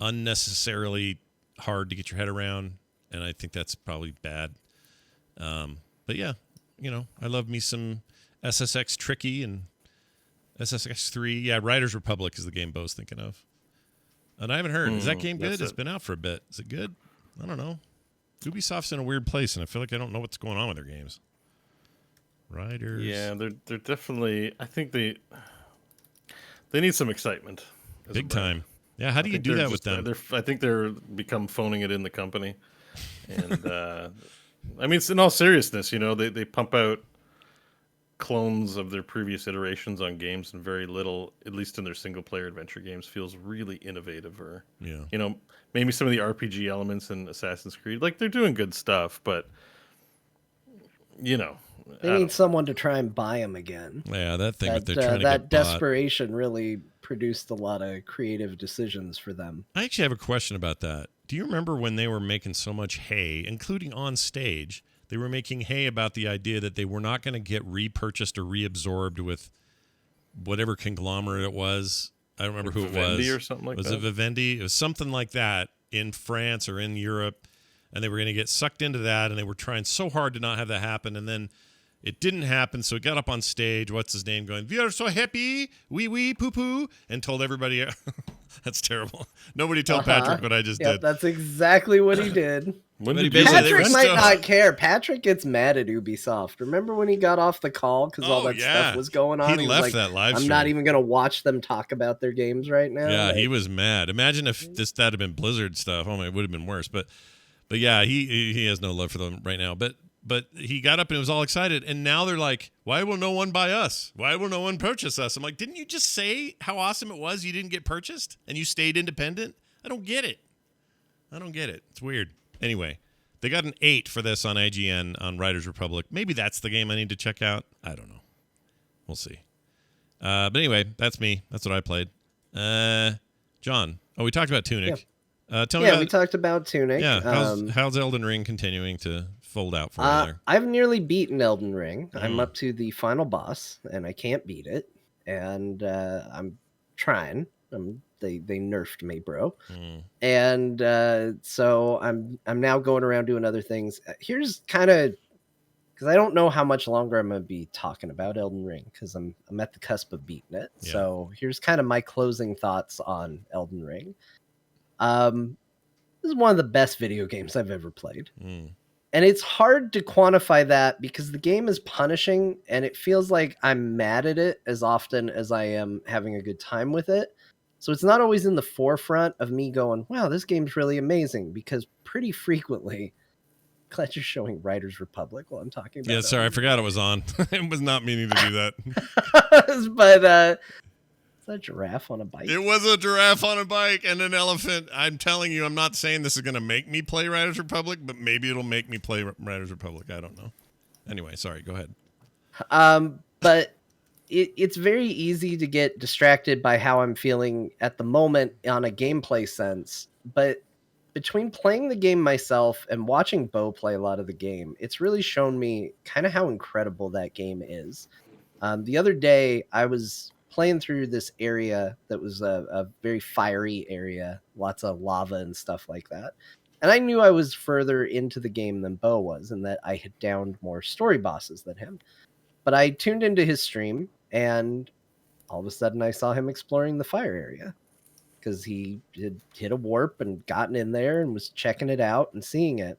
unnecessarily hard to get your head around, and I think that's probably bad. But yeah, I love me some SSX Tricky and SSX 3. Yeah, Riders Republic is the game Bo's thinking of. And I haven't heard. Is that game good? It's been out for a bit. Is it good? I don't know. Ubisoft's in a weird place, and I feel like I don't know what's going on with their games. Riders. Yeah, they're definitely. I think they need some excitement. Big time. Yeah, how do you do that with them? I think they're become phoning it in the company, and I mean, it's in all seriousness. They pump out clones of their previous iterations on games, and very little, at least in their single player adventure games, feels really innovative. Or maybe some of the RPG elements in Assassin's Creed, like they're doing good stuff, but they need someone to try and buy them again. Yeah, that thing that they're trying to that get bought. desperation really produced a lot of creative decisions for them. I actually have a question about that. Do you remember when they were making so much hay, including on stage? They were making hay about the idea that they were not going to get repurchased or reabsorbed with whatever conglomerate it was. I don't remember who it was. Vivendi or something like that? Was it Vivendi? It was something like that in France or in Europe, and they were going to get sucked into that, and they were trying so hard to not have that happen, and then it didn't happen, so he got up on stage, what's his name, going, "We are so happy, wee, poo-poo," and told everybody, that's terrible. Nobody told Patrick what I just did. That's exactly what he did. Patrick might not care. Patrick gets mad at Ubisoft. Remember when he got off the call because all that stuff was going on? He left that live stream. I'm not even going to watch them talk about their games right now. Yeah, he was mad. Imagine if that had been Blizzard stuff. Oh, it would have been worse. But yeah, he has no love for them right now. But he got up and was all excited, and now they're like, "Why will no one buy us? Why will no one purchase us?" I'm like, didn't you just say how awesome it was you didn't get purchased and you stayed independent? I don't get it. It's weird. Anyway, they got an 8 for this on IGN on Riders Republic. Maybe that's the game I need to check out. I don't know. We'll see. But anyway, that's me. That's what I played. John. Oh, we talked about Tunic. Yeah. We talked about Tunic. Yeah, how's Elden Ring continuing to fold out for you there? I've nearly beaten Elden Ring. I'm up to the final boss, and I can't beat it. And I'm trying. They nerfed me, bro. And so I'm now going around doing other things. Here's kind of, because I don't know how much longer I'm going to be talking about Elden Ring, because I'm at the cusp of beating it. Yeah. So here's kind of my closing thoughts on Elden Ring. This is one of the best video games I've ever played. And it's hard to quantify that because the game is punishing, and it feels like I'm mad at it as often as I am having a good time with it. So it's not always in the forefront of me going, wow, this game's really amazing, because pretty frequently, glad you're showing Riders Republic while I'm talking about it. Yeah, sorry, I forgot it was on. I was not meaning to do that. But is that a giraffe on a bike? It was a giraffe on a bike and an elephant. I'm telling you, I'm not saying this is going to make me play Riders Republic, but maybe it'll make me play Riders Republic. I don't know. Anyway, sorry, go ahead. But it's very easy to get distracted by how I'm feeling at the moment on a gameplay sense. But between playing the game myself and watching Bo play a lot of the game, it's really shown me kind of how incredible that game is. The other day, I was playing through this area that was a very fiery area, lots of lava and stuff like that. And I knew I was further into the game than Bo was, and that I had downed more story bosses than him. But I tuned into his stream, and all of a sudden I saw him exploring the fire area, because he had hit a warp and gotten in there and was checking it out and seeing it.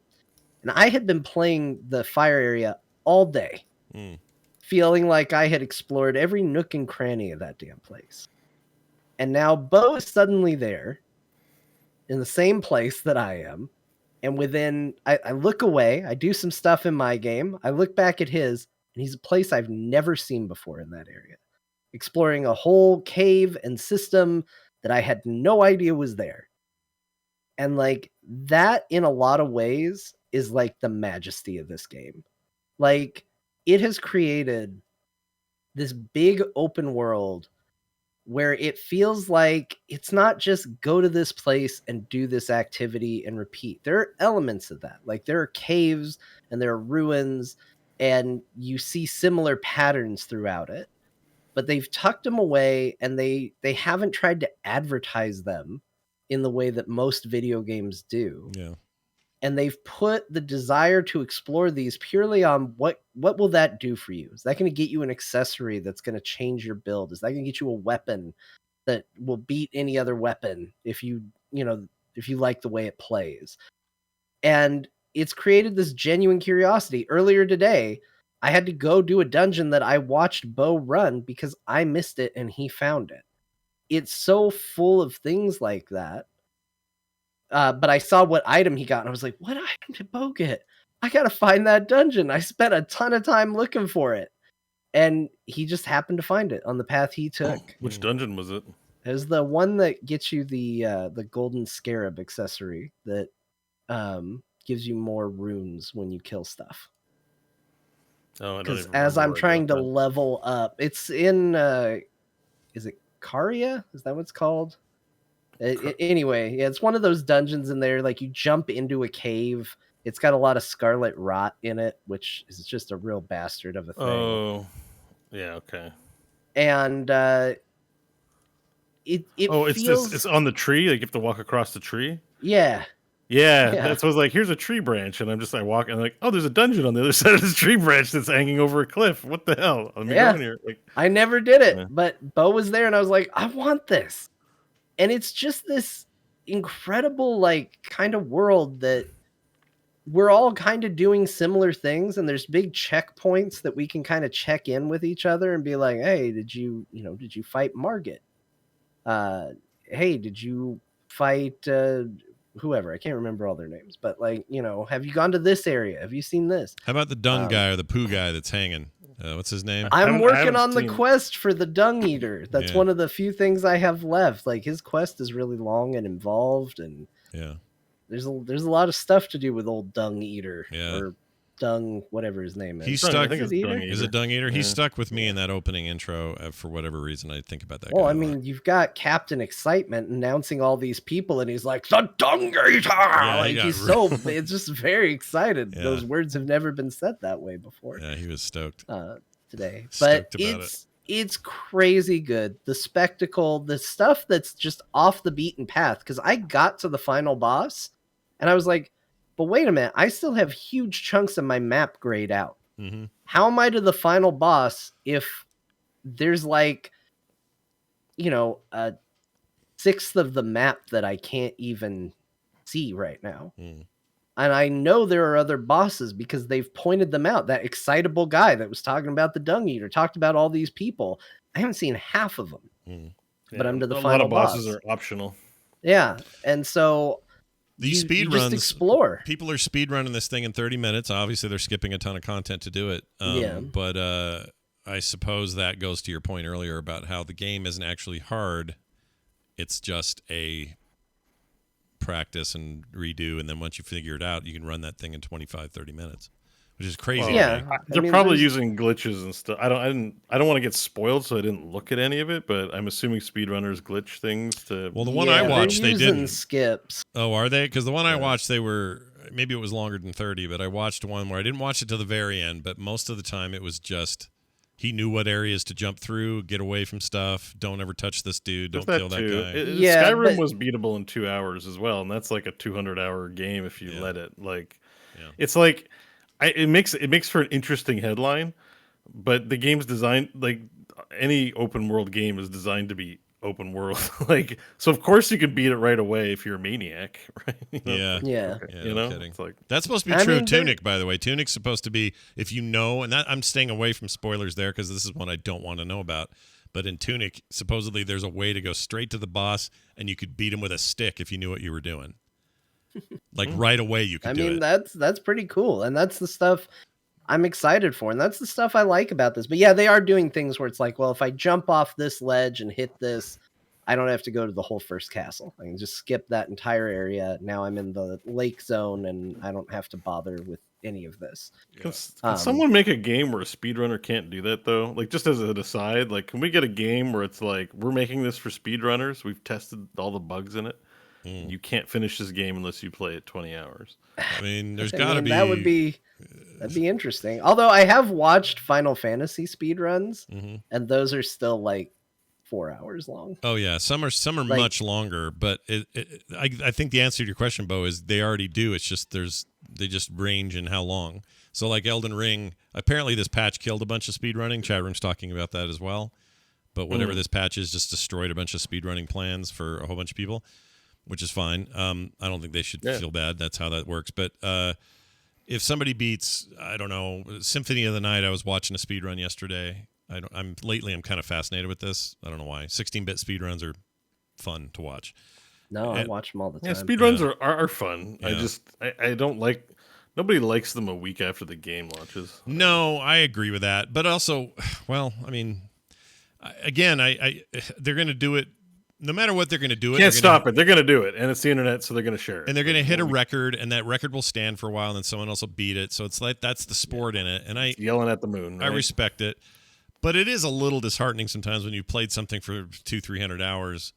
And I had been playing the fire area all day, feeling like I had explored every nook and cranny of that damn place. And now Bo is suddenly there in the same place that I am. And I look away, I do some stuff in my game, I look back at his, and he's a place I've never seen before in that area, exploring a whole cave and system that I had no idea was there. And like that, in a lot of ways, is like the majesty of this game. Like, it has created this big open world where it feels like it's not just go to this place and do this activity and repeat. There are elements of that. Like there are caves and there are ruins, and you see similar patterns throughout it, but they've tucked them away, and they haven't tried to advertise them in the way that most video games do. Yeah. And they've put the desire to explore these purely on what will that do for you? Is that going to get you an accessory that's going to change your build? Is that going to get you a weapon that will beat any other weapon if you like the way it plays? And it's created this genuine curiosity. Earlier today, I had to go do a dungeon that I watched Bo run because I missed it and he found it. It's so full of things like that. But I saw what item he got, and I was like, what item did Bo get? I gotta find that dungeon. I spent a ton of time looking for it. And he just happened to find it on the path he took. Which dungeon was it? It was the one that gets you the golden scarab accessory that gives you more runes when you kill stuff. Oh, I don't Because even as remember I'm where I trying got to that. level up, it's in is it Caria? Is that what it's called? Anyway, yeah, it's one of those dungeons in there. Like you jump into a cave. It's got a lot of scarlet rot in it, which is just a real bastard of a thing. Oh, yeah, okay. And it It's feels it's on the tree. Like you have to walk across the tree. yeah. Yeah, Yeah. that's what I was like. Here's a tree branch, and I walk, and I'm like, oh, there's a dungeon on the other side of this tree branch that's hanging over a cliff. What the hell? Let me Yeah. go in here. Like, I never did it, Yeah. but Bo was there, and I was like, I want this. And it's just this incredible, like, kind of world that we're all kind of doing similar things, and there's big checkpoints that we can kind of check in with each other and be like, hey, did you fight Margit? Hey, did you fight whoever? I can't remember all their names, but like, have you gone to this area? Have you seen this? How about the dung guy or the poo guy that's hanging? What's his name? I'm I working haven't on the seen- quest for the Dung Eater. That's Yeah. one of the few things I have left. Like his quest is really long and involved, and Yeah. there's a lot of stuff to do with old Dung Eater Yeah. or Dung, whatever his name is. He's Dung- I stuck. think it's Eater? Dung Is it Eater. Dung Eater? He Yeah. stuck with me in that opening intro for whatever reason. I think about that Well, guy. I a lot. mean, you've got Captain Excitement announcing all these people, and he's like, the Dung Eater! he Like, got he's so, it's just very excited. Yeah. Those words have never been said that way before. Yeah, he was stoked. Today, but Stoked about it's crazy good. The spectacle, the stuff that's just off the beaten path. Because I got to the final boss, and I was like, but wait a minute, I still have huge chunks of my map grayed out. Mm-hmm. How am I to the final boss if there's like, a sixth of the map that I can't even see right now? Mm. And I know there are other bosses because they've pointed them out. That excitable guy that was talking about the Dung Eater talked about all these people. I haven't seen half of them. Mm. But I'm to the a lot final of bosses boss. are optional. Yeah. And so These you speed just runs, explore. people are speed running this thing in 30 minutes. Obviously, they're skipping a ton of content to do it. Yeah. But I suppose that goes to your point earlier about how the game isn't actually hard. It's just a practice and redo, and then once you figure it out, you can run that thing in 25, 30 minutes, which is crazy. Well, to Yeah. me. They're mean, probably there's- using glitches and stuff. I don't want to get spoiled, so I didn't look at any of it. But I'm assuming speedrunners glitch things to. Well, the one I they're watched, they using didn't. skips. Oh, are they? Because the one I watched, they were, maybe it was longer than 30, but I watched one where I didn't watch it to the very end, but most of the time it was just he knew what areas to jump through, get away from stuff, don't ever touch this dude, don't There's kill that too. guy. Yeah, Skyrim but- was beatable in 2 hours as well, and that's like a 200-hour game if you Yeah. let it. Like, Yeah. it's like it makes for an interesting headline, but the game's designed like any open world game is designed to be open world. Like, so of course you can beat it right away if you're a maniac, right? You know, Yeah. it's like, Yeah. okay, Yeah, you no know, kidding. it's like That's supposed to be I true mean, of they're- Tunic, by the way. Tunic's supposed to be, if you know, and that I'm staying away from spoilers there because this is one I don't want to know about. But in Tunic, supposedly there's a way to go straight to the boss, and you could beat him with a stick if you knew what you were doing. Like right away, you could I do mean, it. that's pretty cool. And that's the stuff I'm excited for. And that's the stuff I like about this. But yeah, they are doing things where it's like, well, if I jump off this ledge and hit this, I don't have to go to the whole first castle. I can just skip that entire area. Now I'm in the lake zone, and I don't have to bother with any of this. Can someone make a game where a speedrunner can't do that though? Like, just as an aside, like, can we get a game where it's like, we're making this for speedrunners, we've tested all the bugs in it, and you can't finish this game unless you play it 20 hours. I mean, there's got to be. That'd be interesting. Although I have watched Final Fantasy speedruns, and those are still like 4 hours long. Oh yeah, some are like, much longer, but I think the answer to your question, Bo, is they already do. It's just they just range in how long. So like Elden Ring, apparently this patch killed a bunch of speedrunning. Chat room's talking about that as well. But whatever this patch is, just destroyed a bunch of speedrunning plans for a whole bunch of people, which is fine. I don't think they should feel bad. That's how that works. But if somebody beats, I don't know, Symphony of the Night, I was watching a speedrun yesterday. I'm kind of fascinated with this. I don't know why. 16-bit speedruns are fun to watch. No, I watch them all the time. Yeah, speedruns are fun. Yeah. I don't like. Nobody likes them a week after the game launches. No, I agree with that. But also, well, I mean, again, they're going to do it. No matter what they're going to do it. Can't stop it. They're going to do it. And it's the internet, so they're going to share it. And they're going to hit a record, and that record will stand for a while, and then someone else will beat it. So it's like, that's the sport in it. And yelling at the moon. Right? I respect it. But it is a little disheartening sometimes when you played something for 200-300 hours,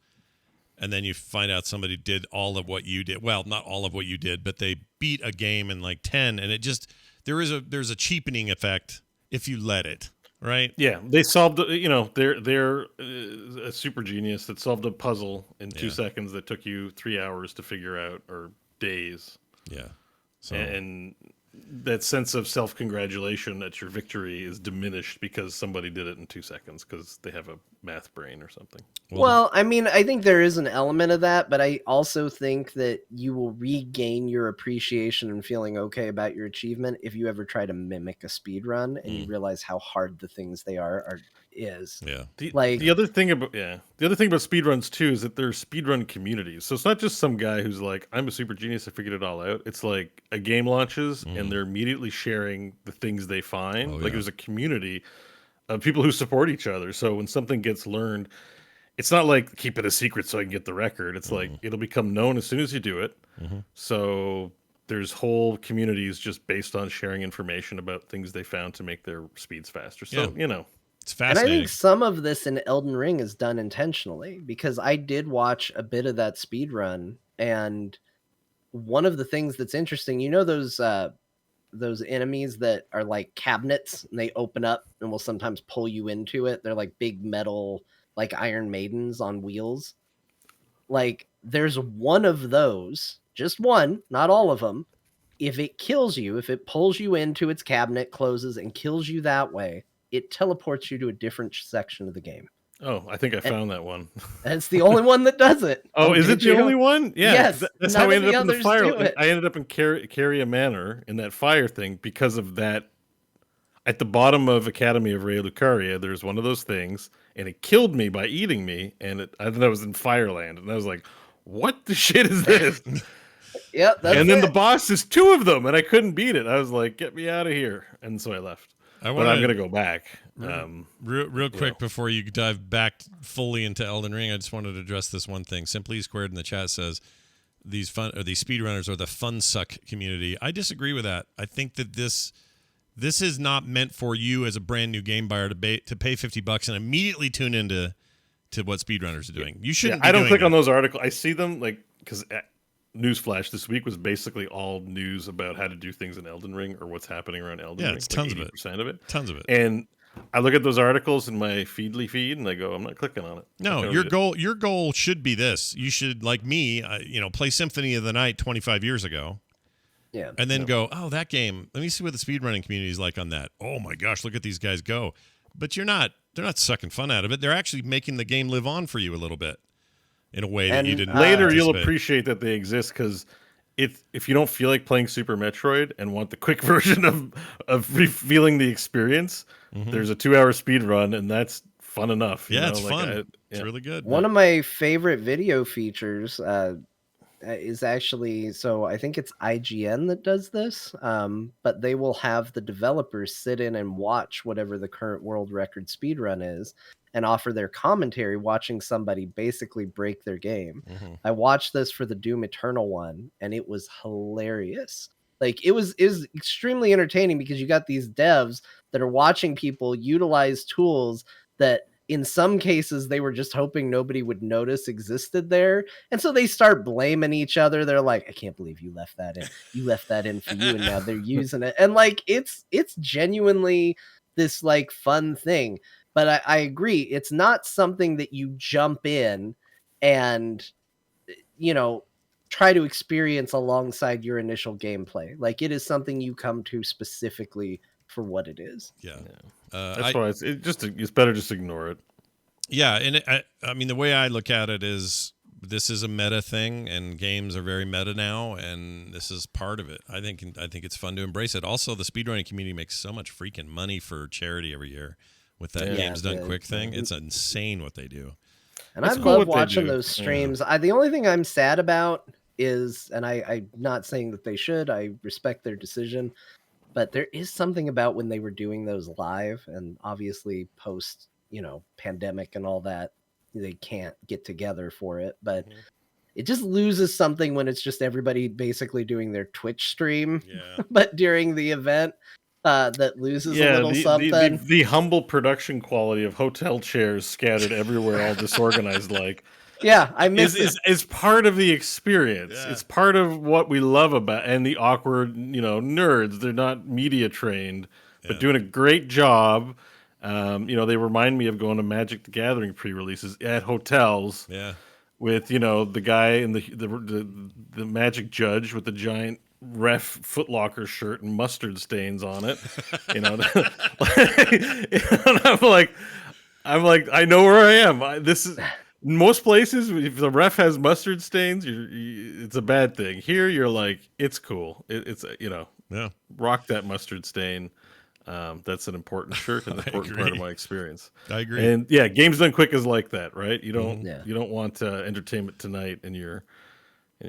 and then you find out somebody did all of what you did. Well, not all of what you did, but they beat a game in like 10, and it just there's a cheapening effect if you let it, right? Yeah, they solved. They're a super genius that solved a puzzle in 2 seconds that took you 3 hours to figure out, or days. Yeah, and that sense of self-congratulation at your victory is diminished because somebody did it in 2 seconds because they have a math brain or something. Well, I mean, I think there is an element of that, but I also think that you will regain your appreciation and feeling okay about your achievement if you ever try to mimic a speed run and you realize how hard the things they is. Yeah. The other thing about speedruns too is that they're speedrun communities. So it's not just some guy who's like, I'm a super genius, I figured it all out. It's like a game launches and they're immediately sharing the things they find. There's a community of people who support each other. So when something gets learned, it's not like keep it a secret so I can get the record. It's like it'll become known as soon as you do it. So there's whole communities just based on sharing information about things they found to make their speeds faster. So, it's fascinating. And I think some of this in Elden Ring is done intentionally because I did watch a bit of that speed run, and one of the things that's interesting, those enemies that are like cabinets and they open up and will sometimes pull you into it. They're like big metal, like Iron Maidens on wheels. Like there's one of those, just one, not all of them. If it kills you, if it pulls you into its cabinet, closes and kills you that way, it teleports you to a different section of the game. Oh, I think I found that one. And it's the only one that does it. Oh, is it the only one? Yeah. Yes. That's how I ended up in the fire. I ended up in Carria Manor in that fire thing because of that. At the bottom of Academy of Raya Lucaria, there's one of those things, and it killed me by eating me, and I thought I was in Fireland, and I was like, what the shit is this? Yep. And then the boss is 2 of them, and I couldn't beat it. I was like, get me out of here. And so I left. But I'm going to go back. Real quick before you dive back fully into Elden Ring, I just wanted to address this one thing. Simply Squared in the chat says these speedrunners are the fun suck community. I disagree with that. I think that this is not meant for you as a brand new game buyer to pay $50 and immediately tune into what speedrunners are doing. You shouldn't. I don't click on those articles. I see them because Newsflash this week was basically all news about how to do things in Elden Ring or what's happening around Elden Ring. It's tons of it. Tons of it. And I look at those articles in my Feedly feed and I go, I'm not clicking on it. No, your goal should be this. You should, like me, play Symphony of the Night 25 years ago. Yeah. And then go, oh, that game. Let me see what the speedrunning community is like on that. Oh my gosh, look at these guys go. But they're not sucking fun out of it. They're actually making the game live on for you a little bit. In a way that you didn't. Later, you'll appreciate that they exist because if you don't feel like playing Super Metroid and want the quick version of feeling the experience, there's a 2-hour speed run, and that's fun enough. Yeah, it's fun. It's really good. One of my favorite video features is actually, so I think it's IGN that does this, but they will have the developers sit in and watch whatever the current world record speed run is. and offer their commentary watching somebody basically break their game. Mm-hmm. I watched this for the Doom Eternal one, and it was hilarious. Like it was extremely entertaining because you got these devs that are watching people utilize tools that in some cases they were just hoping nobody would notice existed there. And so they start blaming each other. They're like, I can't believe you left that in. You left that in for you, and now they're using it. And like it's genuinely this like fun thing. But I agree, it's not something that you jump in and try to experience alongside your initial gameplay. Like it is something you come to specifically for what it is. Yeah. That's why it's better just ignore it. Yeah, and I mean the way I look at it is this is a meta thing, and games are very meta now, and this is part of it. I think it's fun to embrace it. Also, the speedrunning community makes so much freaking money for charity every year with that Games Done Quick thing. It's insane what they do. And I love watching those streams. Yeah. The only thing I'm sad about is, and I'm not saying that they should, I respect their decision, but there is something about when they were doing those live, and obviously post, pandemic and all that, they can't get together for it, but it just loses something when it's just everybody basically doing their Twitch stream, but during the event, that loses a little something. The humble production quality of hotel chairs scattered everywhere, all disorganized like. Yeah, I miss is part of the experience. Yeah. It's part of what we love about, and the awkward, nerds. They're not media trained, but doing a great job. They remind me of going to Magic the Gathering pre-releases at hotels. Yeah, with the guy in the Magic judge with the giant ref Footlocker shirt and mustard stains on it. And I'm like, I know where I am. This is. In most places, if the ref has mustard stains, it's a bad thing. Here, you're like, it's cool. It's rock that mustard stain. That's an important shirt and an important part of my experience. I agree. And yeah, Games Done Quick is like that, right? You don't want Entertainment Tonight in your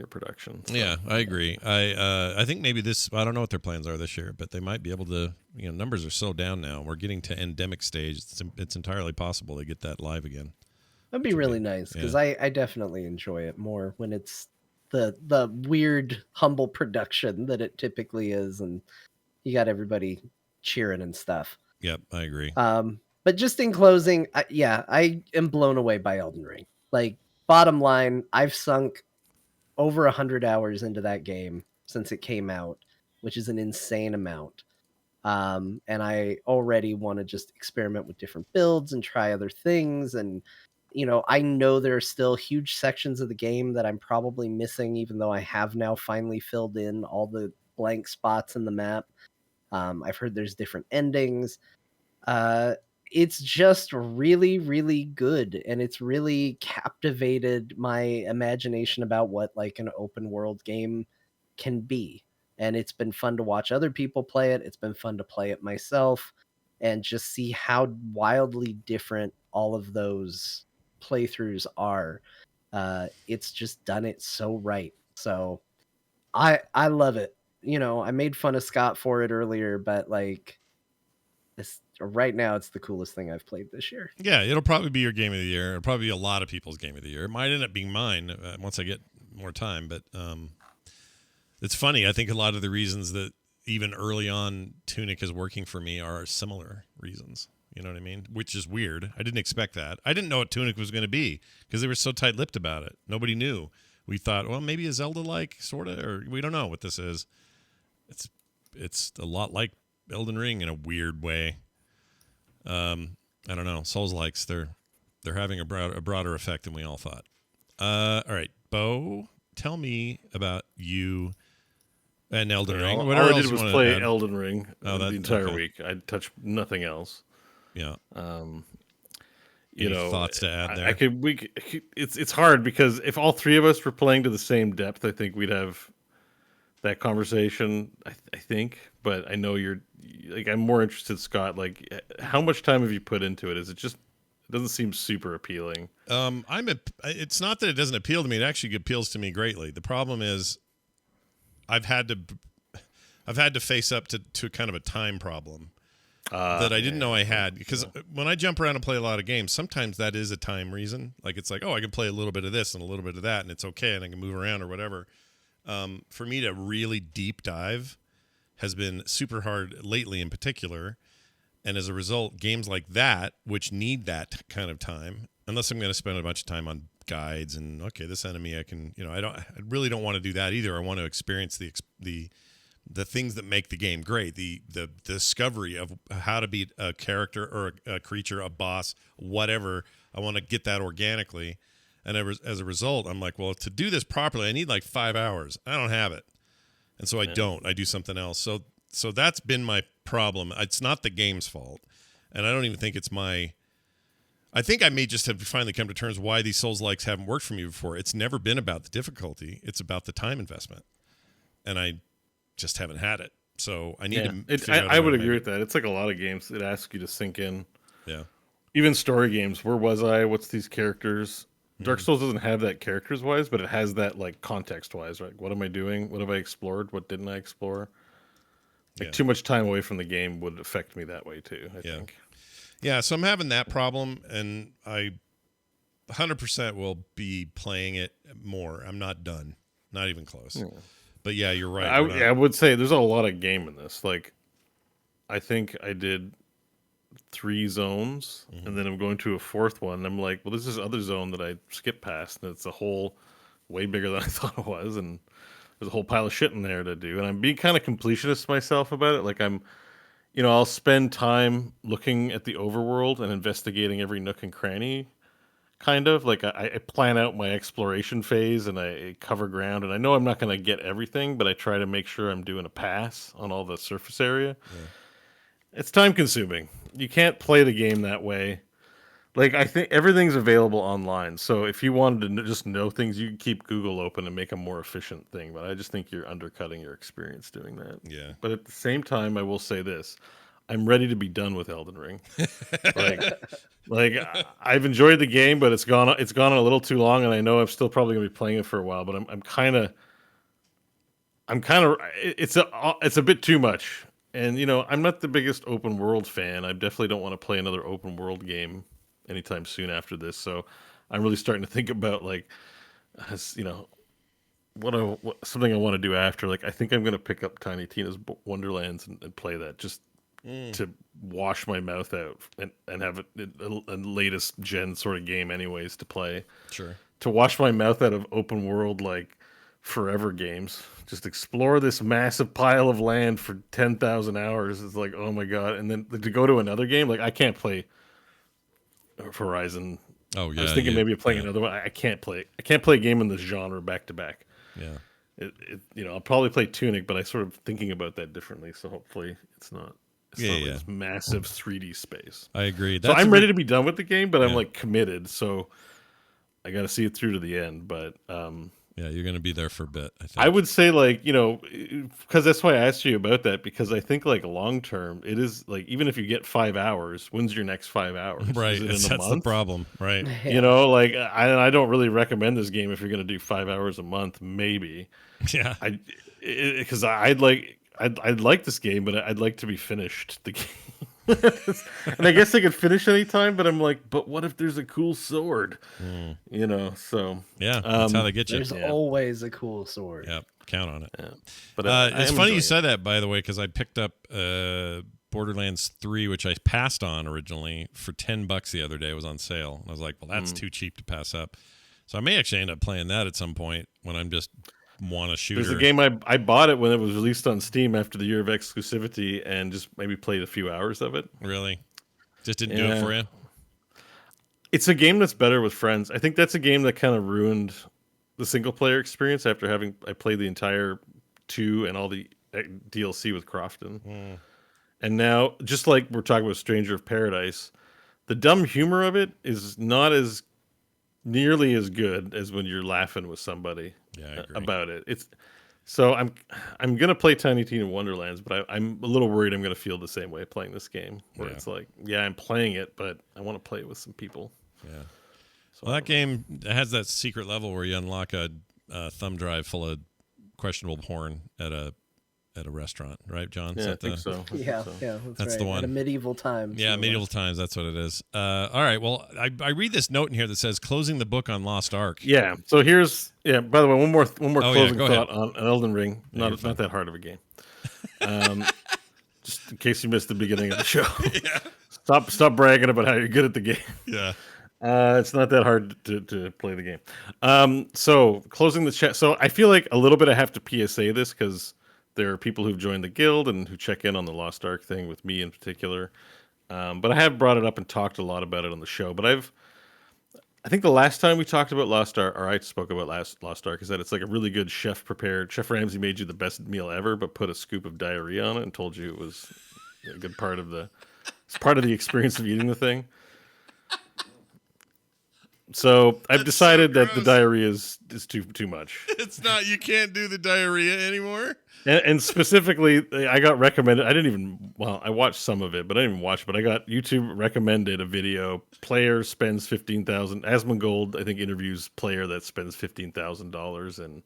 production. So. Yeah, I agree. I think maybe I don't know what their plans are this year, but they might be able to. Numbers are so down now. We're getting to endemic stage. It's entirely possible they get that live again. That'd be really nice because I definitely enjoy it more when it's the weird, humble production that it typically is, and you got everybody cheering and stuff. Yep, I agree. But just in closing, I am blown away by Elden Ring. Like, bottom line, I've sunk over 100 hours into that game since it came out, which is an insane amount. And I already want to just experiment with different builds and try other things, and I know there are still huge sections of the game that I'm probably missing, even though I have now finally filled in all the blank spots in the map. I've heard there's different endings. It's just really, really good, and it's really captivated my imagination about what like an open world game can be. And it's been fun to watch other people play it. It's been fun to play it myself and just see how wildly different all of those playthroughs are. It's just done it so right. So I love it. I made fun of Scott for it earlier, but like right now it's the coolest thing I've played this year. Yeah, it'll probably be your game of the year. It'll probably be a lot of people's game of the year. It might end up being mine once I get more time, but it's funny. I think a lot of the reasons that even early on Tunic is working for me are similar reasons. You know what I mean? Which is weird. I didn't expect that. I didn't know what Tunic was going to be because they were so tight-lipped about it. Nobody knew. We thought, well, maybe a Zelda-like, sort of, or we don't know what this is. It's a lot like Elden Ring in a weird way. I don't know. Souls-likes, they're having a broader effect than we all thought. All right, Bo, tell me about you and Elden Ring. All I did was play Elden Ring the entire week. I touched nothing else. Yeah. Any thoughts to add there? It's hard because if all three of us were playing to the same depth, I think we'd have that conversation. I think, but I know you're like, I'm more interested, Scott. Like, how much time have you put into it? It doesn't seem super appealing. It's not that it doesn't appeal to me. It actually appeals to me greatly. The problem is, I've had to face up to kind of a time problem. that I didn't know I had, because when I jump around and play a lot of games, sometimes that is a time reason. Like it's like, oh, I can play a little bit of this and a little bit of that, and it's okay, and I can move around or whatever. For me to really deep dive has been super hard lately in particular. And as a result, games like that, which need that kind of time, unless I'm going to spend a bunch of time on guides and, okay, this enemy I can, I really don't want to do that either. I want to experience the things that make the game great, the discovery of how to beat a character or a creature, a boss, whatever. I want to get that organically. And as a result, I'm like, well, to do this properly, I need like 5 hours. I don't have it. And so I don't. I do something else. So that's been my problem. It's not the game's fault. And I don't even think it's my... I think I may just have finally come to terms why these Souls-likes haven't worked for me before. It's never been about the difficulty. It's about the time investment. And I just haven't had it. So I need to figure out I would agree with that. It's like a lot of games. It asks you to sink in. Yeah. Even story games. Where was I? What's these characters? Dark Souls doesn't have that characters-wise, but it has that like context-wise. Right? What am I doing? What have I explored? What didn't I explore? Like too much time away from the game would affect me that way too, I think. Yeah, so I'm having that problem, and I 100% will be playing it more. I'm not done. Not even close. Yeah. But yeah, you're right. I would say there's a lot of game in this. Like, I think I did 3 zones, and then I'm going to a 4th one. And I'm like, well, there's this other zone that I skipped past, and it's a whole way bigger than I thought it was, and there's a whole pile of shit in there to do. And I'm being kind of completionist myself about it. Like I'll spend time looking at the overworld and investigating every nook and cranny, kind of. Like I plan out my exploration phase and I cover ground. And I know I'm not going to get everything, but I try to make sure I'm doing a pass on all the surface area. Yeah. It's time consuming. You can't play the game that way. Like, I think everything's available online. So if you wanted to just know things, you can keep Google open and make a more efficient thing. But I just think you're undercutting your experience doing that. Yeah. But at the same time, I will say this. I'm ready to be done with Elden Ring. like I've enjoyed the game, but it's gone a little too long, and I know I'm still probably going to be playing it for a while, but I'm kind of it's a bit too much. And I'm not the biggest open world fan. I definitely don't want to play another open world game anytime soon after this. So I'm really starting to think about something I want to do after. Like, I think I'm going to pick up Tiny Tina's Wonderlands and play that just to wash my mouth out and have a latest gen sort of game anyways to play. Sure. To wash my mouth out of open world, like forever games. Just explore this massive pile of land for 10,000 hours. It's like, oh my God. And then to go to another game, like I can't play Horizon. Oh yeah. I was thinking maybe of playing another one. I can't play a game in this genre back to back. Yeah. I'll probably play Tunic, but I sort of thinking about that differently. So hopefully it's not this massive 3D space. I agree. So I'm ready to be done with the game, but I'm like committed. So I got to see it through to the end. But yeah, you're going to be there for a bit, I think. I would say, because that's why I asked you about that, because I think, long term, it is, even if you get 5 hours, when's your next 5 hours? Right, is it that's in a month? the problem, right? Yeah. I don't really recommend this game if you're going to do 5 hours a month, maybe. Yeah. Because I'd like this game, but I'd like to be finished the game. And I guess I could finish anytime, but I'm like, but what if there's a cool sword? So yeah, that's how they get you. There's always a cool sword. Yeah, count on it. Yeah. But it's funny you said that, by the way, because I picked up Borderlands 3, which I passed on originally for $10 the other day. It was on sale, and I was like, well, that's too cheap to pass up. So I may actually end up playing that at some point when I'm just want a shooter. There's a game I bought it when it was released on Steam after the year of exclusivity, and just maybe played a few hours of it. Really? Just didn't do it for you? It's a game that's better with friends. I think that's a game that kind of ruined the single player experience after I played the entire 2 and all the DLC with Crofton. And now, just like we're talking about Stranger of Paradise, the dumb humor of it is not as nearly as good as when you're laughing with somebody about it. So I'm gonna play Tiny Tina Wonderlands, but I'm a little worried I'm gonna feel the same way playing this game, where it's like, I'm playing it, but I want to play it with some people. Yeah. So well, that game has that secret level where you unlock a thumb drive full of questionable porn at at a restaurant, right, John? Is Yeah, I that think the- so. I think Yeah, so. yeah, That's right. the one. At a medieval time. Yeah, medieval times. That's what it is. All right. Well, I read this note in here that says closing the book on Lost Ark. Yeah. So here's By the way, one more Oh, yeah, closing go thought on Elden Ring. No, you're Not fine. that hard of a game. Just in case you missed the beginning of the show. Stop bragging about how you're good at the game. Yeah. It's not that hard to play the game. So closing the chat. So I feel like a little bit I have to PSA this because there are people who've joined the guild and who check in on the Lost Ark thing with me in particular. But I have brought it up and talked a lot about it on the show. But I think the last time we talked about Lost Ark, or I spoke about Lost Ark, is that it's like a really good chef prepared. Chef Ramsay made you the best meal ever, but put a scoop of diarrhea on it and told you it was a good part of it's part of the experience of eating the thing. So I've decided that the diarrhea is too much. It's not. You can't do the diarrhea anymore. And specifically, I got recommended. I watched some of it, but I didn't even watch. But I got YouTube recommended a video. Player spends 15,000. Asmongold, I think, interviews player that spends $15,000 in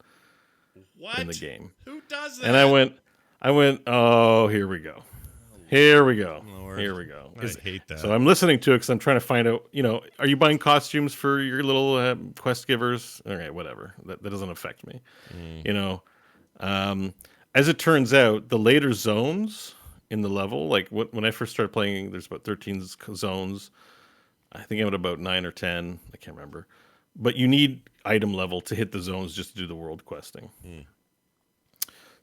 the game. Who does that? And I went. Oh, here we go. Here we go. Lord. Here we go. I hate that. So I'm listening to it because I'm trying to find out, are you buying costumes for your little quest givers? All right, whatever. That doesn't affect me. As it turns out, the later zones in the level, like when I first started playing, there's about 13 zones. I think I'm at about 9 or 10. I can't remember. But you need item level to hit the zones just to do the world questing.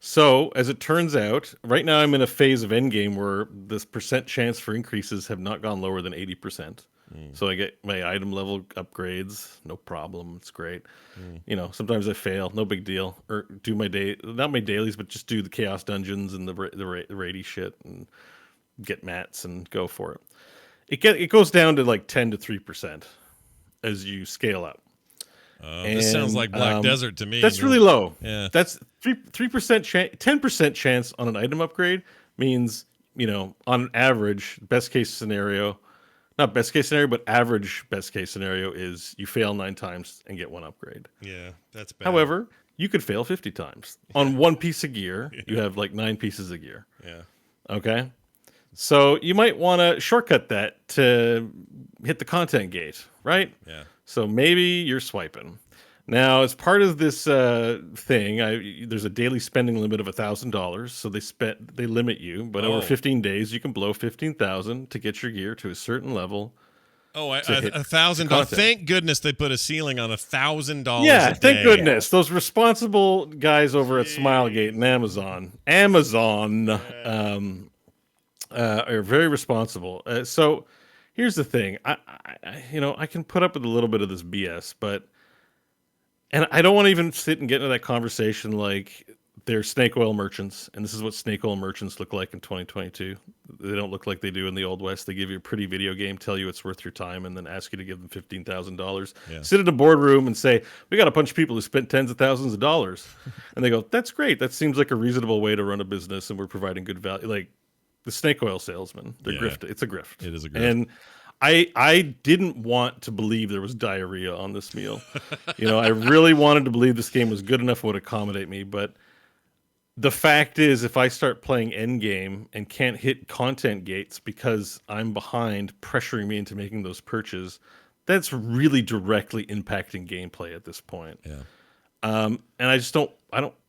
So, as it turns out, right now I'm in a phase of endgame where this percent chance for increases have not gone lower than 80%. So I get my item level upgrades, no problem. It's great. Sometimes I fail, no big deal. Or do not my dailies, but just do the chaos dungeons and the raidy shit and get mats and go for it. It goes down to like 10 to 3% as you scale up. This sounds like Black Desert to me. That's really low. Yeah. That's 3% chance, 10% chance on an item upgrade means, on average, best case scenario, not best case scenario, but average best case scenario is you fail 9 times and get 1 upgrade. Yeah, that's bad. However, you could fail 50 times. On 1 piece of gear, you have like 9 pieces of gear. Yeah. Okay? So you might want to shortcut that to hit the content gate, right? Yeah. So maybe you're swiping. Now, as part of this thing, there's a daily spending limit of $1,000. So they limit you, but over 15 days, you can blow 15,000 to get your gear to a certain level. Oh, $1,000. Thank goodness they put a ceiling on $1,000. Yeah, thank goodness. Those responsible guys over at Smilegate and Amazon are very responsible. So here's the thing. I can put up with a little bit of this BS, and I don't want to even sit and get into that conversation like they're snake oil merchants, and this is what snake oil merchants look like in 2022. They don't look like they do in the Old West. They give you a pretty video game, tell you it's worth your time, and then ask you to give them $15,000. Yeah. Sit in a boardroom and say, we got a bunch of people who spent tens of thousands of dollars. And they go, that's great. That seems like a reasonable way to run a business, and we're providing good value. Like the snake oil salesman, they're grift. It's a grift. It is a grift. And I didn't want to believe there was diarrhea on this meal. I really wanted to believe this game was good enough it would accommodate me, but the fact is, if I start playing endgame and can't hit content gates because I'm behind, pressuring me into making those purchases, that's really directly impacting gameplay at this point. Yeah. And I just don't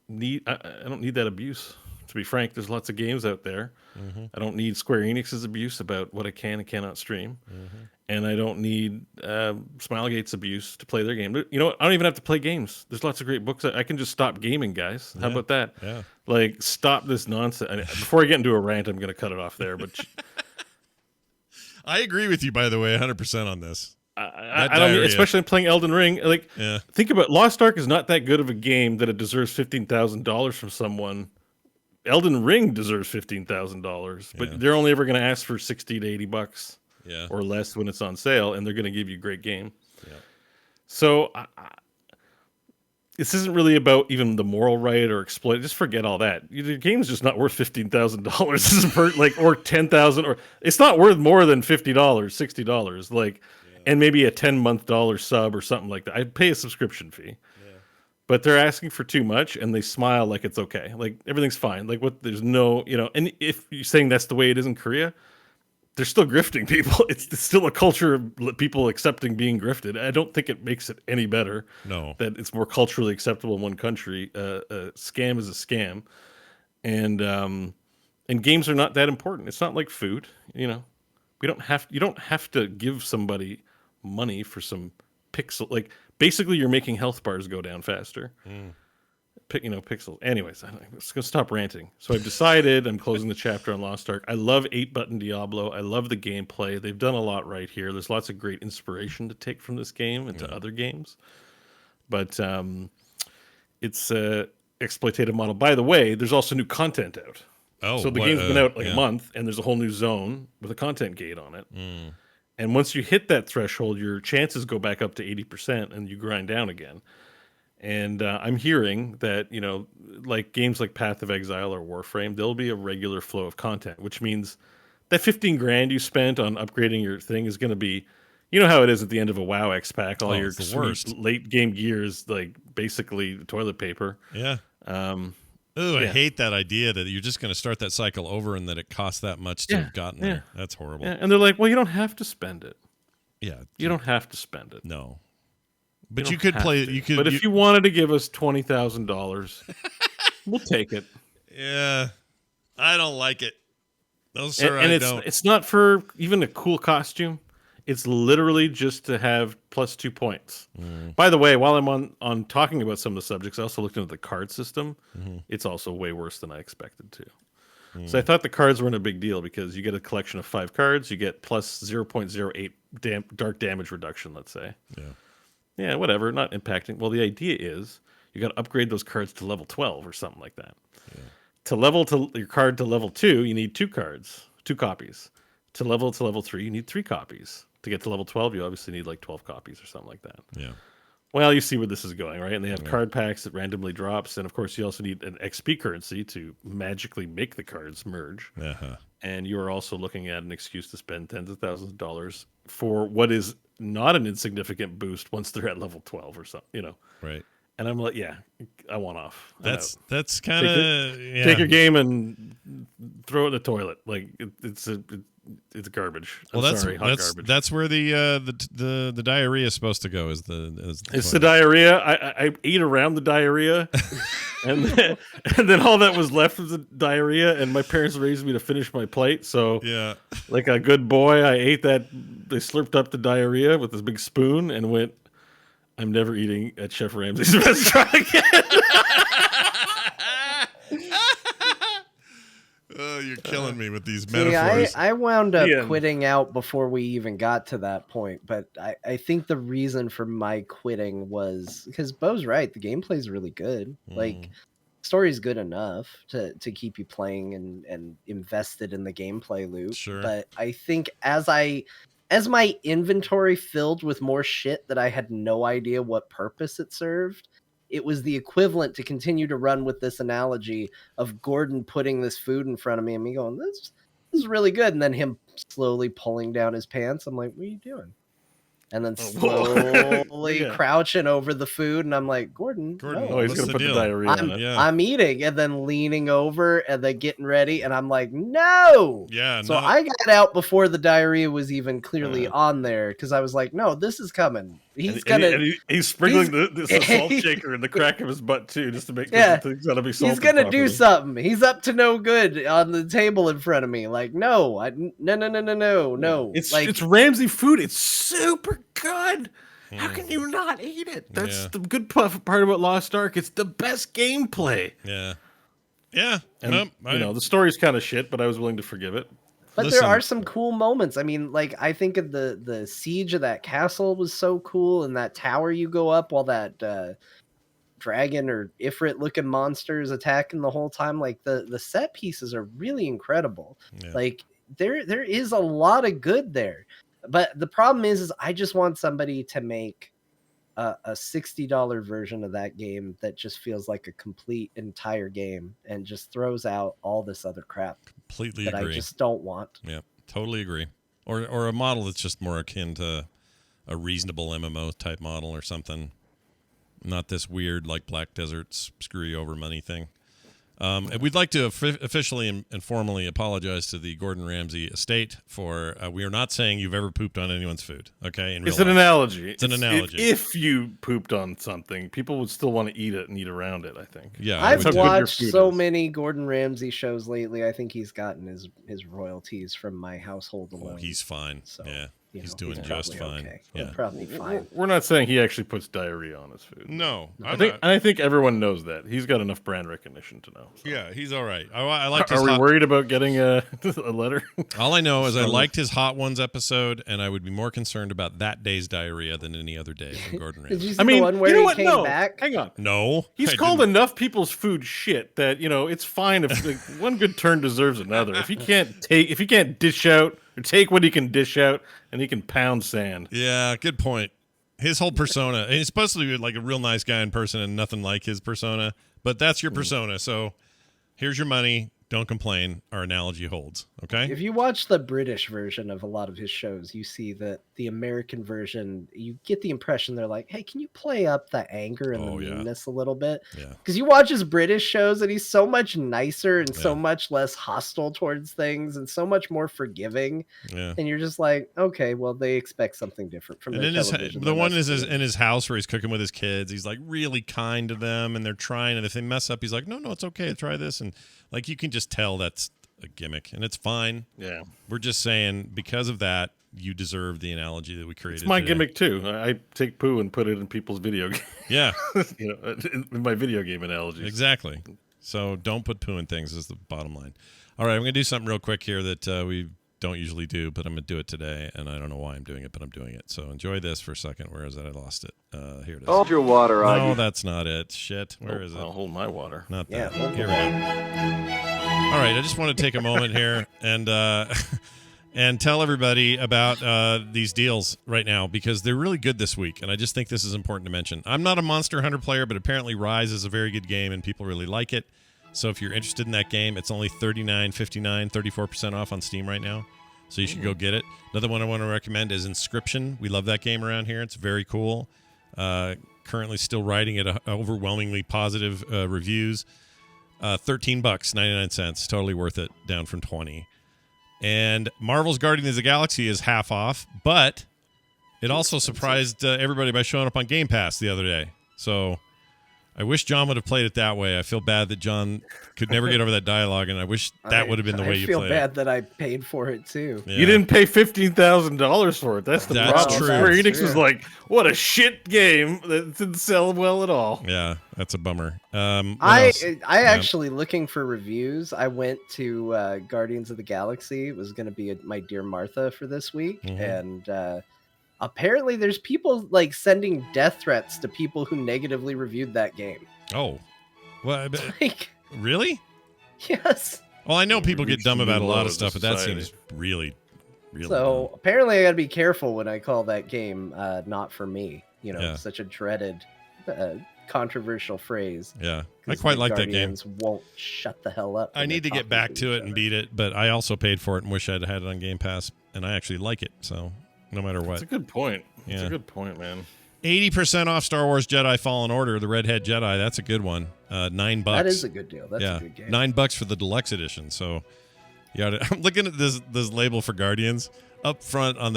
need that abuse. To be frank, there's lots of games out there. Mm-hmm. I don't need Square Enix's abuse about what I can and cannot stream. Mm-hmm. And I don't need Smilegate's abuse to play their game. You know what? I don't even have to play games. There's lots of great books. I can just stop gaming, guys. How about that? Yeah. Like, stop this nonsense. Before I get into a rant, I'm going to cut it off there. But I agree with you, by the way, 100% on this. I don't mean, especially playing Elden Ring. Like, think about it. Lost Ark is not that good of a game that it deserves $15,000 from someone. Elden Ring deserves $15,000, but they're only ever going to ask for $60 to $80 or less when it's on sale, and they're going to give you a great game. Yeah. So this isn't really about even the moral right or exploit. Just forget all that. The game's just not worth $15,000. This is or $10,000, or it's not worth more than $50, $60. And maybe a $10-month sub or something like that. I'd pay a subscription fee. but they're asking for too much, and they smile like it's okay, like everything's fine. Like what? There's no, and if you're saying that's the way it is in Korea, they're still grifting people. It's still a culture of people accepting being grifted. I don't think it makes it any better. No. That it's more culturally acceptable in one country. A scam is a scam, and games are not that important. It's not like food. You don't have to give somebody money for some pixel. Like basically, you're making health bars go down faster. Pixels. Anyways, I'm just gonna stop ranting. So I've decided I'm closing the chapter on Lost Ark. I love 8-button Diablo. I love the gameplay. They've done a lot right here. There's lots of great inspiration to take from this game into other games. But it's a exploitative model. By the way, there's also new content out. Oh, so the game's been out a month, and there's a whole new zone with a content gate on it. And once you hit that threshold, your chances go back up to 80%, and you grind down again. And I'm hearing that, like games like Path of Exile or Warframe, there'll be a regular flow of content, which means that 15 grand you spent on upgrading your thing is going to be, how it is at the end of a WoW X pack. All your sweet late game gear is like basically toilet paper. Yeah. I hate that idea that you're just going to start that cycle over and that it costs that much to have gotten there. That's horrible. Yeah. And they're like, well, you don't have to spend it. Yeah. You don't have to spend it. No. But you could play. You could. But if you wanted to give us $20,000, we'll take it. Yeah, I don't like it. No, sir, and I it's don't. It's not for even a cool costume. It's literally just to have plus 2 points. By the way, while I'm on talking about some of the subjects, I also looked into the card system. It's also way worse than I expected to. So I thought the cards weren't a big deal because you get a collection of 5 cards. You get plus 0.08 dark damage reduction, let's say. Yeah, whatever, not impacting. Well, the idea is you got to upgrade those cards to level 12 or something like that. To level your card to level 2, you need 2 copies. To level 3, you need 3 copies. To get to level 12, you obviously need like 12 copies or something like that. Yeah. Well, you see where this is going, right? And they have card packs that randomly drops, and of course, you also need an XP currency to magically make the cards merge. And you are also looking at an excuse to spend tens of thousands of dollars for what is not an insignificant boost once they're at level 12 or something, Right. And I'm like, yeah, I want off. That's kind of take your game and throw it in the toilet. Like it's garbage. Well, garbage. That's where the diarrhea is supposed to go. It's the diarrhea. I ate around the diarrhea, and then all that was left was the diarrhea. And my parents raised me to finish my plate. So like a good boy, I ate that. They slurped up the diarrhea with this big spoon and went, I'm never eating at Chef Ramsay's restaurant again. Oh, you're killing me with these metaphors. I wound up quitting out before we even got to that point, but I think the reason for my quitting was because Bo's right. The gameplay is really good. Like, story's good enough to keep you playing and invested in the gameplay loop. Sure. But I think as my inventory filled with more shit that I had no idea what purpose it served, it was the equivalent to continue to run with this analogy of Gordon putting this food in front of me and me going, this is really good. And then him slowly pulling down his pants. I'm like, what are you doing? And then slowly crouching over the food. And I'm like, Gordon, no. He's going to put the diarrhea on it. I'm eating and then leaning over and then getting ready. And I'm like, no. Yeah. So I got out before the diarrhea was even clearly on there because I was like, no, this is coming. He's sprinkling this salt shaker in the crack of his butt too, just to make things gotta be salted. He's gonna do something. He's up to no good on the table in front of me. Like, no. It's Ramsay food. It's super good. How can you not eat it? That's the good part about Lost Ark. It's the best gameplay. Yeah. And, the story's kind of shit, but I was willing to forgive it. But there are some cool moments. I mean, like, I think of the siege of that castle was so cool, and that tower you go up while that dragon or Ifrit looking monster is attacking the whole time. Like, the set pieces are really incredible. Like, there is a lot of good there. But the problem is I just want somebody to make a $60 version of that game that just feels like a complete entire game and just throws out all this other crap. Completely that agree. I just don't want. Yeah, totally agree. Or a model that's just more akin to a reasonable MMO type model or something. not this weird like Black Desert's screw you over money thing. And we'd like to officially and formally apologize to the Gordon Ramsay estate for we are not saying you've ever pooped on anyone's food. Okay, it's an analogy. It's an analogy. If you pooped on something, people would still want to eat it and eat around it. I think. Yeah, I've how good your watched food so is. many Gordon Ramsay shows lately. I think he's gotten his royalties from my household alone. Oh, he's fine. So, Yeah, you he's know, doing just probably fine. okay. Yeah. He'll probably be fine. We're not saying he actually puts diarrhea on his food. No, I think everyone knows that. He's got enough brand recognition to know. So. Yeah, he's all right. I liked his Are we hot, worried about getting a letter? all I know is I liked his Hot Ones episode, and I would be more concerned about that day's diarrhea than any other day from Gordon Did Ramsay. you see I mean, the one where you know he what? came No, back? hang on. No, He's I called didn't. enough people's food shit that it's fine if like, one good turn deserves another. If he can't dish out or take what he can dish out, and he can pound sand. Yeah, good point. His whole persona, and he's supposed to be like a real nice guy in person and nothing like his persona, but that's your persona. So here's your money. Don't complain. Our analogy holds. Okay. If you watch the British version of a lot of his shows, you see that the American version, you get the impression they're like, hey, can you play up the anger and Oh, the yeah. meanness a little bit? Yeah. Because you watch his British shows and he's so much nicer and so Yeah. much less hostile towards things and so much more forgiving. Yeah. And you're just like, okay, well, they expect something different from And their in his, television. the than one us is do. in his house where he's cooking with his kids. He's like really kind to them, and they're trying. And if they mess up, he's like, "No, it's okay. Try this." And like you can just tell that's a gimmick, and it's fine. Yeah, We're just saying because of that, you deserve the analogy that we created. it's my today. gimmick too. I take poo and put it in people's video games. Yeah, In my video game analogies. exactly. So don't put poo in things is the bottom line. All right, I'm gonna do something real quick here that we don't usually do, but I'm gonna do it today, and I don't know why I'm doing it, but I'm doing it. So enjoy this for a second. Where is it? I lost it. Here it is. Hold your water, No, Augie. that's not it. Shit. Where is it? I'll hold my water. Not Yeah, that. hold Here the we go. All right, I just want to take a moment here and and tell everybody about these deals right now because they're really good this week, and I just think this is important to mention. I'm not a Monster Hunter player, but apparently Rise is a very good game, and people really like it. So if you're interested in that game, it's only $39.59, 34% off on Steam right now. So you should go get it. Another one I want to recommend is Inscription. We love that game around here. It's very cool. Currently still writing at overwhelmingly positive reviews. $13, 99 cents. Totally worth it. Down from 20. And Marvel's Guardians of the Galaxy is half off, but it also surprised everybody by showing up on Game Pass the other day. So I wish John would have played it that way. I feel bad that John could never get over that dialogue, and I wish that would have been the way you I feel played bad that I paid for it too. it. You didn't pay $15,000 for it. That's the That's problem. true. Square That's Enix was true. like, "What a shit game that didn't sell well at all." Yeah, that's a bummer. What I else? actually looking for reviews. I went to Guardians of the Galaxy. It was going to be my Dear Martha for this week, Mhm. and apparently there's people like sending death threats to people who negatively reviewed that game. Oh, well, Like, really? yes. Well, I know We people get reached dumb a new about a lot low of as a stuff, but that society. seems really, really. So dumb. apparently I got to be careful when I call that game not for me. You know, Yeah. such a dreaded, controversial phrase. Yeah, I 'cause quite the like that game. Guardians won't shut the hell up. I when need to they're get talking back to each it and other. beat it, but I also paid for it and wish I'd had it on Game Pass, and I actually like it. So no matter That's what, a good point. That's Yeah. a good point, man. 80% off Star Wars Jedi Fallen Order, the Redhead Jedi. That's a good one. $9. That is a good deal. That's yeah, a good game. $9 for the deluxe edition. So you got I'm looking at this label for Guardians up front on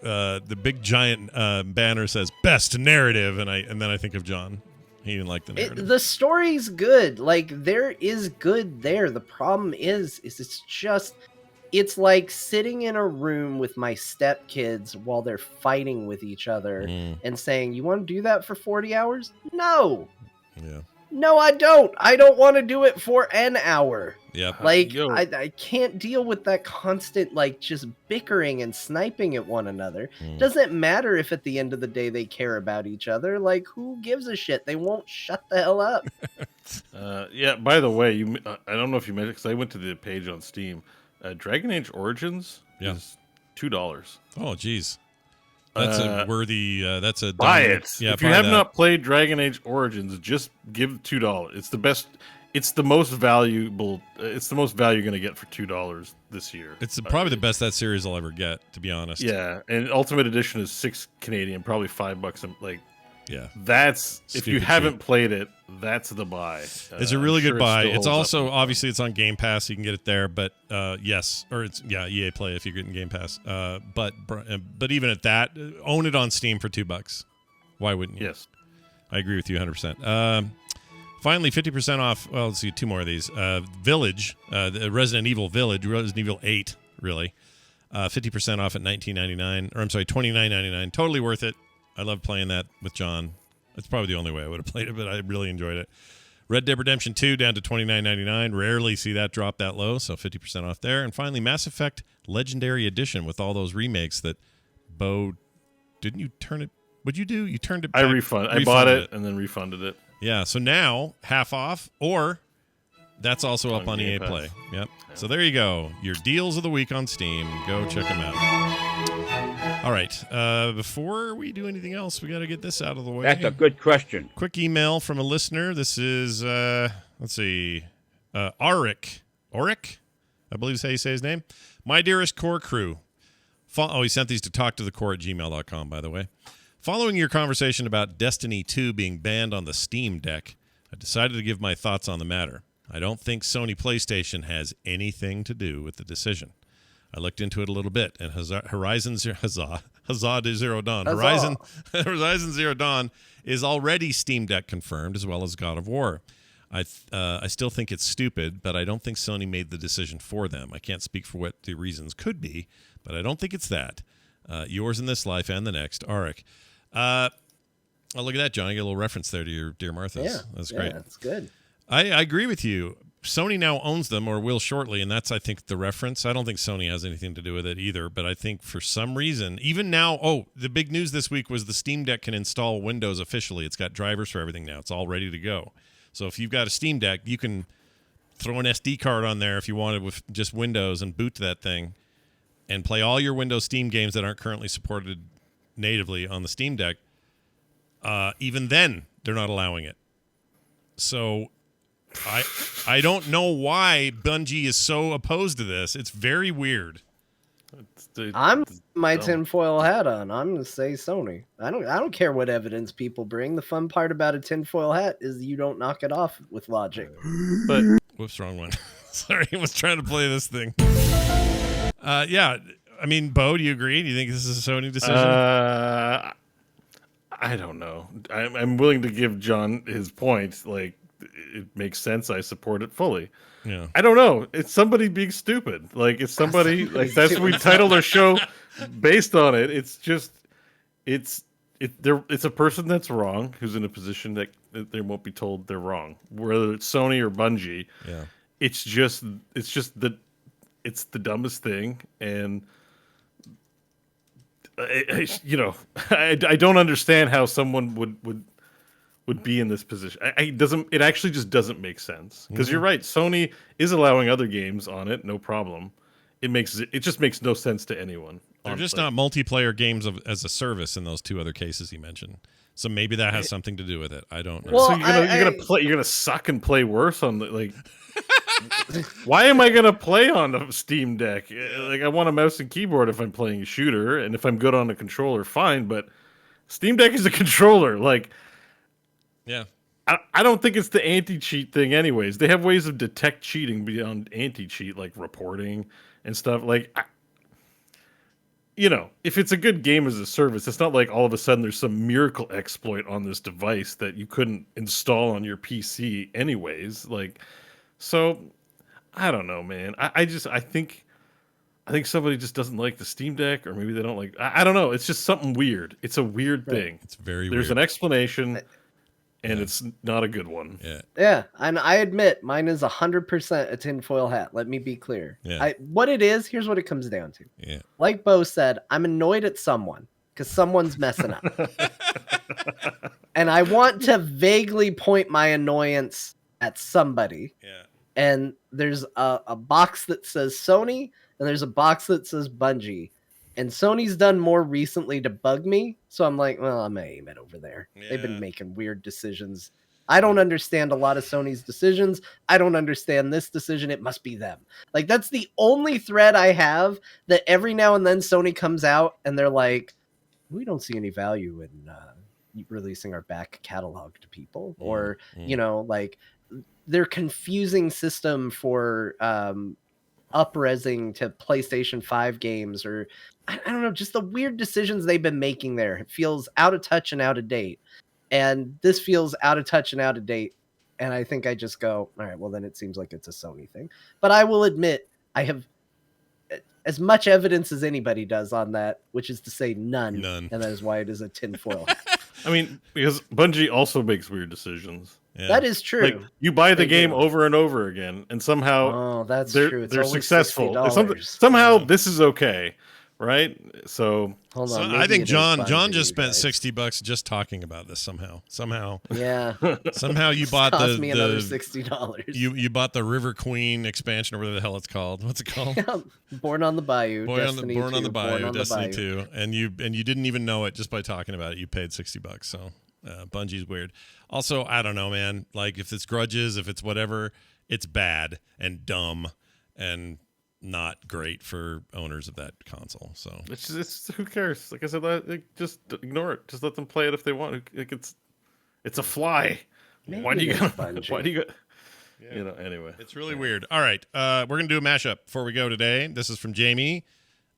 the big giant banner says best narrative, and then I think of John. He didn't like the narrative. The story's good. Like there is good there. The problem is it's like sitting in a room with my stepkids while they're fighting with each other Mm, and saying, "You want to do that for 40 hours?" No. yeah. No, I don't. I don't want to do it for an hour. Yep. Like Yo. I can't deal with that constant like just bickering and sniping at one another. Mm. Doesn't matter if at the end of the day they care about each other. Like who gives a shit? They won't shut the hell up. Yeah. By the way, I don't know if you mentioned because I went to the page on Steam. Dragon Age Origins Yeah. is $2. Oh, geez. That's a worthy. That's a Buy diamond. it. Yeah, If you buy have that. not played Dragon Age Origins, just give $2. It's the best. It's the most valuable. It's the most value you're going to get for $2 this year. It's probably the best that series will ever get, to be honest. Yeah, and Ultimate Edition is $6 Canadian, probably $5. Like Yeah. That's if you Stupid haven't cheap. played it, that's the buy. It's a I'm really sure good it buy. still It's holds up also in obviously it's on Game Pass. You can get it there, but yes, or it's EA Play if you're getting Game Pass. But even at that, own it on Steam for $2. Why wouldn't you? Yes. I agree with you 100%. Finally, 50% off. Well, let's see, two more of these. Village, the Resident Evil Village, Resident Evil 8, really. 50% off at $19.99, or I'm sorry, $29.99. Totally worth it. I love playing that with John. That's probably the only way I would have played it, but I really enjoyed it. Red Dead Redemption 2 down to $29.99. Rarely see that drop that low, so 50% off there. And finally, Mass Effect Legendary Edition with all those remakes that Bo, didn't you turn it? What'd you do? You turned it back. I bought it and then refunded it. Yeah, so now half off, or that's also up on EA Pass. Play. Yep. So there you go. Your deals of the week on Steam. Go check them out. All right. Before we do anything else, we got to get this out of the way. That's a good question. Quick email from a listener. This is, let's see, Auric. Auric? I believe is how you say his name. My dearest core crew. He sent these to talktothecore@gmail.com, by the way. Following your conversation about Destiny 2 being banned on the Steam Deck, I decided to give my thoughts on the matter. I don't think Sony PlayStation has anything to do with the decision. I looked into it a little bit, and Horizon Zero Dawn. Horizon Zero Dawn is already Steam Deck confirmed, as well as God of War. I still think it's stupid, but I don't think Sony made the decision for them. I can't speak for what the reasons could be, but I don't think it's that. Yours in this life and the next, Auric. Oh, look at that, John. You get a little reference there to your Dear Martha's. Yeah, That's great. That's good. I agree with you. Sony now owns them, or will shortly, and that's, I think, the reference. I don't think Sony has anything to do with it either, but I think for some reason, even now, the big news this week was the Steam Deck can install Windows officially. It's got drivers for everything now. It's all ready to go. So if you've got a Steam Deck, you can throw an SD card on there if you wanted with just Windows and boot that thing and play all your Windows Steam games that aren't currently supported natively on the Steam Deck. Even then, they're not allowing it. So I don't know why Bungie is so opposed to this. It's very weird. I'm my tinfoil hat on. I'm gonna say Sony. I don't care what evidence people bring. The fun part about a tinfoil hat is you don't knock it off with logic. But Whoops, wrong one. Sorry, I was trying to play this thing. Yeah, I mean, Bo, do you agree? Do you think this is a Sony decision? I don't know. I'm willing to give John his point. Like, it makes sense. I support it fully. Yeah. I don't know. It's somebody being stupid. Like, it's somebody like that's what we titled our show based on it. It's just it's a person that's wrong who's in a position that they won't be told they're wrong. Whether it's Sony or Bungie, Yeah. it's the dumbest thing, and I don't understand how someone would be in this position. It actually just doesn't make sense, because you're right. Sony is allowing other games on it, no problem. It just makes no sense to anyone. They're just not multiplayer games as a service in those two other cases he mentioned. So maybe that has something to do with it. I don't know. Well, So you're gonna suck and play worse on the like. Why am I gonna play on a Steam Deck? Like, I want a mouse and keyboard if I'm playing a shooter, and if I'm good on a controller, fine. But Steam Deck is a controller. Like, Yeah. I don't think it's the anti-cheat thing. Anyways, they have ways of detect cheating beyond anti-cheat, like reporting and stuff. Like, if it's a good game as a service, it's not like all of a sudden there's some miracle exploit on this device that you couldn't install on your PC anyways. Like, so I don't know, man. I think somebody just doesn't like the Steam Deck, or maybe they don't like. I don't know. It's just something weird. It's a weird thing. It's very There's weird. an explanation, and it's not a good one. Yeah. Yeah, and I admit mine is 100% a tinfoil hat. Let me be clear. Yeah. What it is, here's what it comes down to. Yeah. Like Bo said, I'm annoyed at someone because someone's messing up. And I want to vaguely point my annoyance at somebody. Yeah. And there's a box that says Sony, and there's a box that says Bungie. And Sony's done more recently to bug me, so I'm like, well, I'm gonna aim it over there. They've been Yeah. making weird decisions. I don't understand a lot of Sony's decisions. I don't understand this decision. It must be them. Like, that's the only thread I have, that every now and then Sony comes out and they're like, we don't see any value in releasing our back catalog to people, or like their confusing system for up-resing to PlayStation 5 games, or I don't know, just the weird decisions they've been making there. It feels out of touch and out of date. And this feels out of touch and out of date. And I think I just go, all right, well, then it seems like it's a Sony thing. But I will admit, I have as much evidence as anybody does on that, which is to say none. And that is why it is a tinfoil. I mean, because Bungie also makes weird decisions. Yeah. That is true. Like, you buy the game over and over again, and somehow they're successful. Somehow this is okay, right? So hold on. So I think John just spent $60 just talking about this somehow. Yeah. Somehow you bought cost me another $60. You bought the River Queen expansion, or whatever the hell it's called. What's it called? Born on the Bayou. Born on the Bayou. Destiny 2. And you didn't even know it just by talking about it. You paid $60. So Bungie's weird. Also, I don't know, man. Like, if it's grudges, if it's whatever, it's bad and dumb and not great for owners of that console. So it's who cares? Like I said, just ignore it. Just let them play it if they want. Like, it's a fly. Maybe why do you go? Yeah. Anyway, it's really weird. All right, we're gonna do a mashup before we go today. This is from Jamie.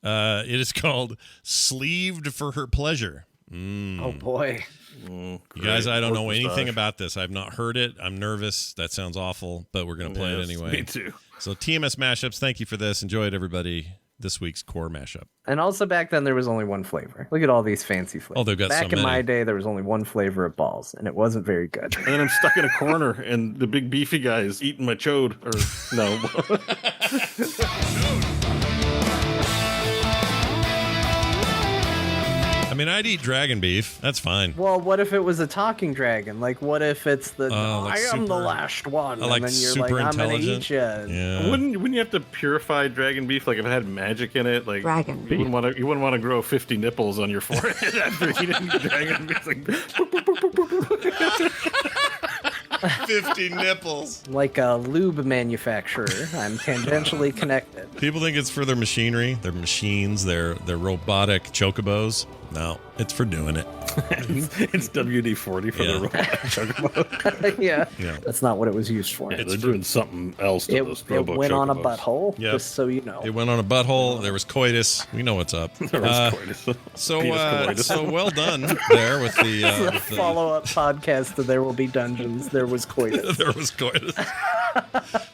It is called "Sleeved for Her Pleasure." Oh boy. You guys, I don't know anything about this. I've not heard it. I'm nervous. That sounds awful, but we're going to play it anyway. Me too. So TMS Mashups, thank you for this. Enjoy it, everybody. This week's core mashup. And also back then, there was only one flavor. Look at all these fancy flavors. Oh, they've got back so in my many. day, there was only one flavor of balls, and it wasn't very good. And then I'm stuck in a corner, and the big beefy guy is eating my chode. Or no. I mean, I'd eat dragon beef. That's fine. Well, what if it was a talking dragon? Like, what if it's the I am the last one, like, and then you're super like, I'm gonna intelligent. eat you. Yeah. Wouldn't you have to purify dragon beef? Like, if it had magic in it, like Dragon you wouldn't want to grow 50 nipples on your forehead after eating dragon beef. Like, 50 nipples. Like a lube manufacturer, I'm tangentially connected. People think it's for their machinery, their machines, their robotic chocobos. No, it's for doing it. It's WD-40 for the robot chocobo. Yeah, that's not what it was used for. Yeah, they're doing something else to those It went on a chocobos. butthole, just so you know. It went on a butthole. There was coitus. We know what's up. There was coitus. So well done there with the follow-up podcast to There Will Be Dungeons. There was coitus. There was coitus.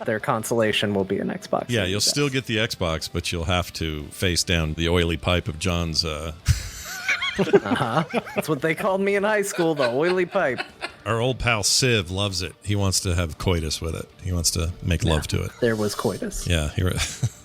Their consolation will be an Xbox. Yeah, you'll still get the Xbox, but you'll have to face down the oily pipe of John's. That's what they called me in high school, the oily pipe. Our old pal Civ loves it. He wants to have coitus with it. He wants to make love to it. There was coitus. Yeah,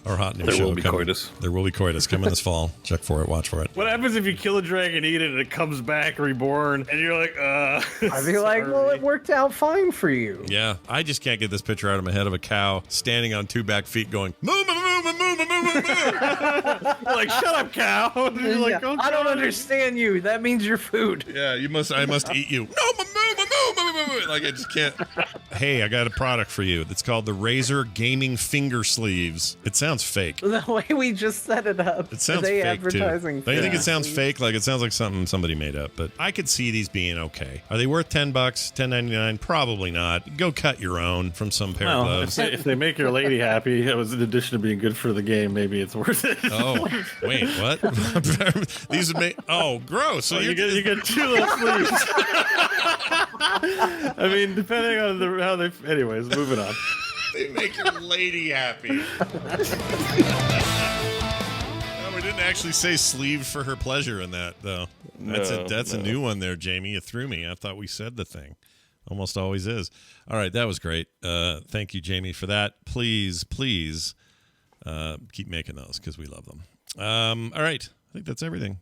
our hot new show. There will be coitus. There will be coitus coming this fall. Check for it. Watch for it. What happens if you kill a dragon, eat it, and it comes back reborn, and you're like, I'd be like, well, it worked out fine for you. Yeah, I just can't get this picture out of my head of a cow standing on two back feet going, moo, moo, moo, moo, moo, moo, moo, moo. Like, shut up, cow. And you're like, oh, I don't understand you. That means you're food. Yeah, I must eat you. No, moo, moo, moo, moo, moo, moo. Like, I just can't. Hey, I got a product for you. It's called the Razer Gaming Finger Sleeves. It sounds fake. The way we just set it up. It sounds fake, advertising too. Don't you think it sounds fake? Like, it sounds like something somebody made up. But I could see these being okay. Are they worth $10, $10.99? Probably not. Go cut your own from some pair of gloves. If they make your lady happy, that was in addition to being good for the game, maybe it's worth it. Oh, wait, what? These would make... Oh, gross. So you get two little sleeves. I mean, depending on how they... Anyways, moving on. They make your lady happy. No, we didn't actually say sleeved for her pleasure in that, though. That's a new one there, Jamie. You threw me. I thought we said the thing. Almost always is. All right, that was great. Thank you, Jamie, for that. Please keep making those because we love them. All right. I think that's everything.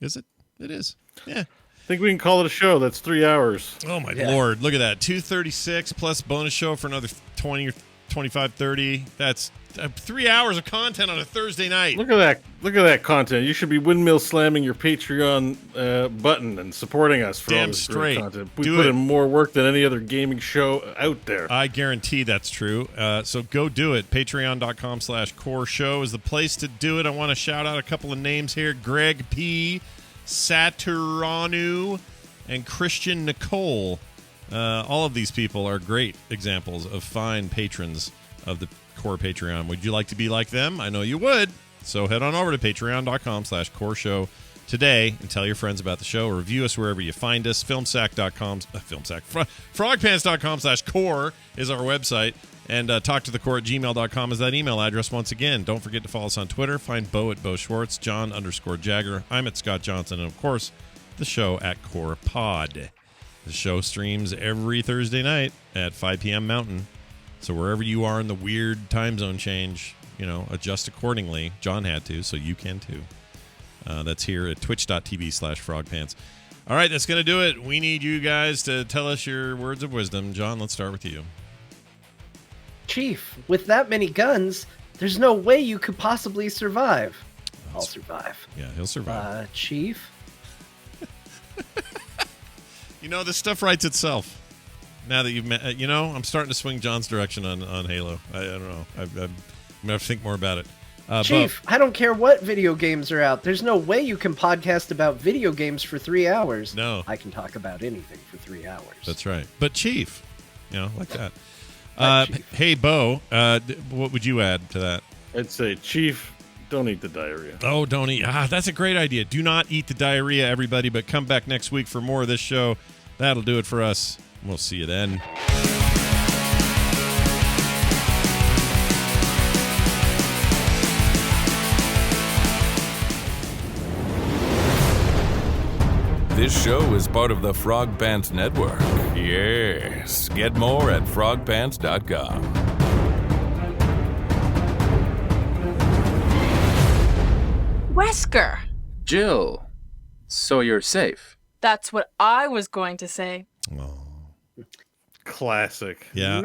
Is it? It is. Yeah. I think we can call it a show. That's 3 hours. Oh, my Lord. Look at that. 236 plus bonus show for another 20 or 25, 30. That's 3 hours of content on a Thursday night. Look at that. Look at that content. You should be windmill slamming your Patreon button and supporting us for all this great content. We put in more work than any other gaming show out there. I guarantee that's true. So go do it. Patreon.com/core show is the place to do it. I want to shout out a couple of names here. Greg P., Saturanu, and Christian Nicole. All of these people are great examples of fine patrons of the Core Patreon. Would you like to be like them? I know you would. So head on over to patreon.com/core show today and tell your friends about the show. Review us wherever you find us. Frogpants.com/core is our website. And talk to the core at gmail.com is that email address once again. Don't forget to follow us on Twitter. Find Bo at Bo Schwartz, John_Jagger. I'm at Scott Johnson. And, of course, the show at Core Pod. The show streams every Thursday night at 5 p.m. Mountain. So wherever you are in the weird time zone change, adjust accordingly. John had to, so you can too. That's here at twitch.tv/frogpants. All right, that's going to do it. We need you guys to tell us your words of wisdom. John, let's start with you. Chief, with that many guns, there's no way you could possibly survive. I'll survive. Yeah, he'll survive. Chief? This stuff writes itself. Now that you've met, I'm starting to swing John's direction on Halo. I don't know. I'm going to have to think more about it. Chief, I don't care what video games are out. There's no way you can podcast about video games for 3 hours. No. I can talk about anything for 3 hours. That's right. But Chief, like that. Hey, Bo, what would you add to that? I'd say, Chief, don't eat the diarrhea. Oh, don't eat. That's a great idea. Do not eat the diarrhea, everybody, but come back next week for more of this show. That'll do it for us. We'll see you then. This show is part of the Frog Pants Network. Yes. Get more at frogpants.com. Wesker. Jill, so you're safe. That's what I was going to say. Oh. Classic. Yeah.